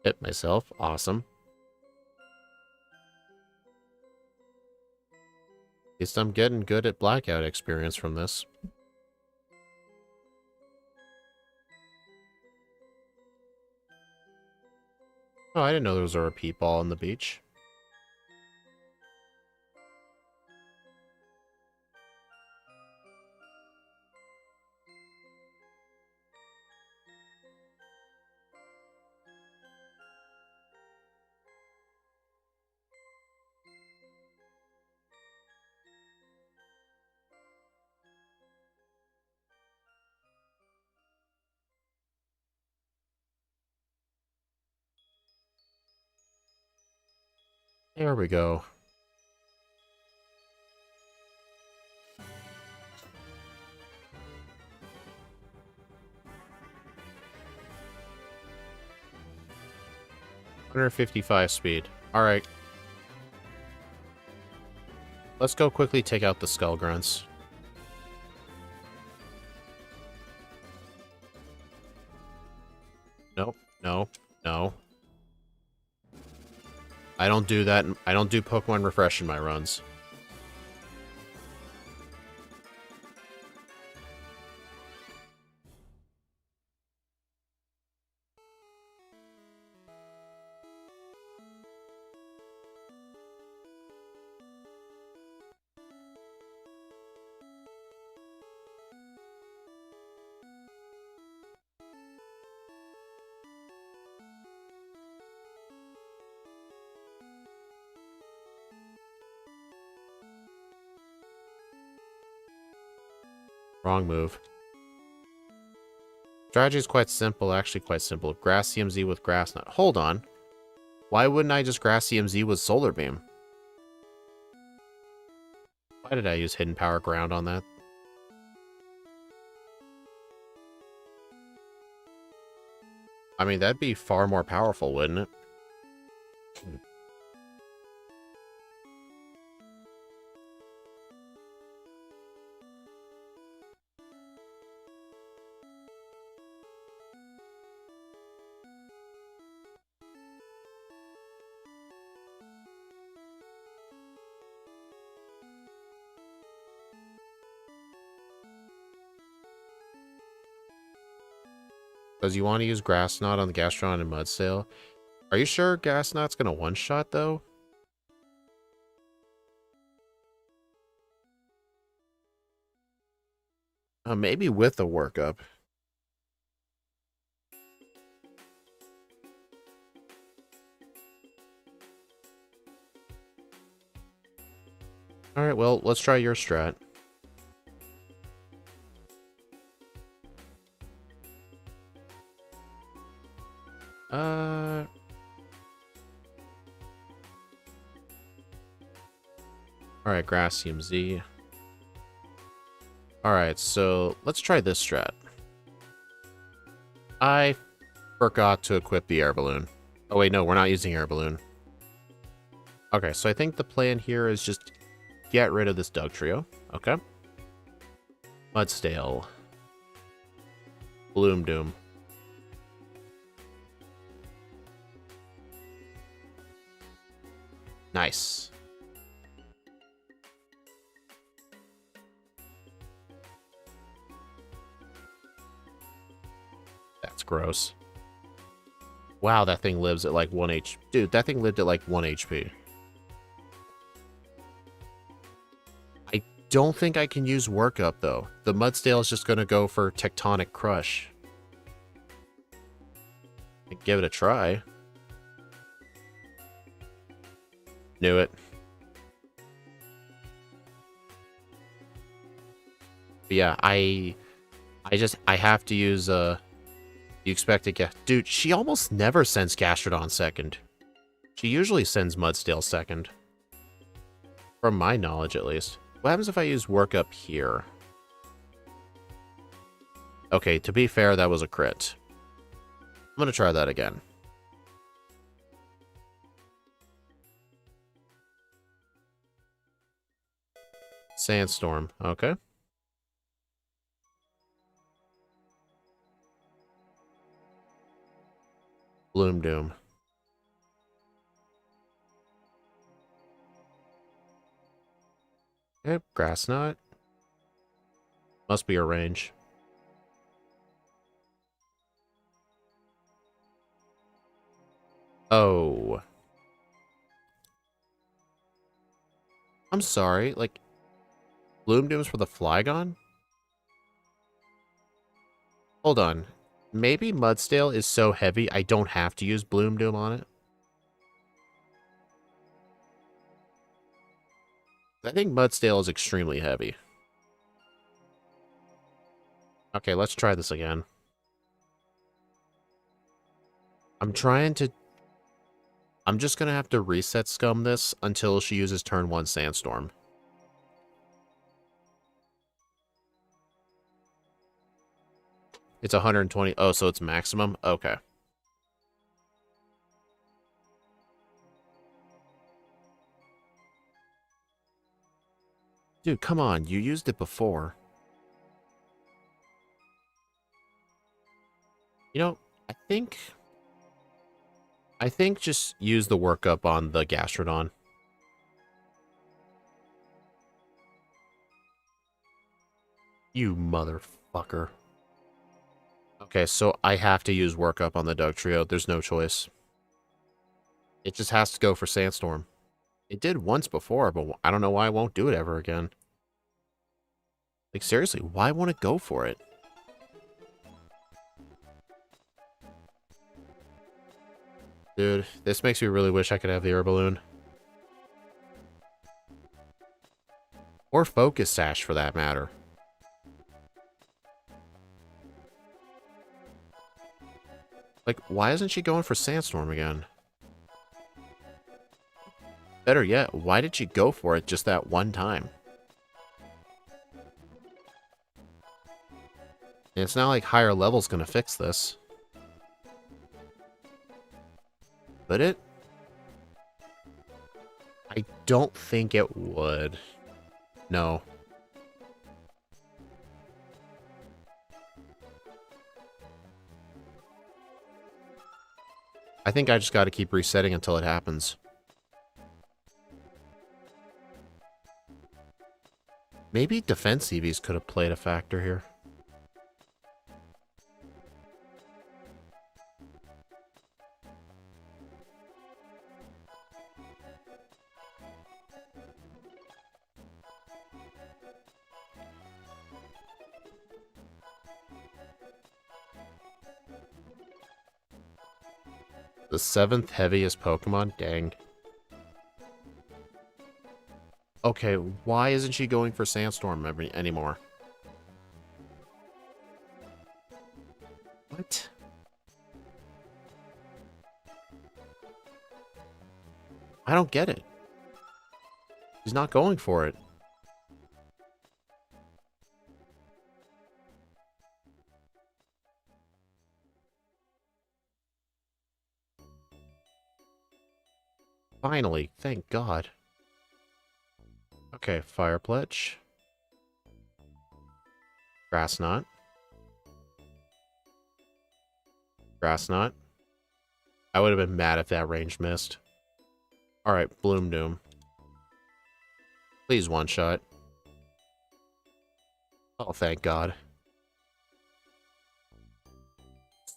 Hit myself. Awesome. At least I'm getting good at blackout experience from this. Oh, I didn't know there was a repeat ball on the beach. There we go. $155 speed. Alright. Let's go quickly take out the skull grunts. Nope. No. No. I don't do that. I don't do Pokemon Refresh in my runs. Wrong move. Strategy is quite simple, actually quite simple. Grass CMZ with Grass Knot. Hold on. Why wouldn't I just Grass CMZ with Solar Beam? Why did I use Hidden Power Ground on that? I mean, that'd be far more powerful, wouldn't it? Because you want to use Grass Knot on the Gastron and Mudsail. Are you sure Grass Knot's going to one-shot, though? Maybe with a workup. Alright, well, let's try your strat. Alright, Grass CMZ. Alright, so let's try this strat. I forgot to equip the air balloon. Oh wait, no, we're not using air balloon. Okay, so I think the plan here is just get rid of this Dug Trio. Okay. Mudstale. Bloom Doom. Nice. That's gross. Wow, that thing lives at like 1 HP. Dude, that thing lived at like 1 HP. I don't think I can use Workup, though. The Mudstale is just going to go for Tectonic Crush. Give it a try. Knew it. But yeah, I have to use, you expect to get... Dude, she almost never sends Gastrodon second. She usually sends Mudstale second. From my knowledge, at least. What happens if I use Workup here? Okay, to be fair, that was a crit. I'm gonna try that again. Sandstorm, okay. Bloom Doom. Yep, grass knot. Must be a range. Oh. I'm sorry, like, Bloom Dooms for the Flygon? Hold on. Maybe Mudstale is so heavy I don't have to use Bloom Doom on it? I think Mudstale is extremely heavy. Okay, let's try this again. I'm just gonna have to reset Scum this until she uses turn 1 Sandstorm. It's 120. Oh, so it's maximum? Okay. Dude, come on. You used it before. You know, I think just use the workup on the Gastrodon. You motherfucker. Okay, so I have to use workup on the Dugtrio. There's no choice. It just has to go for Sandstorm. It did once before, but I don't know why I won't do it ever again. Like, seriously, why won't it go for it? Dude, this makes me really wish I could have the Air Balloon. Or Focus Sash, for that matter. Like, why isn't she going for Sandstorm again? Better yet, why did she go for it just that one time? And it's not like higher level's gonna fix this. Would it? I don't think it would. No. I think I just gotta keep resetting until it happens. Maybe defense EVs could have played a factor here. The 7th heaviest Pokemon? Dang. Okay, why isn't she going for Sandstorm anymore? What? I don't get it. She's not going for it. Finally, thank God. Okay, Fire Pledge. Grass Knot. Grass Knot. I would have been mad if that range missed. Alright, Bloom Doom. Please one-shot. Oh, thank God.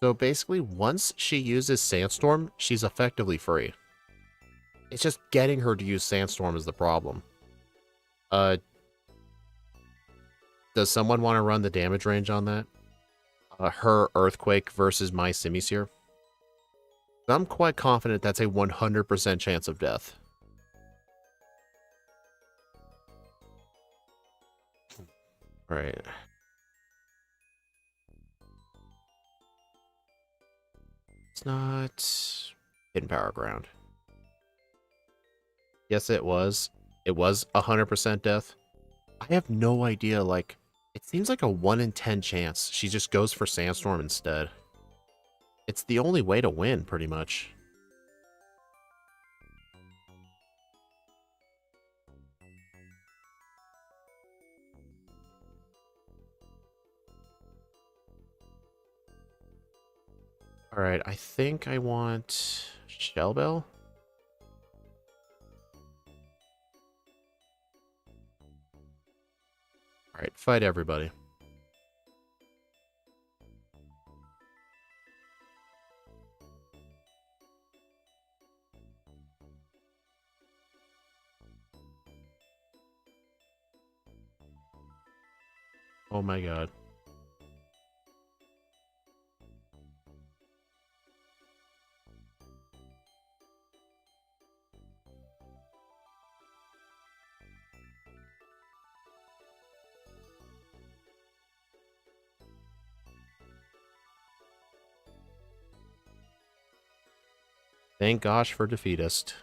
So basically, once she uses Sandstorm, she's effectively free. It's just getting her to use Sandstorm is the problem. Does someone want to run the damage range on that? Her Earthquake versus my Simisear? I'm quite confident that's a 100% chance of death. Alright. It's not Hidden Power Ground. Yes, it was. It was 100% death. I have no idea, like, it seems like a 1 in 10 chance she just goes for Sandstorm instead. It's the only way to win, pretty much. Alright, I think I want Shell Bell. Alright, fight everybody. Oh my god. Thank gosh for defeatist.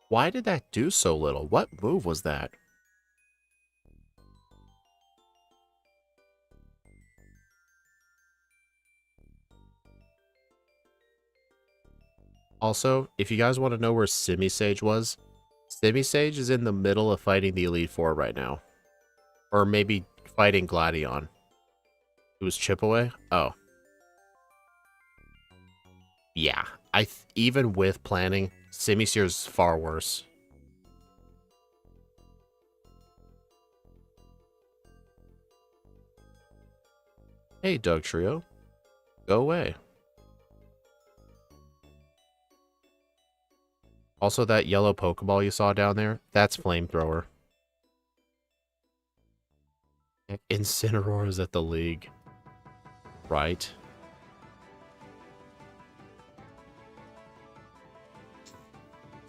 Why did that do so little? What move was that? Also, if you guys want to know where Simisage was, Simisage is in the middle of fighting the Elite Four right now. Or maybe fighting Gladion. It was Chipaway? Oh. Yeah. Even with planning, Simisear's far worse. Hey, Doug Trio. Go away. Also, that yellow Pokeball you saw down there, that's Flamethrower. Incineroar's at the league. Right.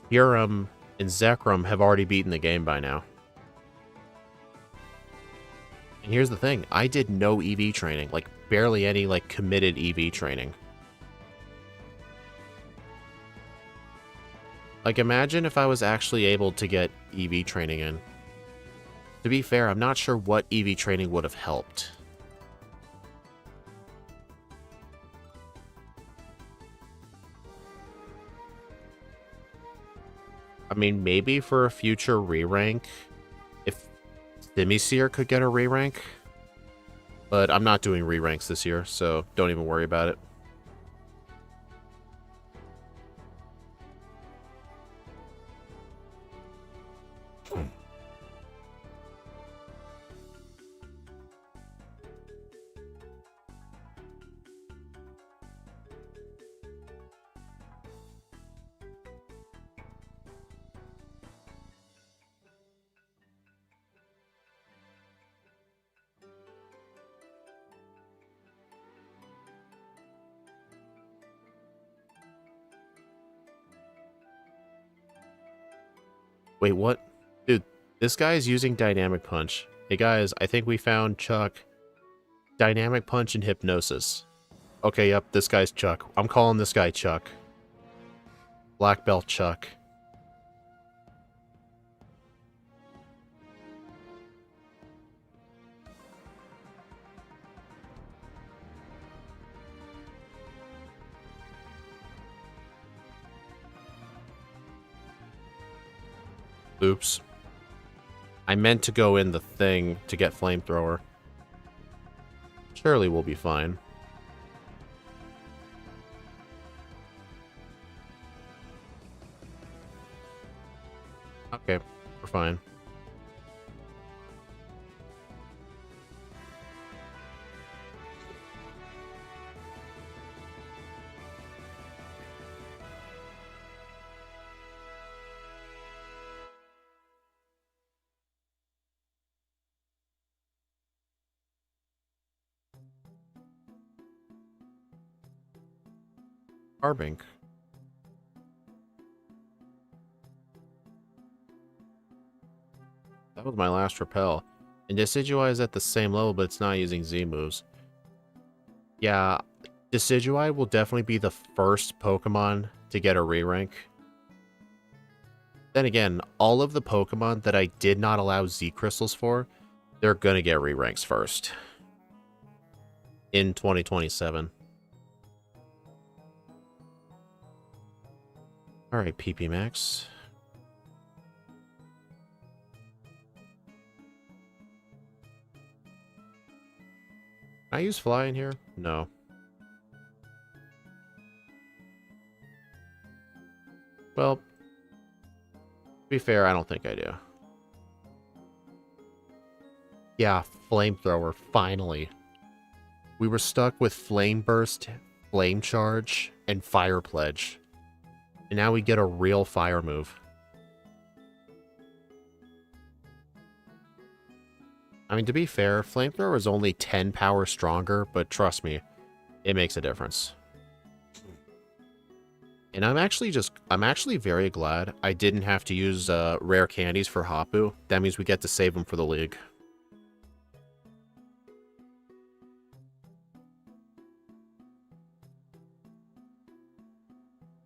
Urim and Zekrom have already beaten the game by now. And here's the thing, I did no EV training, like barely any like committed EV training. Like imagine if I was actually able to get EV training in. To be fair, I'm not sure what EV training would have helped. I mean, maybe for a future re-rank, if Simisear could get a re-rank. But I'm not doing re-ranks this year, so don't even worry about it. Wait, what? Dude, this guy is using Dynamic Punch. Hey guys, I think we found Chuck. Dynamic Punch and Hypnosis. Okay, yep, this guy's Chuck. I'm calling this guy Chuck. Black Belt Chuck. Oops. I meant to go in the thing to get Flamethrower. Surely we'll be fine. Okay, we're fine. Arbink. That was my last repel. And Decidueye is at the same level, but it's not using Z moves. Yeah, Decidueye will definitely be the first Pokemon to get a re-rank. Then again, all of the Pokemon that I did not allow Z crystals for, they're gonna get re-ranks first. In 2027. Alright, PP Max. Can I use Fly in here? No. Well, to be fair, I don't think I do. Yeah, flamethrower, finally. We were stuck with flame burst, flame charge, and fire pledge. And now we get a real fire move. I mean, to be fair, flamethrower is only 10 power stronger, but trust me, it makes a difference. And I'm actually very glad I didn't have to use rare candies for Hapu. That means we get to save them for the league.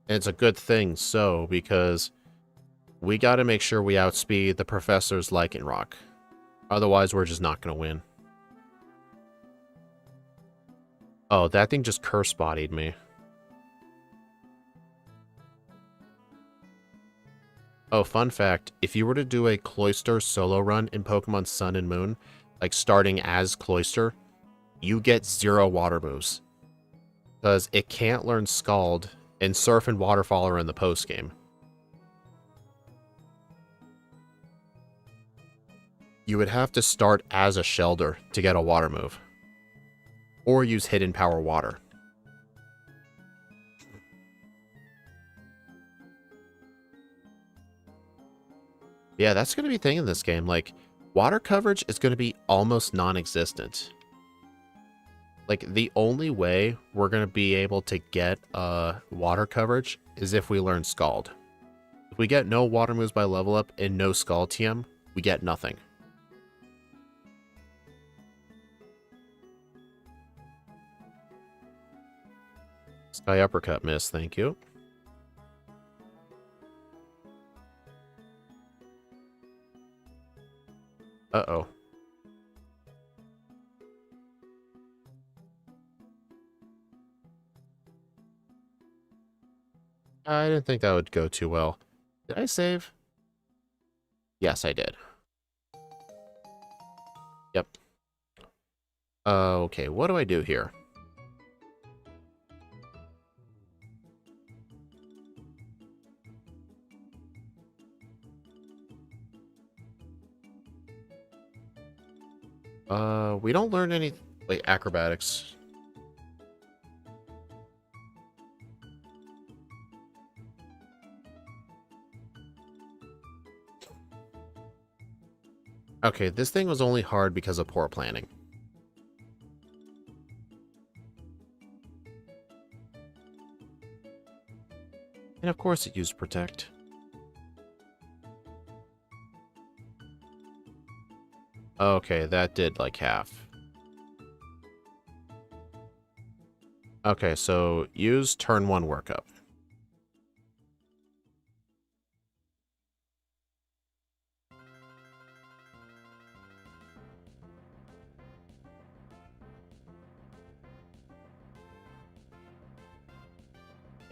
And it's a good thing, so, because we gotta make sure we outspeed the professor's Lycanroc. Otherwise, we're just not gonna win. Oh, that thing just curse-bodied me. Oh, fun fact, if you were to do a Cloyster solo run in Pokemon Sun and Moon, like starting as Cloyster, you get 0 water moves. Because it can't learn Scald, and Surf and Waterfall are in the post-game. You would have to start as a Shelder to get a water move. Or use Hidden Power Water. Yeah, that's going to be a thing in this game. Like, water coverage is going to be almost non-existent. Like, the only way we're going to be able to get water coverage is if we learn Scald. If we get no water moves by level up and no Scald TM, we get nothing. Sky Uppercut miss, thank you. Uh-oh. I didn't think that would go too well. Did I save? Yes, I did. Yep. Okay, what do I do here? We don't learn any, like, acrobatics. Okay, this thing was only hard because of poor planning. And of course it used Protect. Okay, that did like half. Okay, so use turn 1 workup.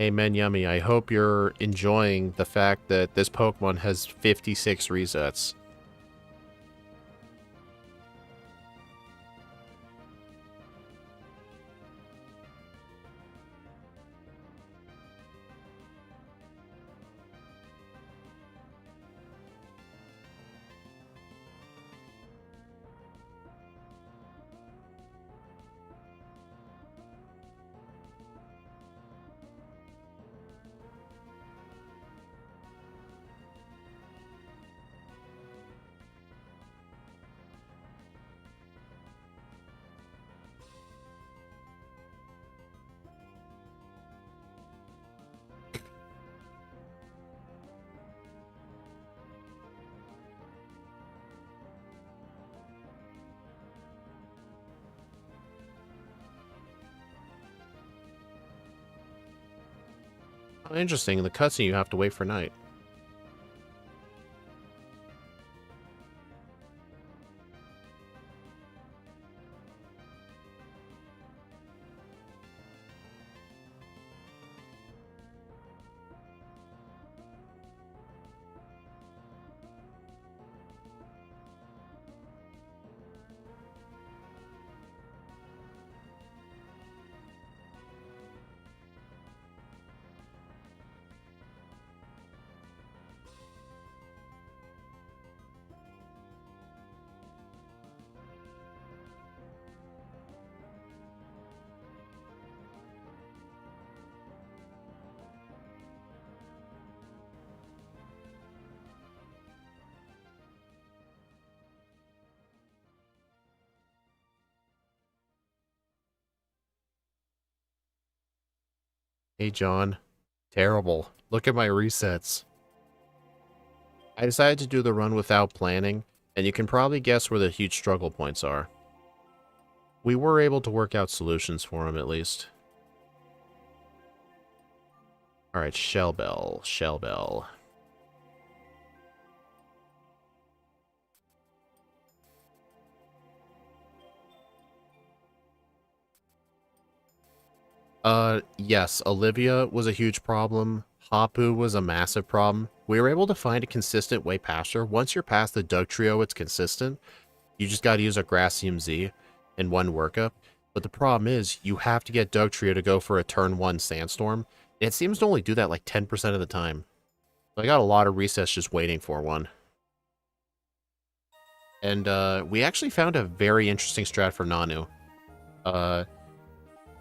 Amen, Yummy. I hope you're enjoying the fact that this Pokemon has 56 resets. Oh, interesting. In the cutscene, you have to wait for night. Hey, John. Terrible. Look at my resets. I decided to do the run without planning, and you can probably guess where the huge struggle points are. We were able to work out solutions for him, at least. Alright, Shell Bell. Shell Bell. Yes, Olivia was a huge problem. Hapu was a massive problem. We were able to find a consistent way past her. Once you're past the Doug Trio, it's consistent. You just gotta use a Grassium Z in one workup. But the problem is, you have to get Doug Trio to go for a turn 1 Sandstorm. And it seems to only do that like 10% of the time. So I got a lot of resets just waiting for one. And we actually found a very interesting strat for Nanu.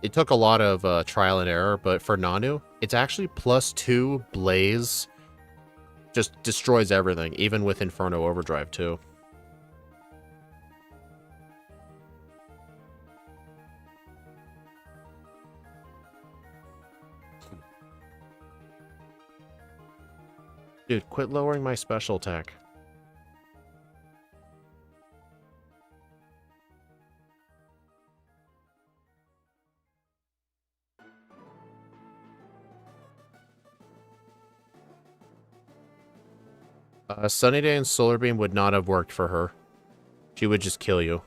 It took a lot of trial and error, but for Nanu, it's actually +2 Blaze. Just destroys everything, even with Inferno Overdrive too. Dude, quit lowering my special attack. Sunny Day and Solar Beam would not have worked for her. She would just kill you.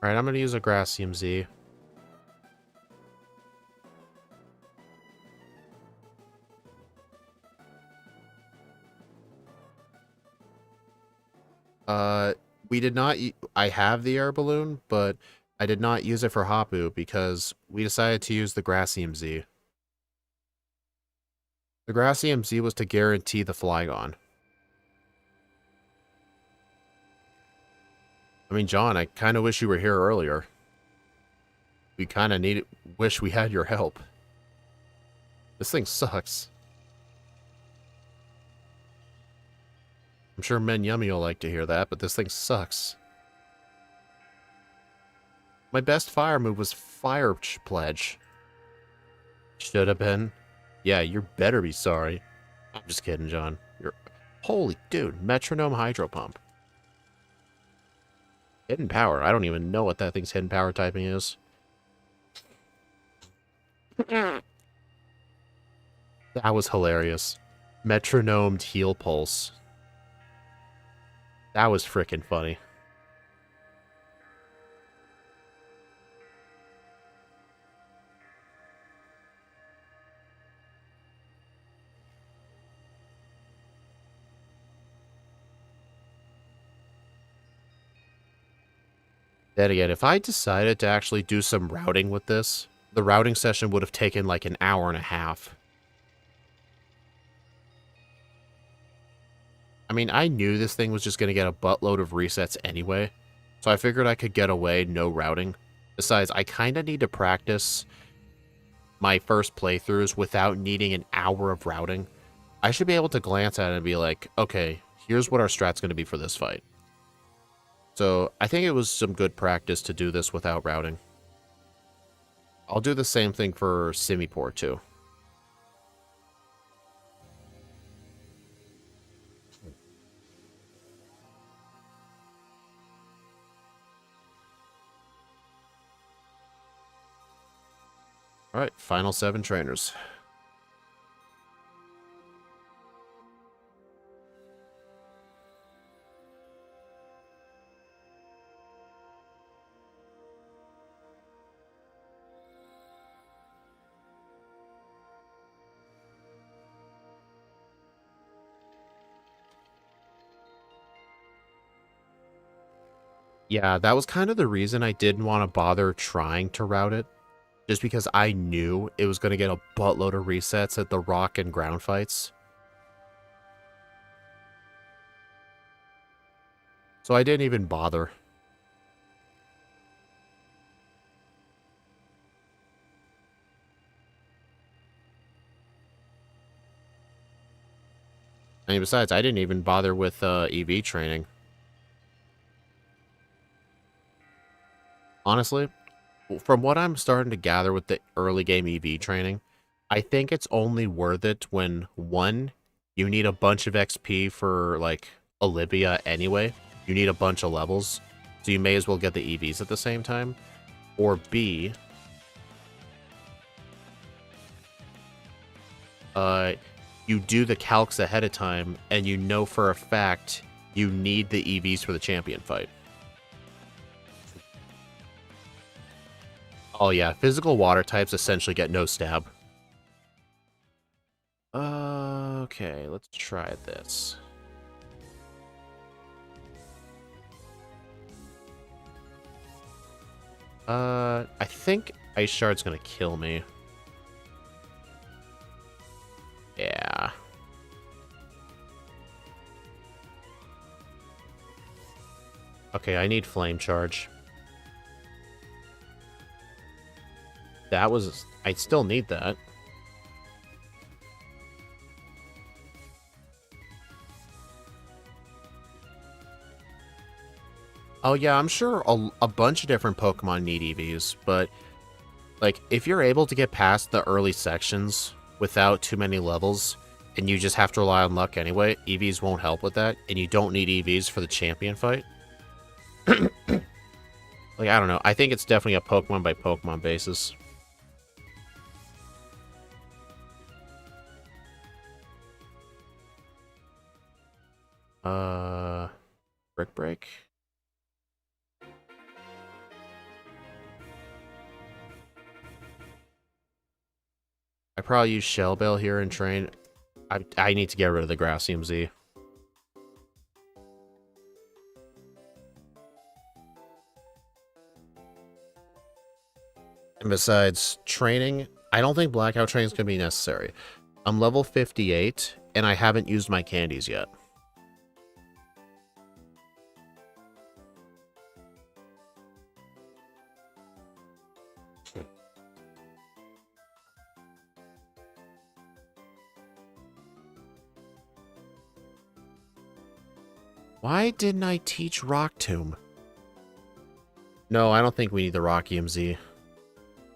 Alright, I'm gonna use a Grassium Z. We did not... I have the air balloon, but I did not use it for Hapu because we decided to use the Grassium Z. The Grassium Z was to guarantee the Flygon. I mean, John, I kind of wish you were here earlier. We kind of wish we had your help. This thing sucks. I'm sure Men Yummy will like to hear that, but this thing sucks. My best fire move was Fire Pledge. Should have been. Yeah, you better be sorry. I'm just kidding, John. You're... Holy dude, Metronome Hydro Pump. Hidden Power. I don't even know what that thing's hidden power typing is. That was hilarious. Metronomed Heal Pulse. That was frickin' funny. Then again, if I decided to actually do some routing with this, the routing session would have taken like an hour and a half. I mean, I knew this thing was just going to get a buttload of resets anyway, so I figured I could get away no routing. Besides, I kind of need to practice my first playthroughs without needing an hour of routing. I should be able to glance at it and be like, okay, here's what our strat's going to be for this fight. So I think it was some good practice to do this without routing. I'll do the same thing for Simisear too. Alright, final 7 trainers. Yeah, that was kind of the reason I didn't want to bother trying to route it. Just because I knew it was going to get a buttload of resets at the rock and ground fights. So I didn't even bother. I mean, besides, I didn't even bother with EV training. Honestly, from what I'm starting to gather with the early game EV training, I think it's only worth it when, one, you need a bunch of XP for, like, Olivia anyway. You need a bunch of levels, so you may as well get the EVs at the same time. Or B, you do the calcs ahead of time, and you know for a fact you need the EVs for the champion fight. Oh yeah, physical water types essentially get no stab. Okay, let's try this. I think Ice Shard's gonna kill me. Yeah. Okay, I need Flame Charge. That was... I still need that. Oh yeah, I'm sure a bunch of different Pokemon need EVs, but... like, if you're able to get past the early sections without too many levels, and you just have to rely on luck anyway, EVs won't help with that, and you don't need EVs for the champion fight. Like, I don't know. I think it's definitely a Pokemon by Pokemon basis. Brick Break? I probably use Shell Bell here and train. I need to get rid of the Grassium Z. And besides, training, I don't think Blackout training is going to be necessary. I'm level 58, and I haven't used my candies yet. Why didn't I teach Rock Tomb? No, I don't think we need the Rock EMZ.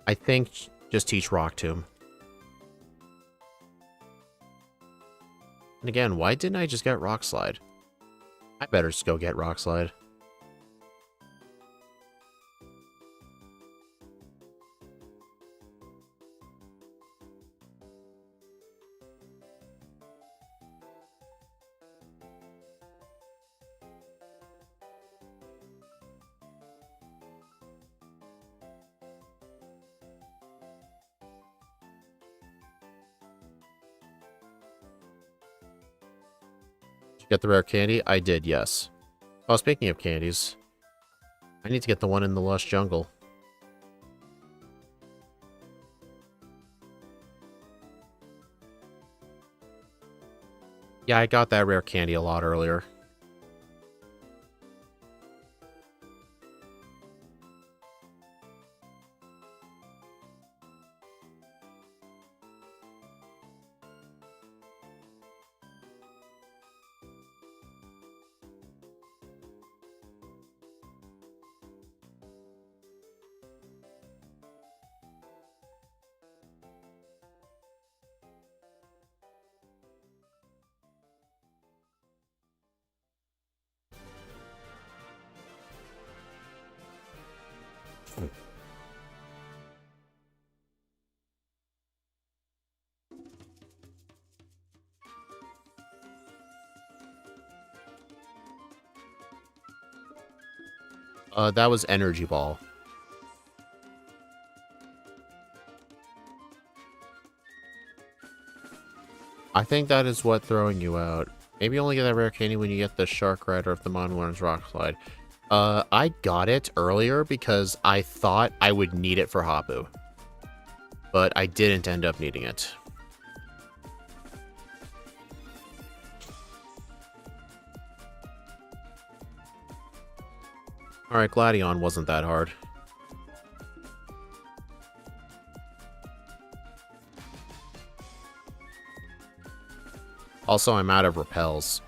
I think just teach Rock Tomb. And again, why didn't I just get Rock Slide? I better just go get Rock Slide. Get the rare candy? I did, yes. Oh, speaking of candies, I need to get the one in the lush jungle. Yeah, I got that rare candy a lot earlier. That was Energy Ball. I think that is what throwing you out. Maybe you only get that rare candy when you get the Shark Rider of the Monwarn's Rock Slide. I got it earlier because I thought I would need it for Hapu. But I didn't end up needing it. Alright, Gladion wasn't that hard. Also, I'm out of repels.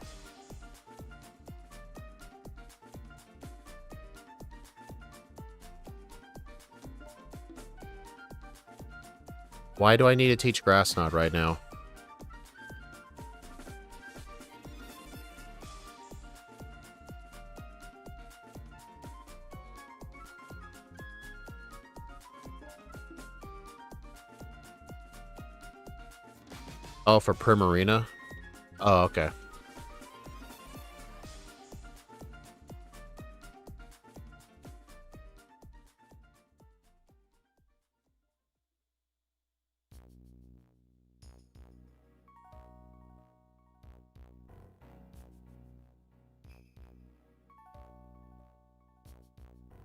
Why do I need to teach Grass Knot right now? Oh, for Primarina? Oh, okay.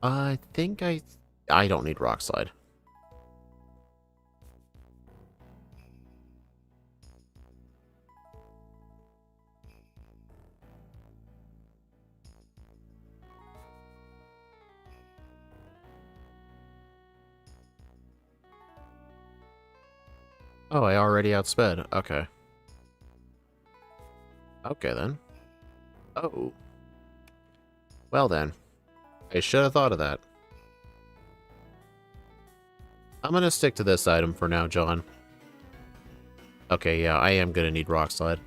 I think I don't need Rock Slide. Oh, I already outsped. Okay. Okay, then. Oh. Well, then. I should have thought of that. I'm gonna stick to this item for now, John. Okay, yeah, I am gonna need Rock Slide.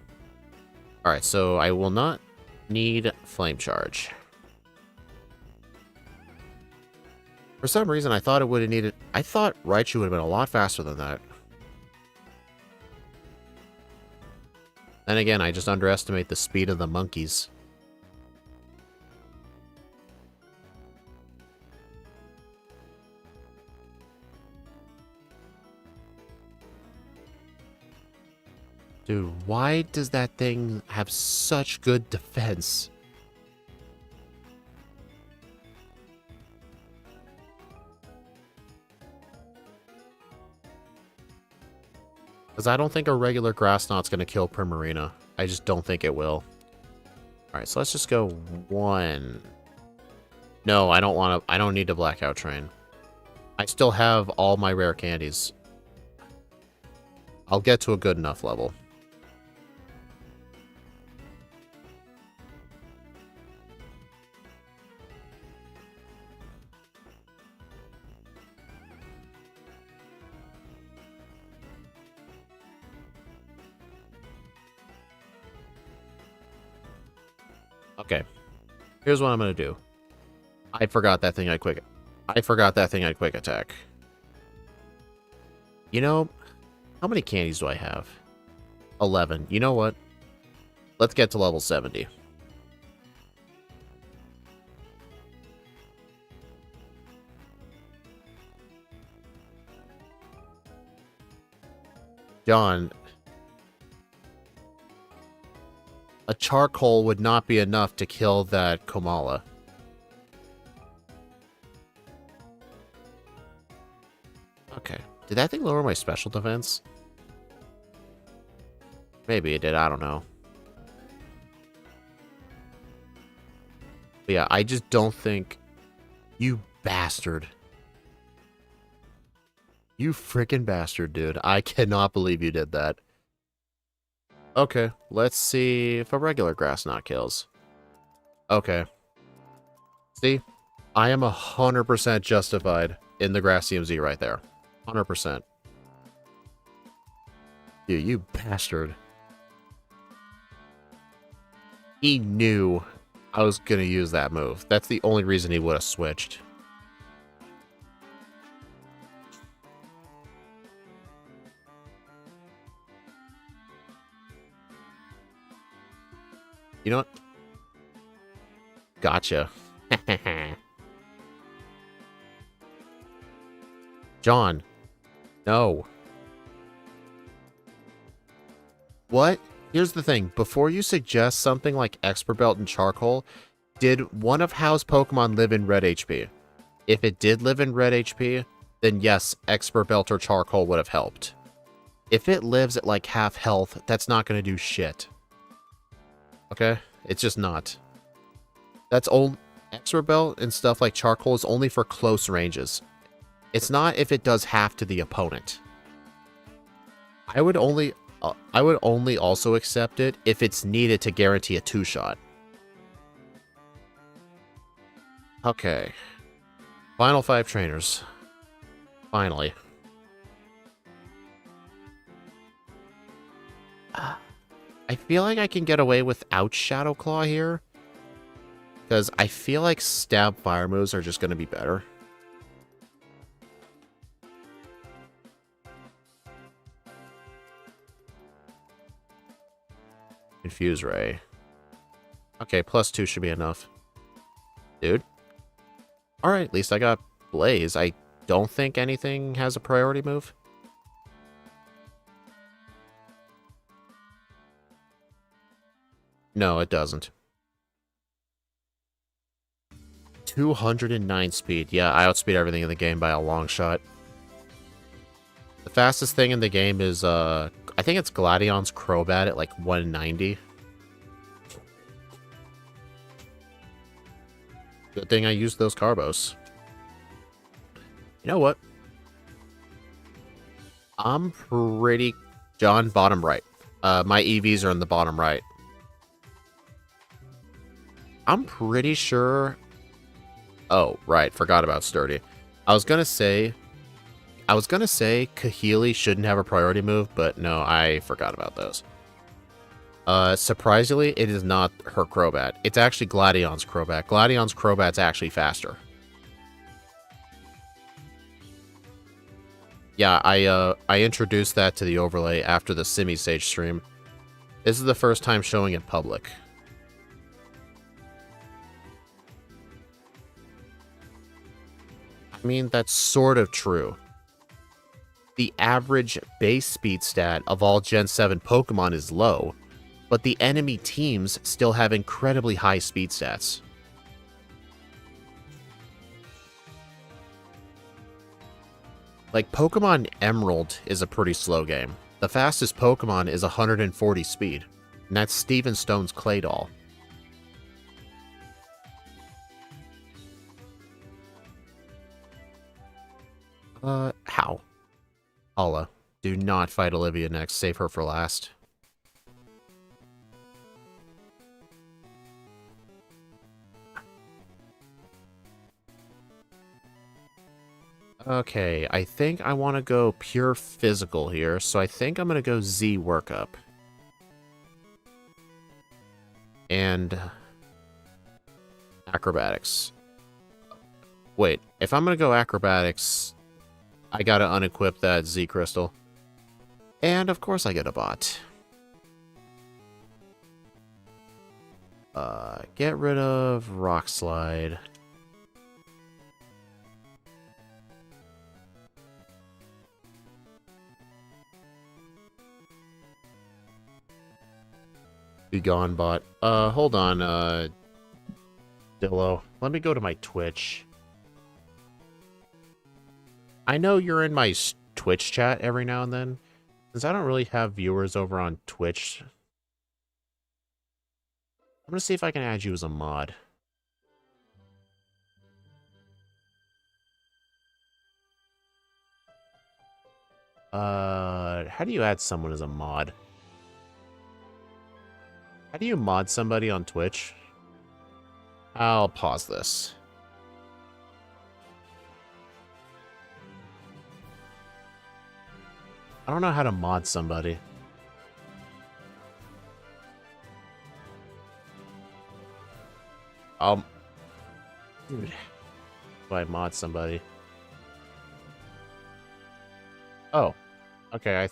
Alright, so I will not need Flame Charge. For some reason, I thought it would have needed... I thought Raichu would have been a lot faster than that. Then again, I just underestimate the speed of the monkeys. Dude, why does that thing have such good defense? Because I don't think a regular Grass Knot's going to kill Primarina. I just don't think it will. Alright, so let's just go 1. No, I don't want to... I don't need to Blackout Train. I still have all my rare candies. I'll get to a good enough level. Okay. Here's what I'm going to do. I forgot that thing I quick attack. You know, how many candies do I have? 11. You know what? Let's get to level 70. John, a charcoal would not be enough to kill that Komala. Okay. Did that thing lower my special defense? Maybe it did. I don't know. But yeah, I just don't think... You bastard. You freaking bastard, dude. I cannot believe you did that. Okay, let's see if a regular Grass Knot kills. Okay. See? I am 100% justified in the Grass CMZ right there. 100%. Dude, you bastard. He knew I was going to use that move. That's the only reason he would have switched. You know what? Gotcha. John. No. What? Here's the thing. Before you suggest something like Expert Belt and Charcoal, did one of Hao's Pokemon live in red HP? If it did live in red HP, then yes, Expert Belt or Charcoal would have helped. If it lives at like half health, that's not going to do shit. Okay? It's just not. That's old. Expert Belt and stuff like Charcoal is only for close ranges. It's not if it does half to the opponent. I would only... I would only also accept it if it's needed to guarantee a 2-shot. Okay. Final 5 trainers. Finally. I feel like I can get away without Shadow Claw here. Because I feel like stab fire moves are just going to be better. Infuse Ray. Okay, +2 should be enough. Dude. Alright, at least I got Blaze. I don't think anything has a priority move. No, it doesn't. 209 speed. Yeah, I outspeed everything in the game by a long shot. The fastest thing in the game is, I think it's Gladion's Crobat at like 190. Good thing I used those Carbos. You know what? I'm pretty... John, bottom right. My EVs are in the bottom right. I'm pretty sure... Oh, right. Forgot about Sturdy. I was gonna say Kahili shouldn't have a priority move, but no, I forgot about those. Surprisingly, it is not her Crobat. It's actually Gladion's Crobat. Gladion's Crobat's actually faster. Yeah, I introduced that to the overlay after the Simisage stream. This is the first time showing it public. I mean, that's sort of true. The average base speed stat of all Gen 7 Pokemon is low, but the enemy teams still have incredibly high speed stats. Like, Pokemon Emerald is a pretty slow game. The fastest Pokemon is 140 speed, and that's Steven Stone's Claydol. How? Paula, do not fight Olivia next. Save her for last. Okay, I think I want to go pure physical here, so I think I'm going to go Z workup. And acrobatics. Wait, if I'm going to go acrobatics, I got to unequip that Z crystal. And of course I get a bot. Get rid of Rock Slide. Be gone, bot. Hold on, Dillo. Let me go to my Twitch. I know you're in my Twitch chat every now and then, since I don't really have viewers over on Twitch. I'm gonna see if I can add you as a mod. How do you add someone as a mod? How do you mod somebody on Twitch? I'll pause this. I don't know how to mod somebody. Dude. Do I mod somebody? Oh. Okay, I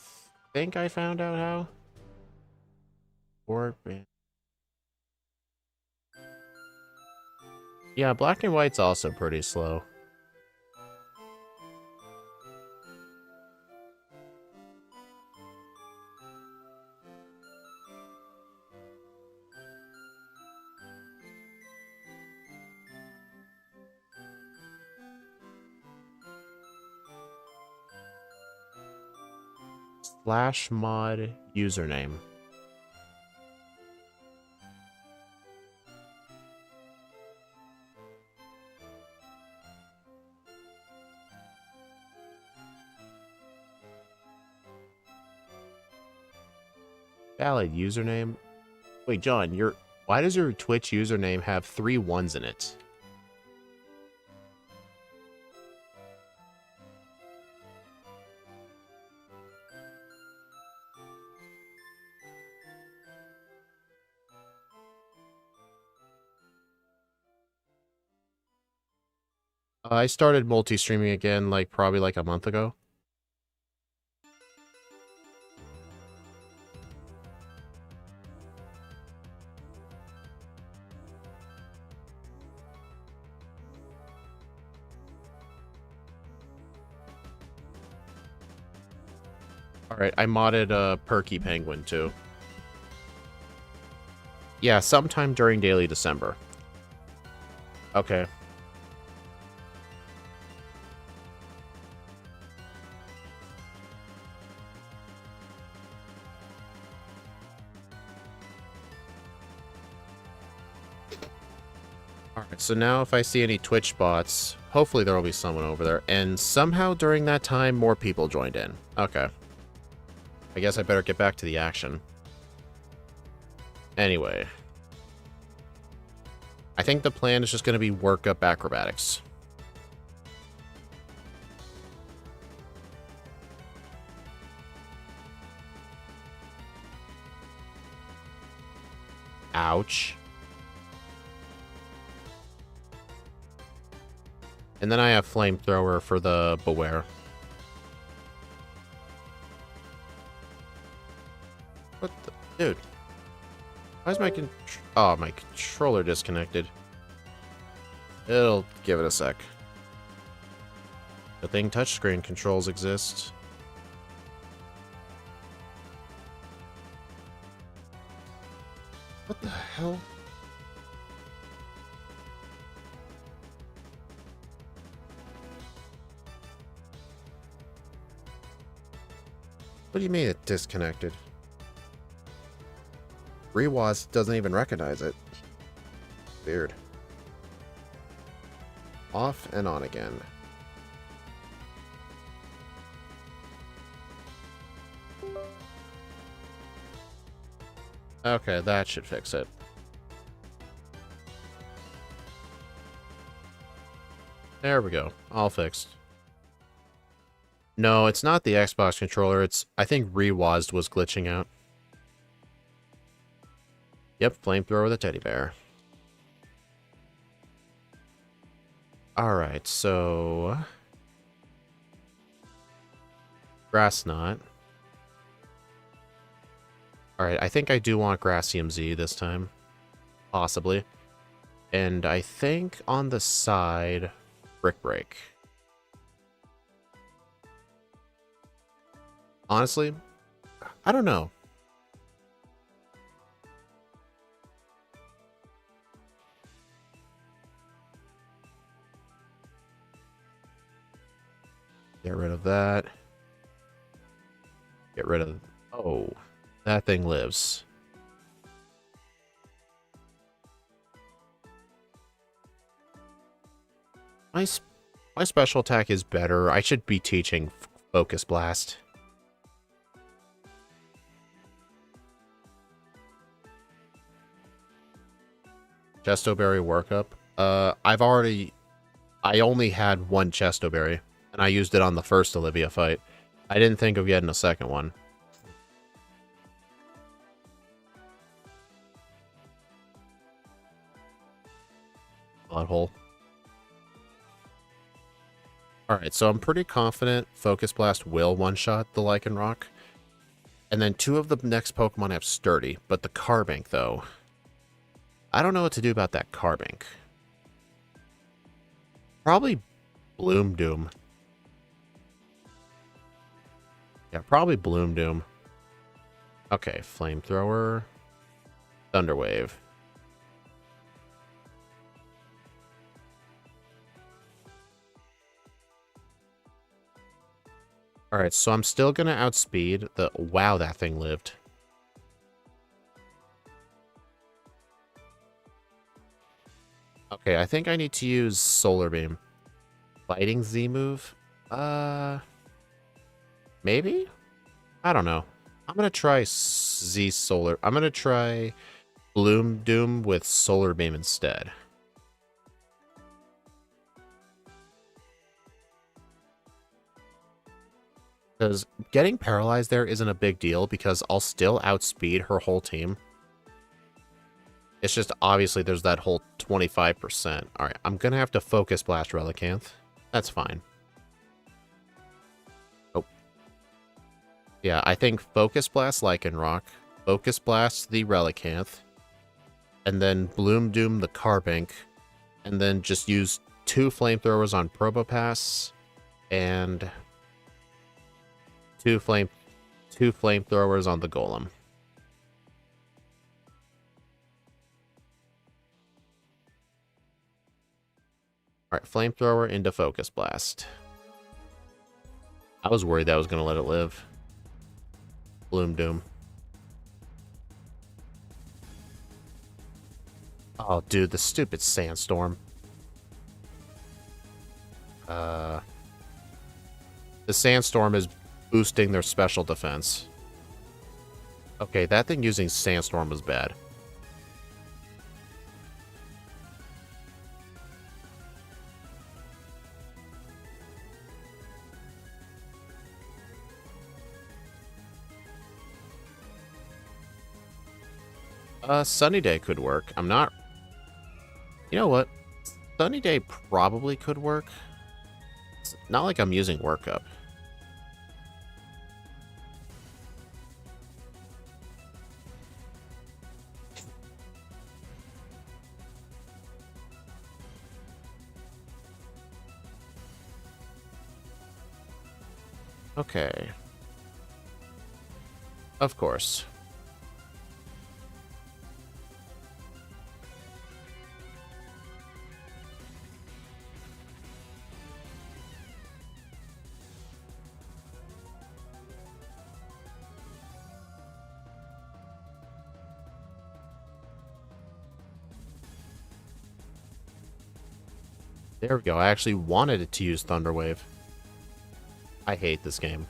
think I found out how. Yeah, black and white's also pretty slow. Slash mod username. Valid username. Wait, John, why does your Twitch username have 3 1s in it? I started multi-streaming again, probably a month ago. Alright, I modded a Perky Penguin, too. Yeah, sometime during Daily December. Okay. Alright, so now if I see any Twitch bots, hopefully there will be someone over there. And somehow during that time, more people joined in. Okay. I guess I better get back to the action. Anyway. I think the plan is just going to be work up acrobatics. Ouch. And then I have Flamethrower for the Beware. What the... Dude. Why is my my controller disconnected? It'll give it a sec. Good thing touchscreen controls exist. What the hell? What do you mean it disconnected? Rewaz doesn't even recognize it. Weird. Off and on again. Okay, that should fix it. There we go. All fixed. No, it's not the Xbox controller. I think Rewazd was glitching out. Yep, Flamethrower with a teddy bear. Alright, so... Grass Knot. Alright, I think I do want Grassium Z this time. Possibly. And I think on the side, Brick Break. Honestly, I don't know. Get rid of that. Get rid of... Oh, that thing lives. My special attack is better. I should be teaching Focus Blast. Chestoberry workup. I only had one Chestoberry, and I used it on the first Olivia fight. I didn't think of getting a second one. Butthole. Alright, so I'm pretty confident Focus Blast will one-shot the Lycanroc. And then 2 of the next Pokemon have Sturdy, but the Carbink, though... I don't know what to do about that Carbink. Probably Bloom Doom. Yeah, probably Bloom Doom. Okay, Flamethrower. Thunderwave. Alright, so I'm still gonna outspeed the... Wow, that thing lived. Okay, I think I need to use Solar Beam. Fighting Z move? Maybe? I don't know. I'm gonna try Z Solar. I'm gonna try Bloom Doom with Solar Beam instead. Because getting paralyzed there isn't a big deal because I'll still outspeed her whole team. It's just obviously there's that whole 25%. Alright, I'm gonna have to Focus Blast Relicanth. That's fine. Oh. Yeah, I think Focus Blast Lycanroc, Focus Blast the Relicanth, and then Bloom Doom the Carbink, and then just use 2 Flamethrowers on Probopass, and two flamethrowers on the Golem. Alright, Flamethrower into Focus Blast. I was worried that I was going to let it live. Bloom Doom. Oh, dude, the stupid Sandstorm. The Sandstorm is boosting their special defense. Okay, that thing using Sandstorm was bad. Sunny Day could work. I'm not... You know what? Sunny Day probably could work. It's not like I'm using Workup. Okay. Of course. There we go. I actually wanted it to use Thunder Wave. I hate this game.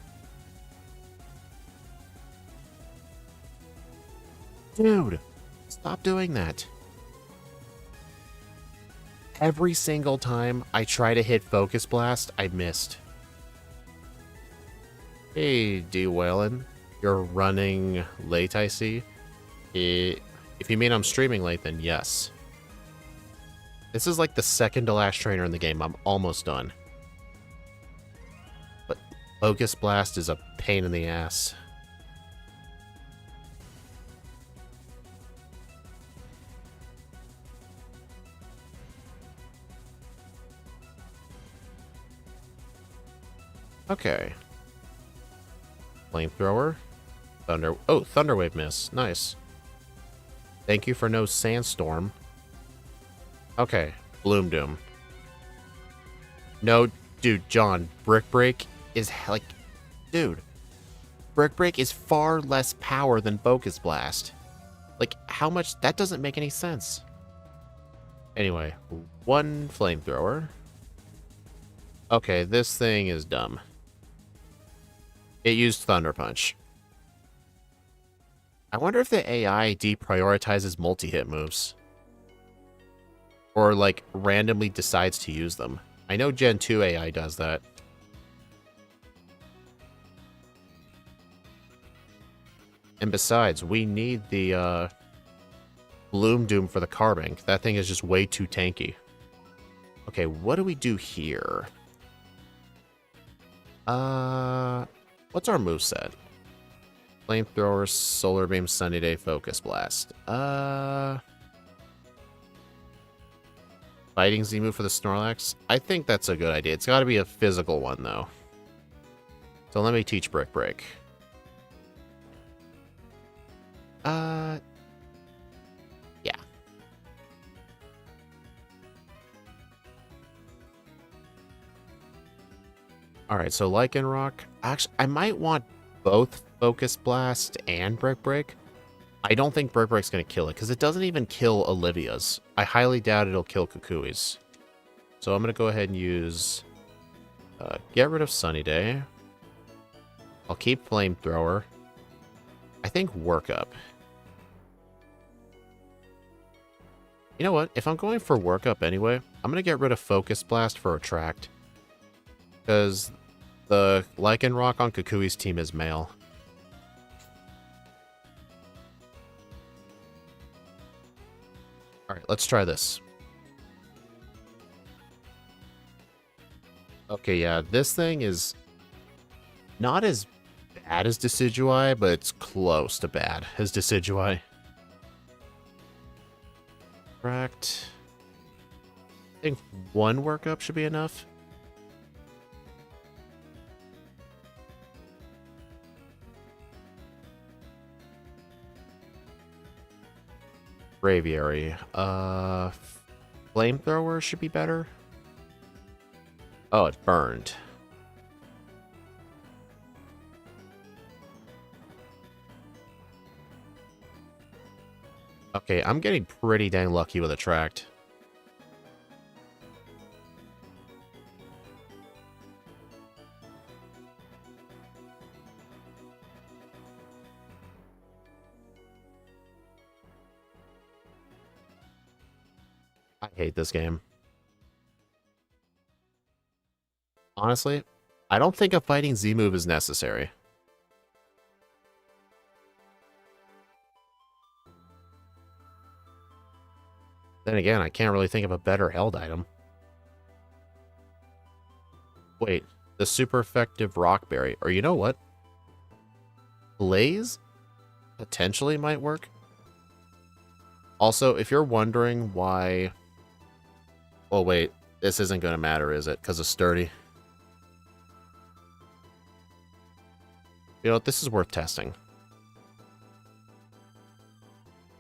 Dude, stop doing that. Every single time I try to hit Focus Blast, I missed. Hey, D. Whalen. You're running late, I see. If you mean I'm streaming late, then yes. This is like the second to last trainer in the game. I'm almost done. But Focus Blast is a pain in the ass. Okay. Flamethrower. Thunder. Oh, Thunder Wave miss. Nice. Thank you for no Sandstorm. Okay. Bloom Doom. No, dude, John. Brick Break is like... Dude. Brick Break is far less power than Focus Blast. Like, how much... That doesn't make any sense. Anyway. One Flamethrower. Okay, this thing is dumb. It used Thunder Punch. I wonder if the AI deprioritizes multi-hit moves. Or, like, randomly decides to use them. I know Gen 2 AI does that. And besides, we need the, Bloom Doom for the Carbink. That thing is just way too tanky. Okay, what do we do here? What's our moveset? Flamethrower, Solar Beam, Sunny Day, Focus Blast. Fighting Z move for the Snorlax? I think that's a good idea. It's got to be a physical one, though. So let me teach Brick Break. Yeah. Alright, so Lycanroc. Actually, I might want both Focus Blast and Brick Break. I don't think Brick Break's going to kill it, because it doesn't even kill Olivia's. I highly doubt it'll kill Kukui's. So I'm going to go ahead and use... get rid of Sunny Day. I'll keep Flamethrower. I think workup. You know what? If I'm going for workup anyway, I'm going to get rid of Focus Blast for Attract. Because the Lycanroc on Kukui's team is male. Alright, let's try this. Okay, yeah, this thing is not as bad as Decidueye, but it's close to bad as Decidueye. Correct. I think one workup should be enough. Braviary. Flamethrower should be better. Oh, it burned. Okay, I'm getting pretty dang lucky with Attract. I hate this game. Honestly, I don't think a fighting Z move is necessary. Then again, I can't really think of a better held item. Wait, the super effective Rock Berry. Or you know what? Blaze? Potentially might work. Also, if you're wondering why... Oh wait, this isn't going to matter, is it? Because of Sturdy. You know what? This is worth testing.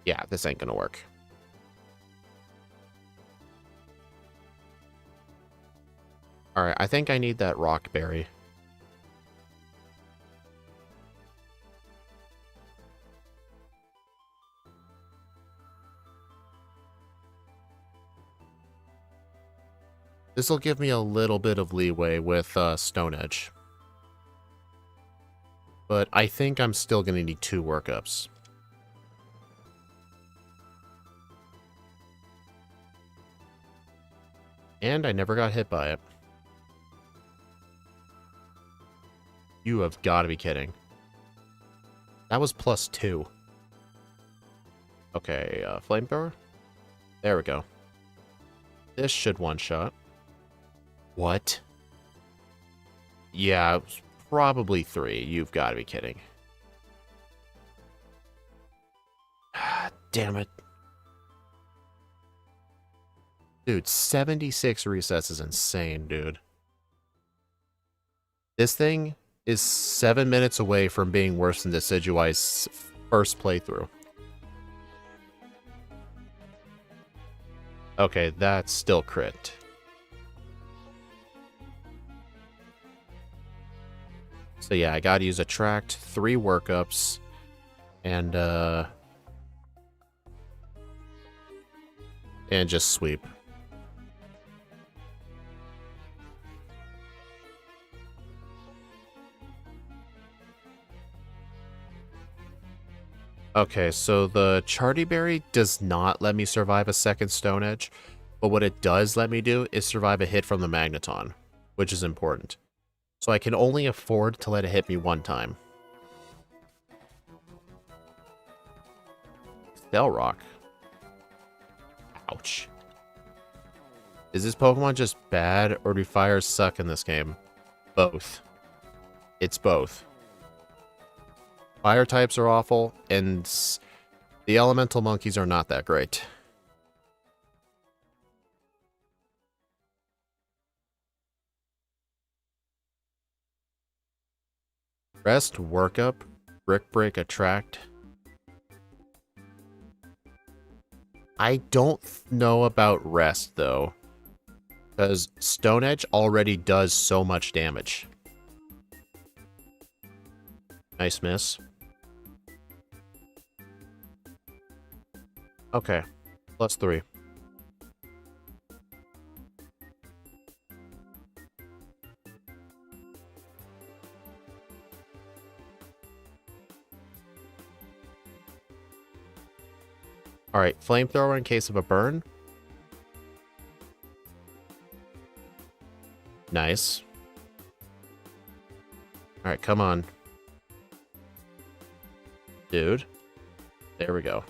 Yeah, this ain't going to work. Alright, I think I need that Rock Berry. This will give me a little bit of leeway with Stone Edge. But I think I'm still going to need 2 workups. And I never got hit by it. You have got to be kidding. That was +2. Okay, Flamethrower? There we go. This should one-shot. What? Yeah, it was probably 3. You've got to be kidding. Damn it. Dude, 76 resets is insane, dude. This thing is 7 minutes away from being worse than Decidueye's first playthrough. Okay, that's still crit. So yeah, I gotta use Attract, 3 workups, and just sweep. Okay, so the Charty Berry does not let me survive a second Stone Edge, but what it does let me do is survive a hit from the Magneton, which is important. So I can only afford to let it hit me 1 time. Stealth Rock. Ouch. Is this Pokemon just bad, or do fires suck in this game? Both. It's both. Fire types are awful, and the elemental monkeys are not that great. Rest, Workup, Brick Break, Attract. I don't know about Rest, though, because Stone Edge already does so much damage. Nice miss. Okay, +3. Alright, flamethrower in case of a burn. Nice. Alright, come on. Dude. There we go.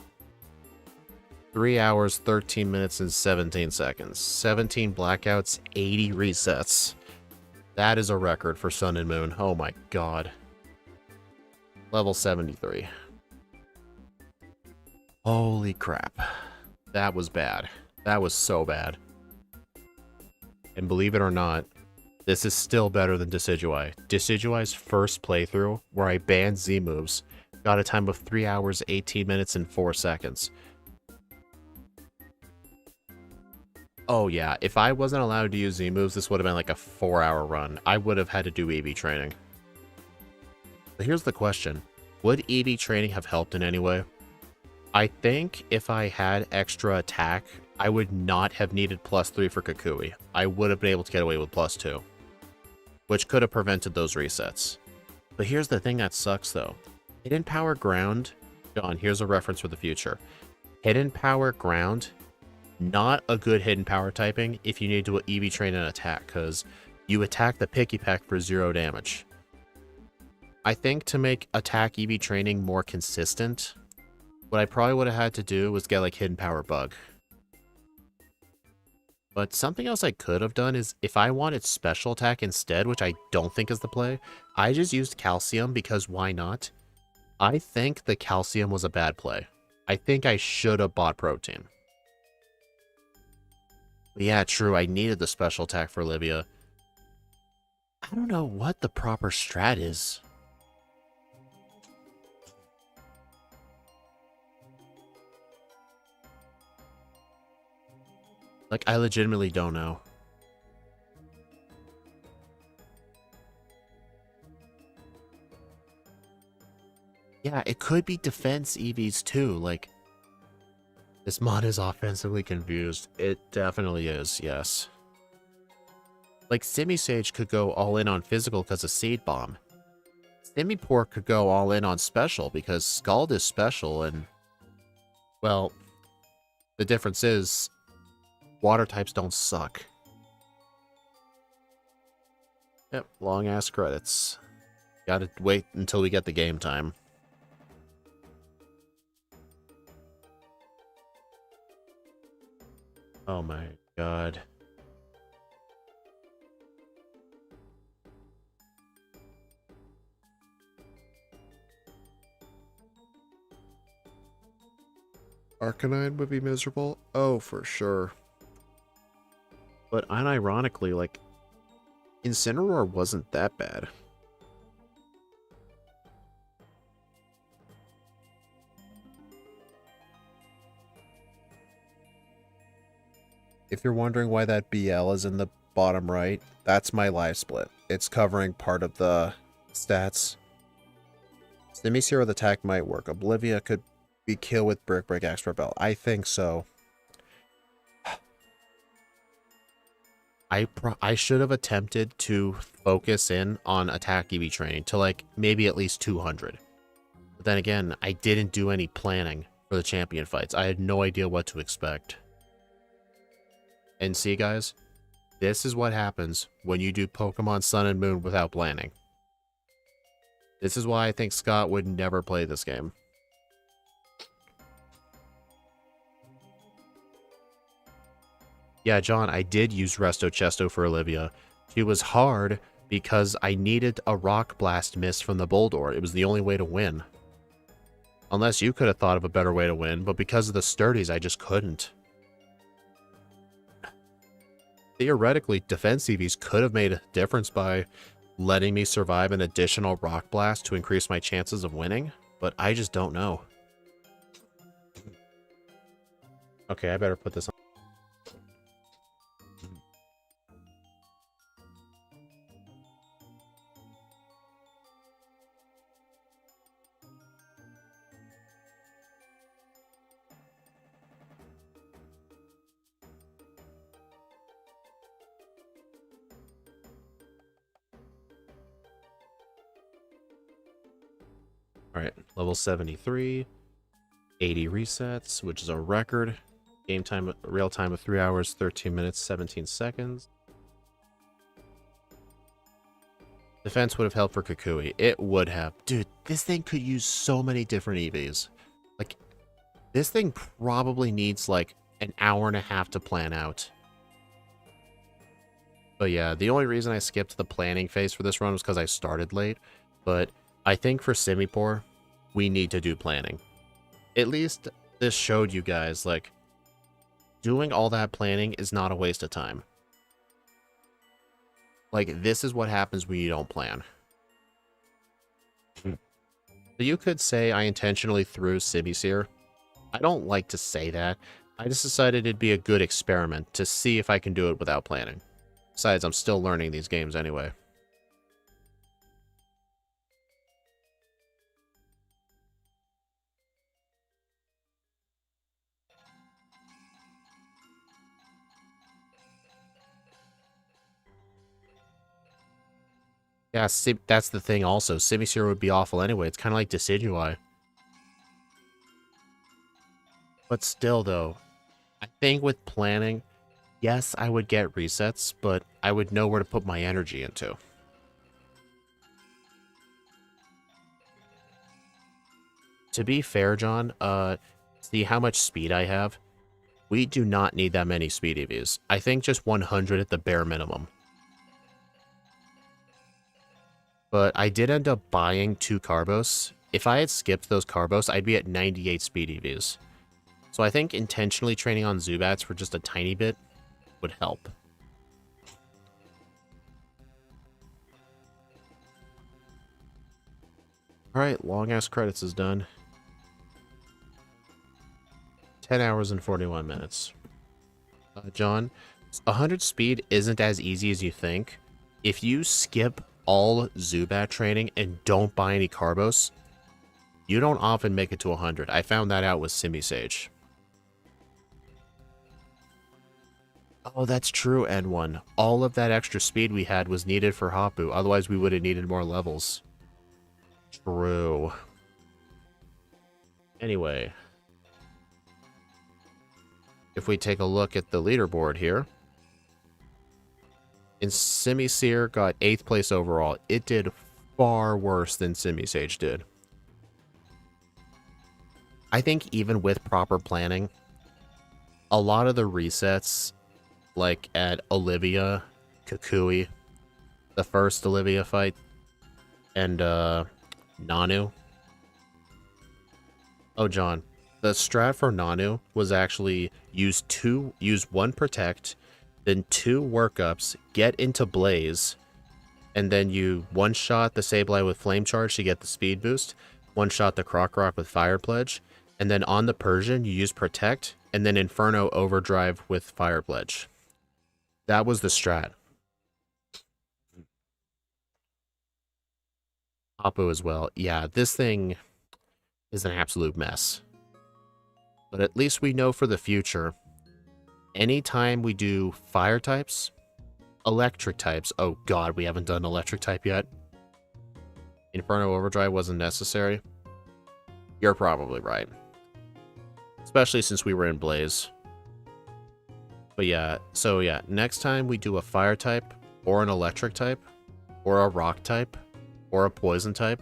3 hours, 13 minutes, and 17 seconds. 17 blackouts, 80 resets. That is a record for Sun and Moon. Oh my god. Level 73. Holy crap. That was bad. That was so bad. And believe it or not, this is still better than Decidueye. Decidueye's first playthrough, where I banned Z moves, got a time of 3 hours, 18 minutes, and 4 seconds. Oh yeah, if I wasn't allowed to use Z moves, this would have been like a 4-hour run. I would have had to do EV training. But here's the question. Would EV training have helped in any way? I think if I had extra attack, I would not have needed +3 for Kukui. I would have been able to get away with +2. Which could have prevented those resets. But here's the thing that sucks though. Hidden Power Ground, John, here's a reference for the future. Hidden Power Ground, not a good hidden power typing if you need to EV train an attack, because you attack the Picky Peck for 0 damage. I think to make attack EV training more consistent, what I probably would have had to do was get like Hidden Power Bug. But something else I could have done is if I wanted special attack instead, which I don't think is the play, I just used calcium because why not? I think the calcium was a bad play. I think I should have bought protein. But yeah, true, I needed the special attack for Olivia. I don't know what the proper strat is. Like, I legitimately don't know. Yeah, it could be defense EVs too. Like, this mod is offensively confused. It definitely is, yes. Like, Simisage could go all in on physical because of Seed Bomb. Simipour could go all in on special because Scald is special and, well, the difference is water types don't suck. Yep, long ass credits. Gotta wait until we get the game time. Oh my god. Arcanine would be miserable? Oh, for sure. But unironically, like, Incineroar wasn't that bad. If you're wondering why that BL is in the bottom right, that's my live split. It's covering part of the stats. Simisear with attack might work. Oblivia could be kill with Brick Break Expert Belt. I think so. I should have attempted to focus in on attack EV training to like maybe at least 200. But then again, I didn't do any planning for the champion fights. I had no idea what to expect. And see guys, this is what happens when you do Pokemon Sun and Moon without planning. This is why I think Scott would never play this game. Yeah, John, I did use Resto Chesto for Olivia. She was hard because I needed a Rock Blast miss from the Boldore. It was the only way to win. Unless you could have thought of a better way to win, but because of the Sturdies, I just couldn't. Theoretically, defense EVs could have made a difference by letting me survive an additional Rock Blast to increase my chances of winning, but I just don't know. Okay, I better put this on. Alright, level 73. 80 resets, which is a record. Game time, real time of 3 hours, 13 minutes, 17 seconds. Defense would have helped for Kukui. It would have. Dude, this thing could use so many different EVs. Like, this thing probably needs like an hour and a half to plan out. But yeah, the only reason I skipped the planning phase for this run was because I started late. But I think for Simipour, we need to do planning. At least this showed you guys, like, doing all that planning is not a waste of time. Like, this is what happens when you don't plan. So you could say I intentionally threw Simisear. I don't like to say that. I just decided it'd be a good experiment to see if I can do it without planning. Besides, I'm still learning these games anyway. Yeah, that's the thing also. Simisear would be awful anyway. It's kind of like Decidueye. But still, though, I think with planning, yes, I would get resets, but I would know where to put my energy into. To be fair, John, see how much speed I have? We do not need that many speed EVs. I think just 100 at the bare minimum. But I did end up buying 2 Carbos. If I had skipped those Carbos, I'd be at 98 speed EVs. So I think intentionally training on Zubats for just a tiny bit would help. Alright, long-ass credits is done. 10 hours and 41 minutes. John, 100 speed isn't as easy as you think. If you skip all Zubat training and don't buy any Carbos, you don't often make it to 100. I found that out with Simisage. Oh, that's true, N1. All of that extra speed we had was needed for Hapu. Otherwise, we would have needed more levels. True. Anyway. If we take a look at the leaderboard here. And Simisear got 8th place overall. It did far worse than Simisage did. I think even with proper planning, a lot of the resets, like at Olivia, Kukui, the first Olivia fight, and Nanu. Oh, John, the strat for Nanu was actually use 1 Protect, then 2 workups, get into Blaze, and then you one-shot the Sableye with Flame Charge to get the speed boost, one-shot the Croc with Fire Pledge, and then on the Persian, you use Protect, and then Inferno Overdrive with Fire Pledge. That was the strat. Oppo as well. Yeah, this thing is an absolute mess. But at least we know for the future, anytime we do fire types, electric types, oh god, we haven't done electric type yet. Inferno Overdrive wasn't necessary. You're probably right. Especially since we were in Blaze. But yeah, so yeah, next time we do a fire type, or an electric type, or a rock type, or a poison type,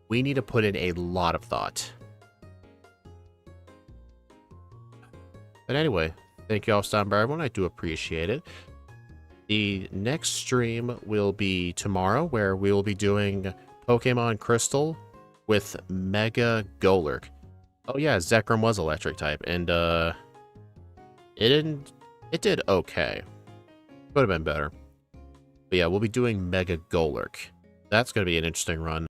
we need to put in a lot of thought. But anyway, thank you all for stopping by, everyone. I do appreciate it. The next stream will be tomorrow, where we will be doing Pokemon Crystal with Mega Golurk. Oh yeah, Zekrom was electric type, and it did okay. Could have been better. But yeah, we'll be doing Mega Golurk. That's going to be an interesting run.